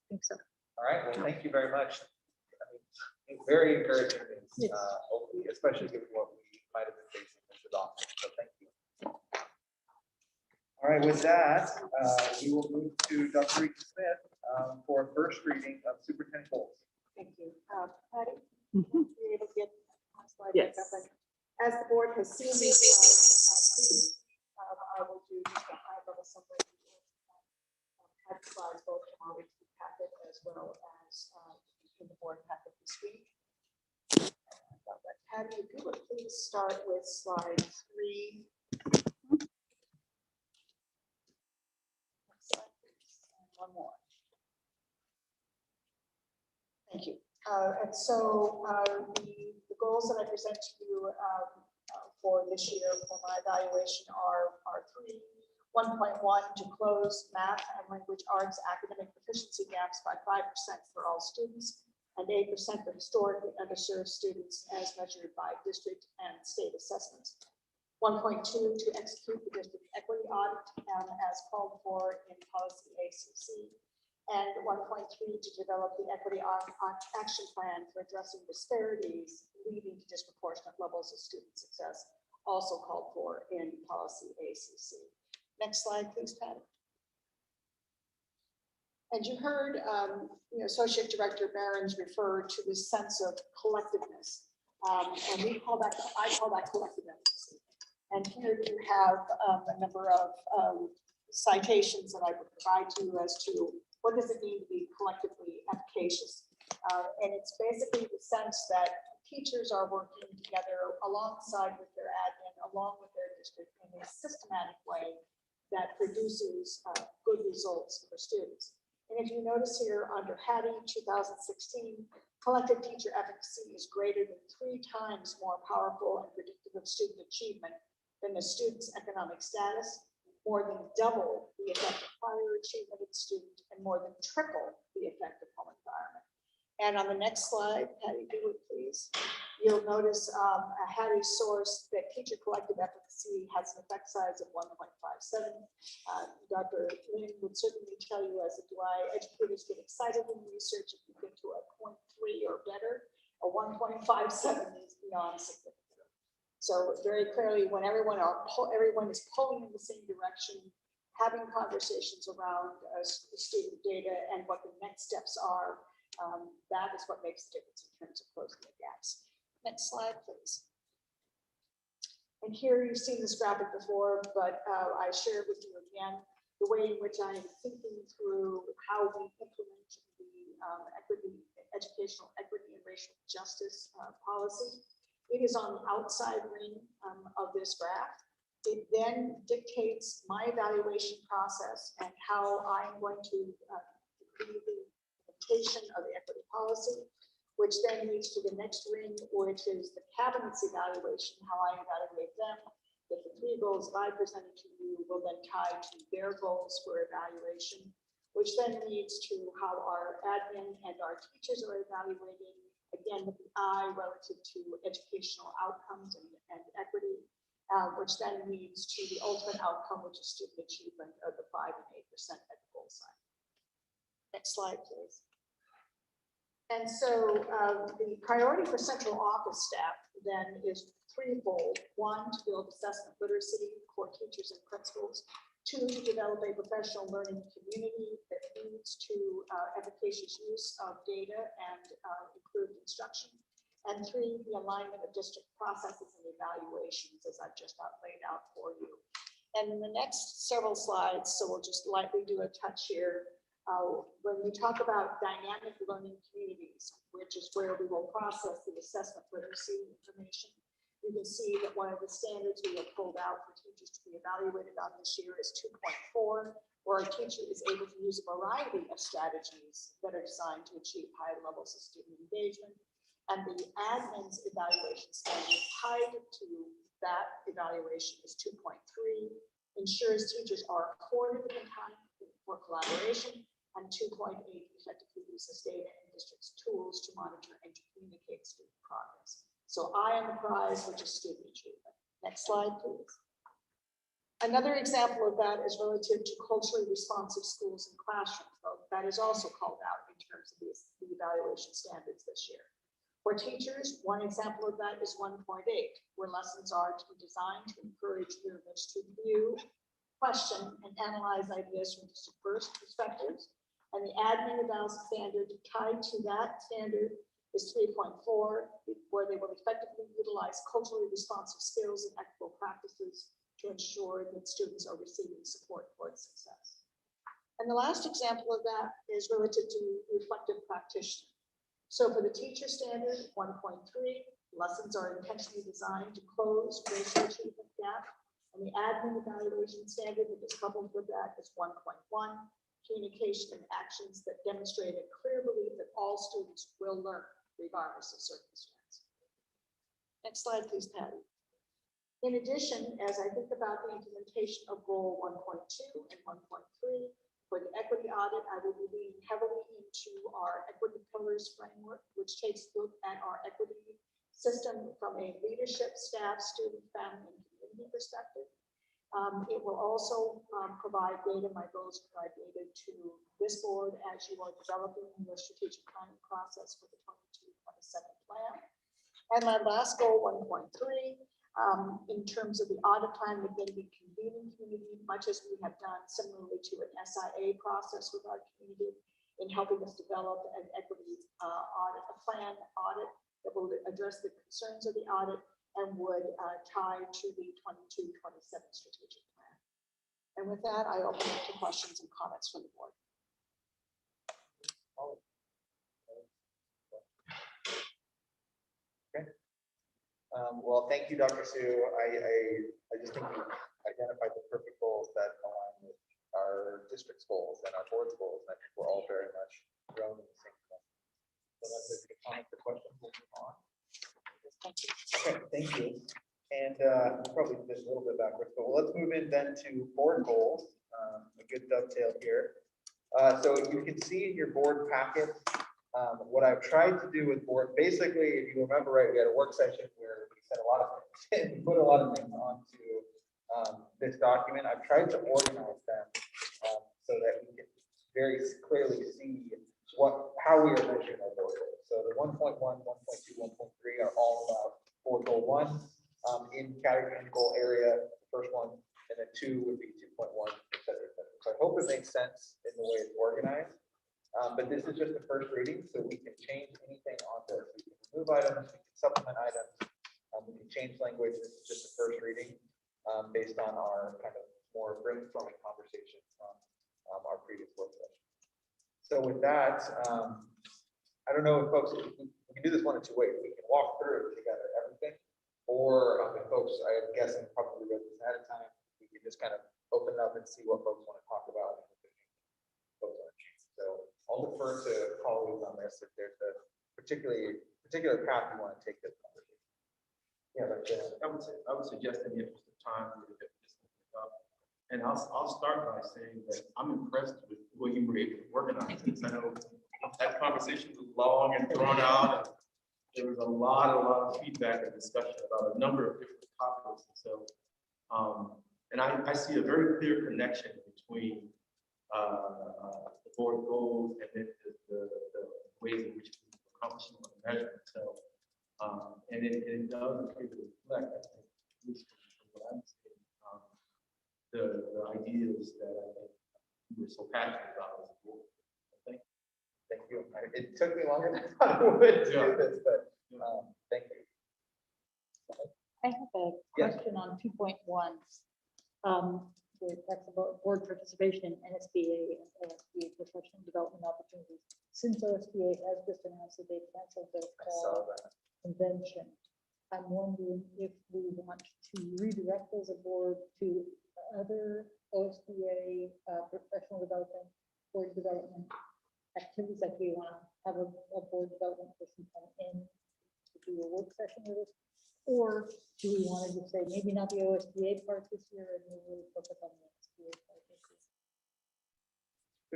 think so. All right, well, thank you very much. I mean, very encouraging news, hopefully, especially given what we might have been facing this office. So thank you. All right, with that, we will move to Dr. Rita Smith for first reading of superintendent goals. Thank you. Patty, you're able to get my slide back up. And as the board has seen these slides, I will do just a high level summary. Had slides both from our weekly packet as well as in the board packet this week. Patty, if you would please start with slide 3. Next slide, please. And one more. Thank you. And so the goals that I present to you for this year for my evaluation are 3. 1.1 to close math and language arts academic proficiency gaps by 5% for all students and 8% for historically underserved students as measured by district and state assessments. 1.2 to execute the district equity audit as called for in policy ACC. And 1.3 to develop the equity action plan for addressing disparities leading to disproportionate levels of student success, also called for in policy ACC. Next slide, please, Patty. And you heard Associate Director Behrens refer to this sense of collectiveness. And I call that collectiveness. And here you have a number of citations that I would provide to you as to what does it mean to be collectively efficacious. And it's basically the sense that teachers are working together alongside with their admin, along with their district in a systematic way that produces good results for students. And if you notice here under Hattie 2016, collective teacher efficacy is greater than 3 times more powerful and predictive of student achievement than the student's economic status, more than double the effect of prior achievement of the student, and more than triple the effect of home environment. And on the next slide, Patty, if you would please, you'll notice a Hattie source that teacher collective efficacy has an effect size of 1.57. Dr. Lynn would certainly tell you, as do I, educators get excited in research if you get to a 0.3 or better. A 1.57 is beyond significant. So very clearly, when everyone is pulling in the same direction, having conversations around student data and what the next steps are, that is what makes the difference in terms of closing the gaps. Next slide, please. And here you've seen this graphic before, but I share with you again the way in which I am thinking through how we implement the educational equity and racial justice policy. It is on the outside ring of this graph. It then dictates my evaluation process and how I'm going to do the implementation of the equity policy, which then leads to the next ring, which is the cabinet's evaluation, how I evaluate them. That the 3 goals that I presented to you will then tie to their goals for evaluation, which then leads to how our admin and our teachers are evaluating, again, with the eye relative to educational outcomes and equity, which then leads to the ultimate outcome, which is student achievement of the 5 and 8% at the goal sign. Next slide, please. And so the priority for central office staff then is threefold. 1, to build assessment literacy for teachers and principals. 2, to develop a professional learning community that leads to efficacious use of data and improved instruction. And 3, the alignment of district processes and evaluations, as I've just laid out for you. And in the next several slides, so we'll just lightly do a touch here. When we talk about dynamic learning communities, which is where we will process the assessment literacy information, You can see that one of the standards we have pulled out for teachers to be evaluated on this year is 2.4, where a teacher is able to use a variety of strategies that are designed to achieve high levels of student engagement. And the admin's evaluation standard tied to that evaluation is 2.3, ensures teachers are afforded the time for collaboration, and 2.8 effectively uses data and district's tools to monitor and to communicate student progress. So I am the prize, which is student achievement. Next slide, please. Another example of that is relative to culturally responsive schools and classrooms. That is also called out in terms of the evaluation standards this year. For teachers, one example of that is 1.8, where lessons are to be designed to encourage learners to view, question, and analyze ideas from diverse perspectives. And the admin eval standard tied to that standard is 3.4, where they will effectively utilize culturally responsive skills and ethical practices to ensure that students are receiving support for its success. And the last example of that is relative to reflective practitioner. So for the teacher standard, 1.3, lessons are intentionally designed to close racial achievement gap. And the admin evaluation standard that is coupled with that is 1.1, communication and actions that demonstrate a clear belief that all students will learn regardless of circumstance. Next slide, please, Patty. In addition, as I think about the implementation of goal 1.2 and 1.3, for the equity audit, I will be leaning heavily into our equity pillars framework, which takes a look at our equity system from a leadership, staff, student, family, and community perspective. It will also provide data. My goal is to provide data to this board as you are developing your strategic planning process for the 22-27 plan. And my last goal, 1.3, in terms of the audit plan, we're going to be convening community, much as we have done similarly to an SIA process with our community in helping us develop an equity audit, a plan audit that will address the concerns of the audit and would tie to the 22-27 strategic plan. And with that, I open up to questions and comments from the board. Okay. Well, thank you, Dr. Sue. I just think we identified the perfect goals that align with our district's goals and our board's goals. And I think we're all very much rowing in the same direction. So let's take a comment for questions. We'll move on. Okay, thank you. And probably just a little bit backwards, but let's move in then to board goals. A good dovetail here. So you can see in your board packet what I've tried to do with board. Basically, if you remember right, we had a work session where we said a lot of things, we put a lot of things onto this document. I've tried to organize them so that we can very clearly see how we are measuring our board goals. So the 1.1, 1.2, 1.3 are all about board goal 1 in category and goal area, the first one, and then 2 would be 2.1, et cetera, et cetera. So I hope it makes sense in the way it's organized. But this is just the first reading, so we can change anything on this. We can remove items, we can supplement items, we can change language. This is just the first reading based on our kind of more brainstorming conversation from our previous work session. So with that, I don't know if folks, we can do this one of two ways. We can walk through together everything, or if folks, I'm guessing probably read this ahead of time, we can just kind of open it up and see what folks want to talk about. So I'll defer to colleagues on this if there's a particular path you want to take this conversation. Yeah, but I would suggest in the interest of time, we look at this up. And I'll start by saying that I'm impressed with the way you were able to organize this. I know that conversation was long and drawn out. And there was a lot of feedback and discussion about a number of different topics. And so, and I see a very clear connection between the board goals and then the ways in which we accomplish them on the measurement. So, and it does appear to reflect, I think, at least from what I'm seeing, the ideas that I think we were so passionate about as a board. Thank you. It took me longer than I thought it would to do this, but thank you. I have a question on 2.1. That's about board participation in NSBA and OSBA professional development opportunities. Since OSBA has just announced that they canceled their fall convention, I'm wondering if we want to redirect as a board to other OSBA professional development, board development activities, like we want to have a board development person come in to do a work session with us, or do we want to just say maybe not the OSBA part this year and we really focus on the OSBA part this year?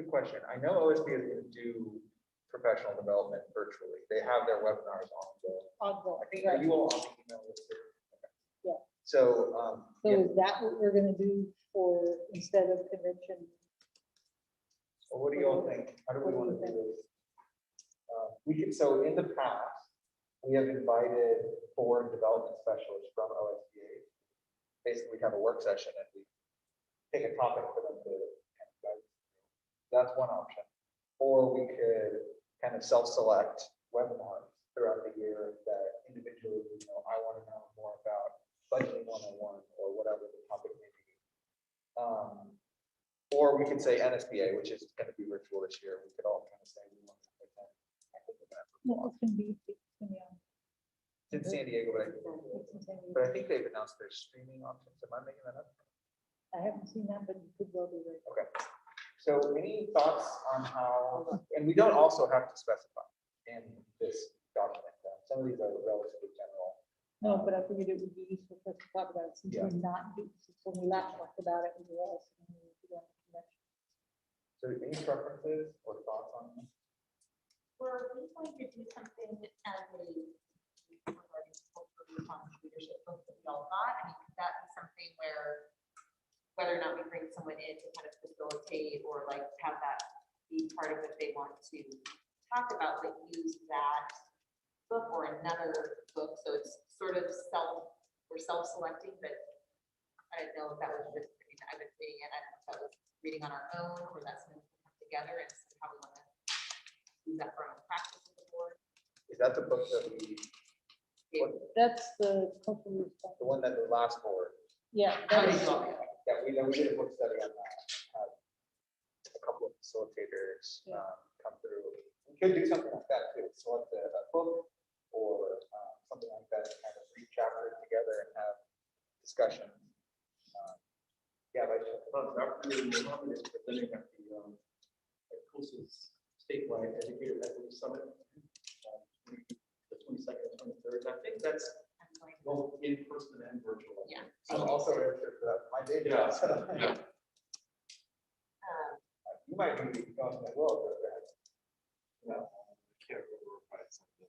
Good question. I know OSB is going to do professional development virtually. They have their webinars on the, I think, are you all on the email list here? Okay. Yeah. So, So is that what we're gonna do for, instead of convention? well, what do you all think? How do we want to do this? We could, so in the past, we have invited board development specialists from OSBA. Basically, we have a work session and we take a topic for them to kind of guide. That's one option. Or we could kind of self-select webinars throughout the year that individually, I want to know more about budgeting 101 or whatever the topic may be. Or we could say NSBA, which is going to be virtual this year. We could all kind of say we want to attend. No, it's gonna be on. It's in San Diego, but I think they've announced their streaming options. Am I making that up? I haven't seen that, but you could well be right. Okay. So any thoughts on how, and we don't also have to specify in this document. Some of these are relatively general. No, but I figured it would be useful for us to talk about it, since Yeah. we're not, since when we last talked about it, we were also. So any preferences or thoughts on this? Were we going to do something as a regarding cultural response leadership book that we all got? I mean, could that be something where whether or not we bring someone in to kind of facilitate or like have that be part of what they want to talk about, but use that book or another book? So it's sort of we're self-selecting, but I don't know if that was just, I mean, I've been reading it, I don't know if that was reading on our own or that's something we come together and see how we want to use that for our own practice of the board. Is that the book that we, That's the cultural response. the one that the last board? Yeah. How that many is- Yeah, we did a book study on that. Had a couple of facilitators come through. We could do something like that too. Select a book or something like that, kind of read chapters together and have discussion. Yeah, like. Dr. Mohammed is presenting at the COSA's statewide educator equity summit. The 22nd and 23rd. I think that's both in person and virtual. Yeah. I'm also registered for that. My day Yeah. job. Yeah. You might be going to well, but No, I can't remember if I had something.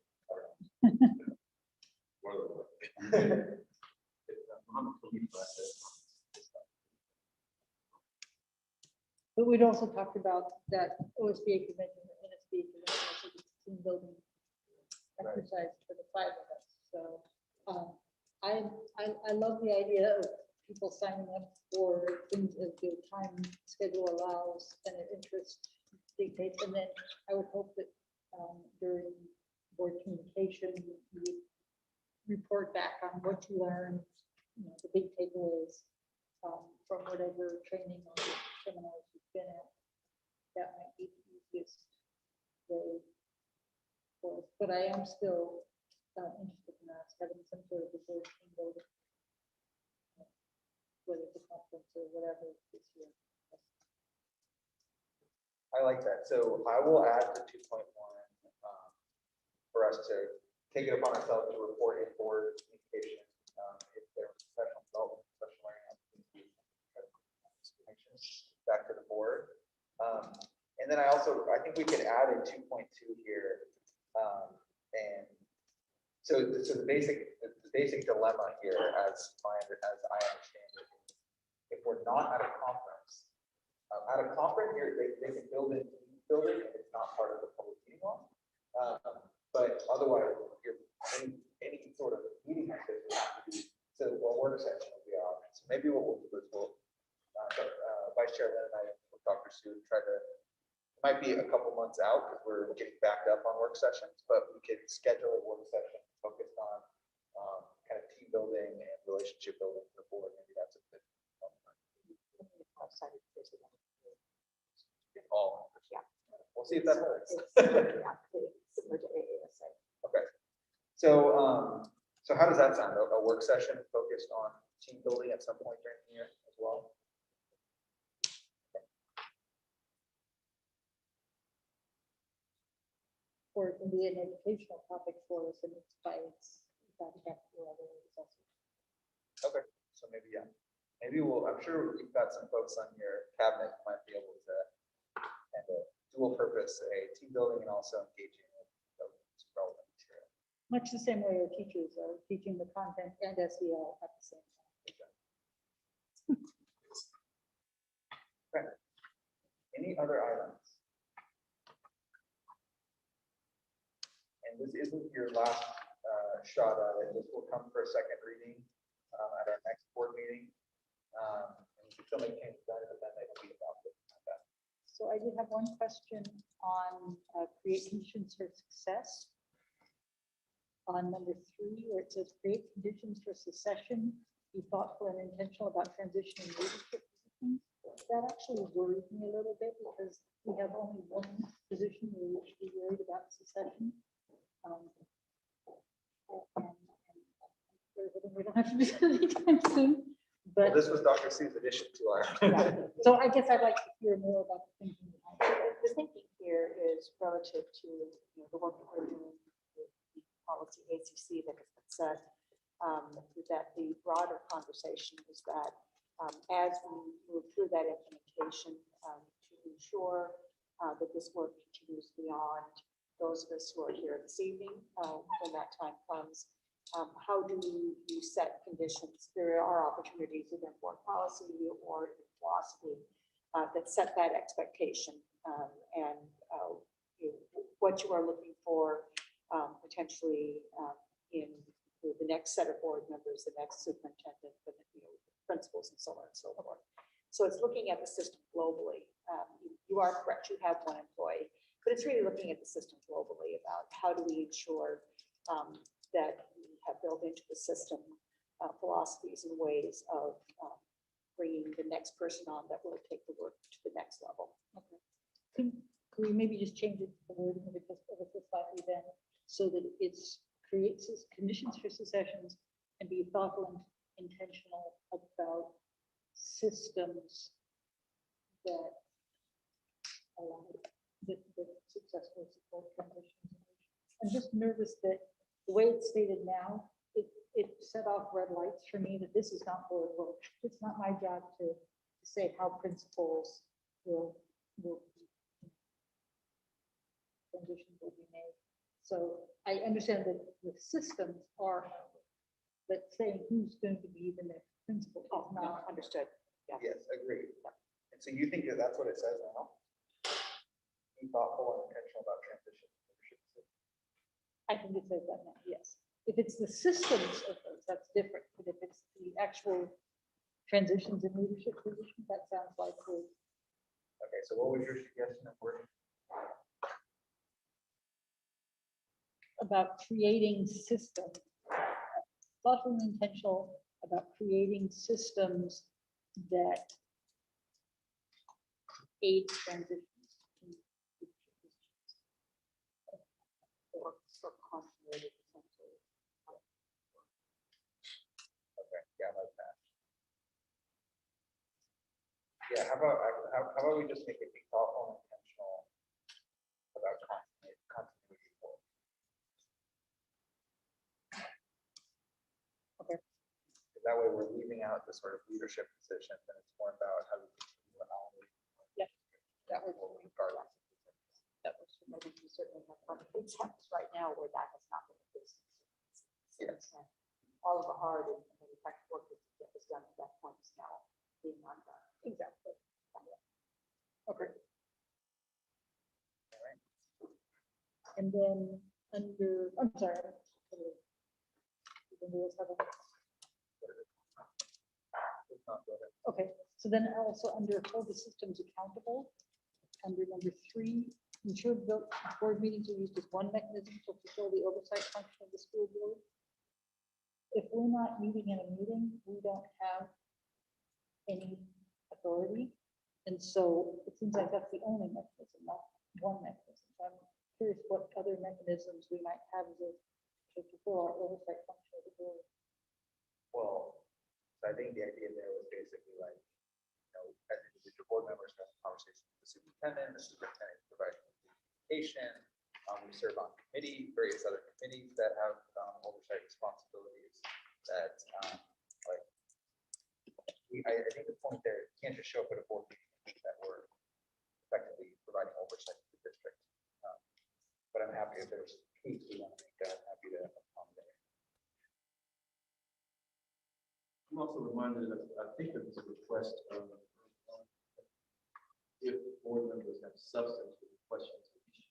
Mohammed told me about this. But we'd also talked about that OSBA convention, the NSBA convention, also the team building exercise for the 5 of us. So I love the idea of people signing up for things as their time schedule allows and their interest dictates. And then I would hope that during board communication, you report back on what you learned, the big takeaways from whatever training or seminars you've been at. That might be the easiest way for us. But I am still interested in us having some sort of a board team building, whether it's a conference or whatever this year. I like that. So I will add the 2.1 for us to take it upon ourselves to report in board communication if there was professional development, special learning opportunities, back to the board. And then I think we could add in 2.2 here. And so the basic dilemma here, as I understand it, if we're not at a conference, here they can build in building and it's not part of the public meeting law. But otherwise, any sort of meeting like this would have to be, so a work session would be an option. So maybe what we'll do is Vice Chair Lynn and I will talk to Sue, try to, it might be a couple months out because we're getting backed up on work sessions, but we could schedule a work session focused on kind of team building and relationship building for the board. Maybe that's a good. All. Yeah. We'll see if that works. Okay. So So how does that sound? A work session focused on team building at some point during the year as well? Or it can be an educational topic for us and it's by its. Okay, so maybe, yeah, maybe I'm sure you've got some folks on your cabinet who might be able to kind of dual purpose, a team building and also engaging with some relevant material. Much the same way our teachers are teaching the content and SEL at the same time. Okay. Any other items? And this isn't your last shot at it. This will come for a second reading at our next board meeting. And we can still make changes to it, but then they will be adopted. So I did have one question on create conditions for success. On number 3, where it says create conditions for succession, be thoughtful and intentional about transitioning leadership positions. That actually worries me a little bit because we have only one position where we should be worried about succession. We don't have to do that anytime soon, Well, but this was Dr. C's addition to our. yeah. So I guess I'd like to hear more about the thinking behind it. The thinking here is relative to, the work that we're doing with the policy ACC that has been set, that the broader conversation is that as we move through that implementation, to ensure that this work continues beyond those of us who are here this evening, when that time comes. How do you set conditions? There are opportunities within board policy or in philosophy that set that expectation and what you are looking for potentially in the next set of board members, the next superintendent, principals, and so on and so forth. So it's looking at the system globally. You are correct, you have one employee, but it's really looking at the system globally about how do we ensure that we have built into the system philosophies and ways of bringing the next person on that will take the work to the next level. Okay. Can we maybe just change it, the wording of it just ever so slightly then, so that it's creates conditions for successions and be thoughtful and intentional about systems that allow the successful support transitions. I'm just nervous that the way it's stated now, it set off red lights for me that this is not where it works. It's not my job to say how principals will transitions will be made. So I understand that the systems are, but saying who's going to be the next principal is not understood. Yeah. Yes, agreed. And so you think that that's what it says now? Be thoughtful and intentional about transition. I think it says that now, yes. If it's the systems of those, that's different. But if it's the actual transitions in leadership positions, that sounds like Okay, so what was your suggestion of wording? about creating systems, thoughtful and intentional about creating systems that aid transitions. Or continuity, essentially. Okay, yeah, I like that. Yeah, how about we just make it be thoughtful and intentional about continuity work? Okay. That way we're leaving out the sort of leadership position, and it's more about how we continue to elevate. Yeah, that would regardless. that was maybe we certainly have examples right now where that has not been the case. Yes. All of the hard and manufactured work that was done at that point is now being undone. Exactly. Okay. All right. And then under, I'm sorry. Okay, so then also under hold the systems accountable, under number 3, ensure the board meetings are used as one mechanism to fulfill the oversight function of the school board. If we're not meeting in a meeting, we don't have any authority. And so it seems like that's the only mechanism, not one mechanism. So I'm curious what other mechanisms we might have as a to fulfill our oversight function of the board. Well, so I think the idea there was basically like, as individual board members have conversations with the superintendent provides communication. We serve on various other committees that have oversight responsibilities that, I think the point there, you can't just show up at a board meeting that we're effectively providing oversight to the district. But I'm happy if there's tweaks we want to make, happy to accommodate. I'm also reminded that I think there was a request if board members have substantive questions or issues,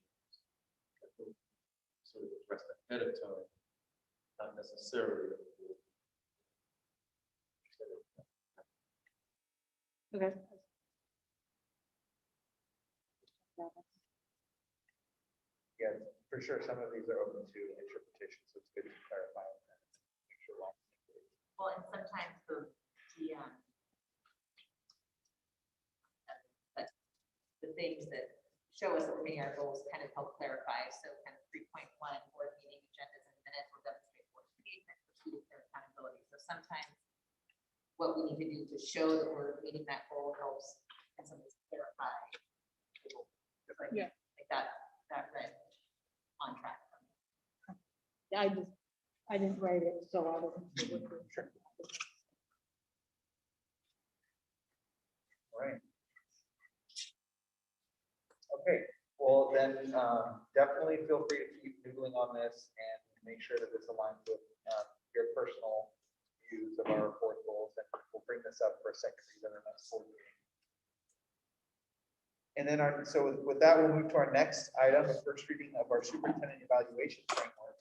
that they sort of address ahead of time, not necessarily. Okay. Yeah, for sure, some of these are open to interpretation, so it's good to clarify and make sure we're all on the same page. Well, and sometimes the things that show us that we're meeting our goals kind of help clarify. So kind of 3.1, board meeting agendas and minutes will demonstrate board engagement, pursue their accountability. So sometimes what we need to do to show that we're meeting that goal helps and sometimes clarify. Yeah. Like that read on track. Yeah, I didn't write it, so I wasn't. Sure. All right. Okay, well then, definitely feel free to keep doodling on this and make sure that this aligns with your personal views of our board goals, and we'll bring this up for a second read in our next board meeting. And then so with that, we'll move to our next item, the first reading of our superintendent evaluation framework.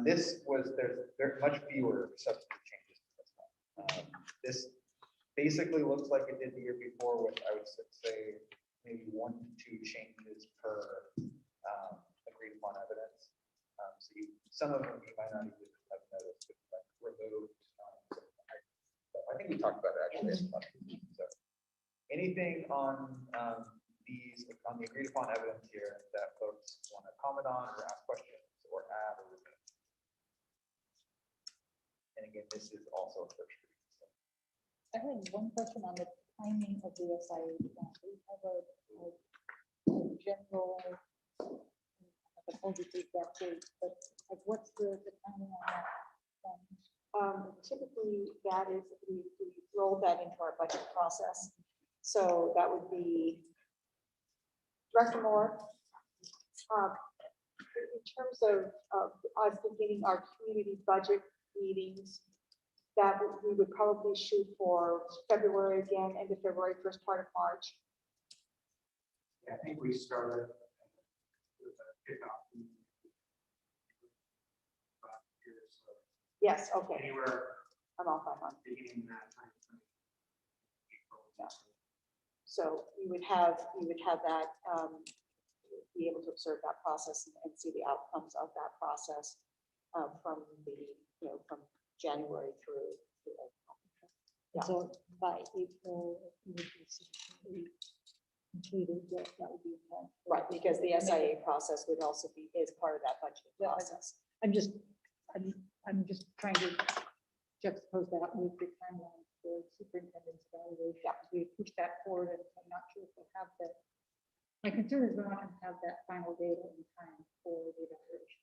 There's much fewer substantive changes to this one. This basically looks like it did the year before with, I would say, maybe 1 to 2 changes per agreed upon evidence. So some of them you might not even have noticed, but like removed. I think we talked about it actually. So anything on the agreed upon evidence here that folks want to comment on or ask questions or add or remove? And again, this is also a first reading. So. I had one question on the timing of the SIA. We have a general, I told you to that date, but like, what's the timing on that? Typically, that is, we roll that into our budget process. So that would be Director Moore. In terms of us beginning our community budget meetings, that we would probably shoot for February again, end of February, first part of March. Yeah, I think we started with a kickoff. Yes, okay. Anywhere. I'm off by month. Beginning that time. Yeah. So we would have that, be able to observe that process and see the outcomes of that process from from January through. Yeah. So by April, it would be sufficiently completed, that would be important. Right, because the SIA process would also be, is part of that budget process. I'm just trying to juxtapose that with the timeline for superintendent's evaluation. Yeah. We pushed that forward, and I'm not sure if we'll have that. My concern is we're not going to have that final data in time for the evaluation.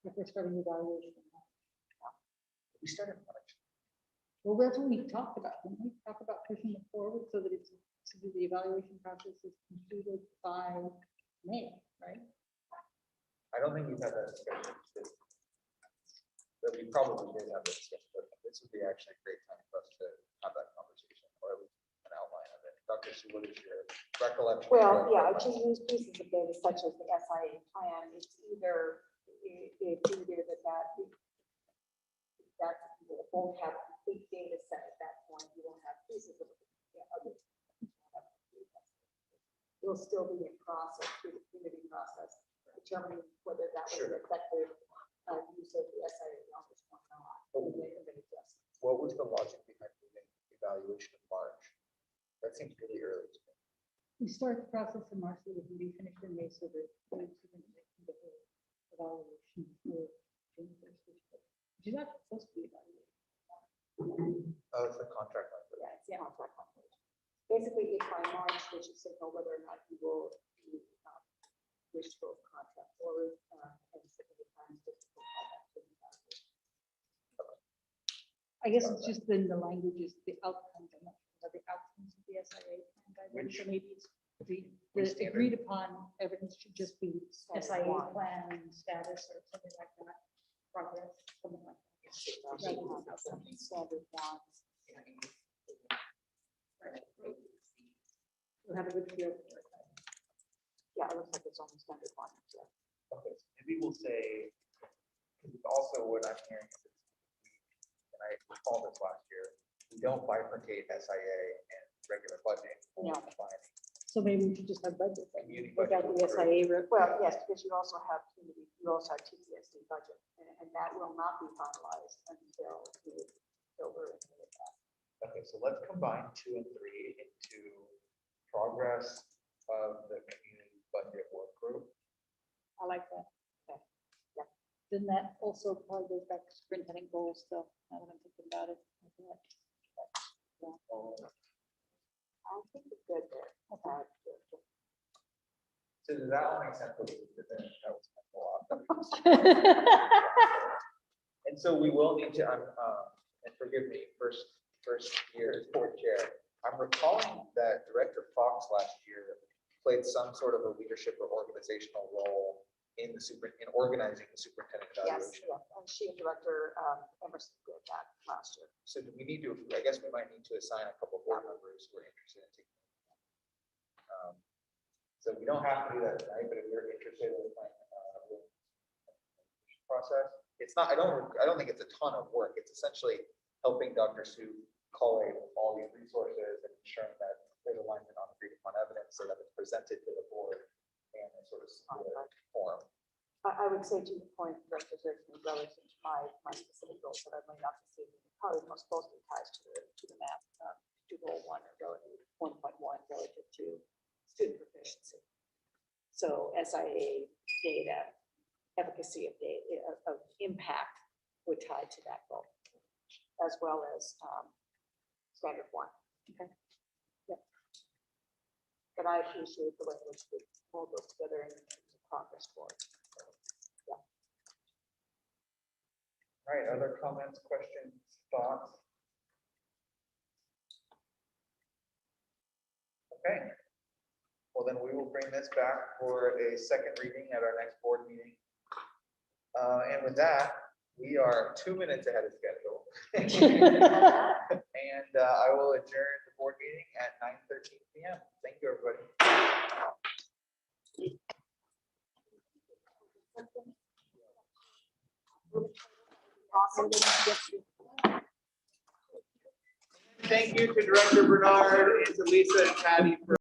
If we're starting the evaluation. We started March. Well, that's what we talked about. When we talk about pushing it forward so that it's, so that the evaluation process is completed by May, right? I don't think we've had that discussion. But we probably did have that discussion, but this would be actually a great time for us to have that conversation, or at least an outline of it. Dr. Sue, what is your recollection? Well, yeah, to use pieces of data such as the SIA plan, it's either that you won't have complete data set at that point, you won't have pieces of it. You'll still be in process through the community process, determining whether that was an effective use of the SIA numbers or not. What was the logic behind moving evaluation in March? That seems really early to me. We start the process in March, so we can be finished in May, so that we can get the evaluation for June 1st, which is actually supposed to be evaluated. Oh, it's the contract. Yeah, it's the contract language. Basically, if by March, they should signal whether or not you will be wish to go with contract or and specific times just to provide that to the evaluation. I guess it's just then the language is the outcomes, I'm not sure what the outcomes of the SIA plan guidelines, so maybe it's the agreed upon evidence should just be SIA plan status or something like that, progress, something like that. Rather than something standard one. We'll have a good feel for it. Yeah, it looks like it's almost standard one. Okay, so maybe we'll say, because it's also what I'm hearing, and I recall this last year, we don't bifurcate SIA and regular budget. No. Combining. So maybe we should just have budget. Community Look at budget. the SIA. Well, yes, because you also have community, you also have TTSD budget, and that will not be finalized until we're in that. Okay, so let's combine 2 and 3 into progress of the community budget work group. I like that. Okay. Yeah. Then that also probably goes back to superintendent goals still, now that I'm thinking about it. Yeah. I think it's good there. Okay. So does that all make sense? What we did there? That was a lot. And so we will need to, and forgive me, first year as board chair, I'm recalling that Director Fox last year played some sort of a leadership or organizational role in organizing the superintendent Yes, evaluation. yeah, and she and Director Emerson did that last year. So do we need to, I guess we might need to assign a couple board members who are interested in taking. So we don't have to do that tonight, but if you're interested in the process, it's not, I don't think it's a ton of work. It's essentially helping Dr. Sue collate all these resources and ensuring that there's alignment on agreed upon evidence so that it's presented to the board in a sort of similar form. I would say to the point, Director Zerkman, relative to my specific goals that I laid out this evening, probably most closely ties to the map, to goal 1 or relative 1.1 relative to student proficiency. So SIA data, efficacy of data, of impact would tie to that goal, as well as standard 1. Okay. Yep. But I appreciate the way in which we pull those together in terms of progress forward. So, yeah. All right, other comments, questions, thoughts? Okay. Well, then we will bring this back for a second reading at our next board meeting. And with that, we are 2 minutes ahead of schedule. And I will adjourn the board meeting at 9:13 p.m. Thank you, everybody. Thank you to Director Bernard and to Lisa and Patty for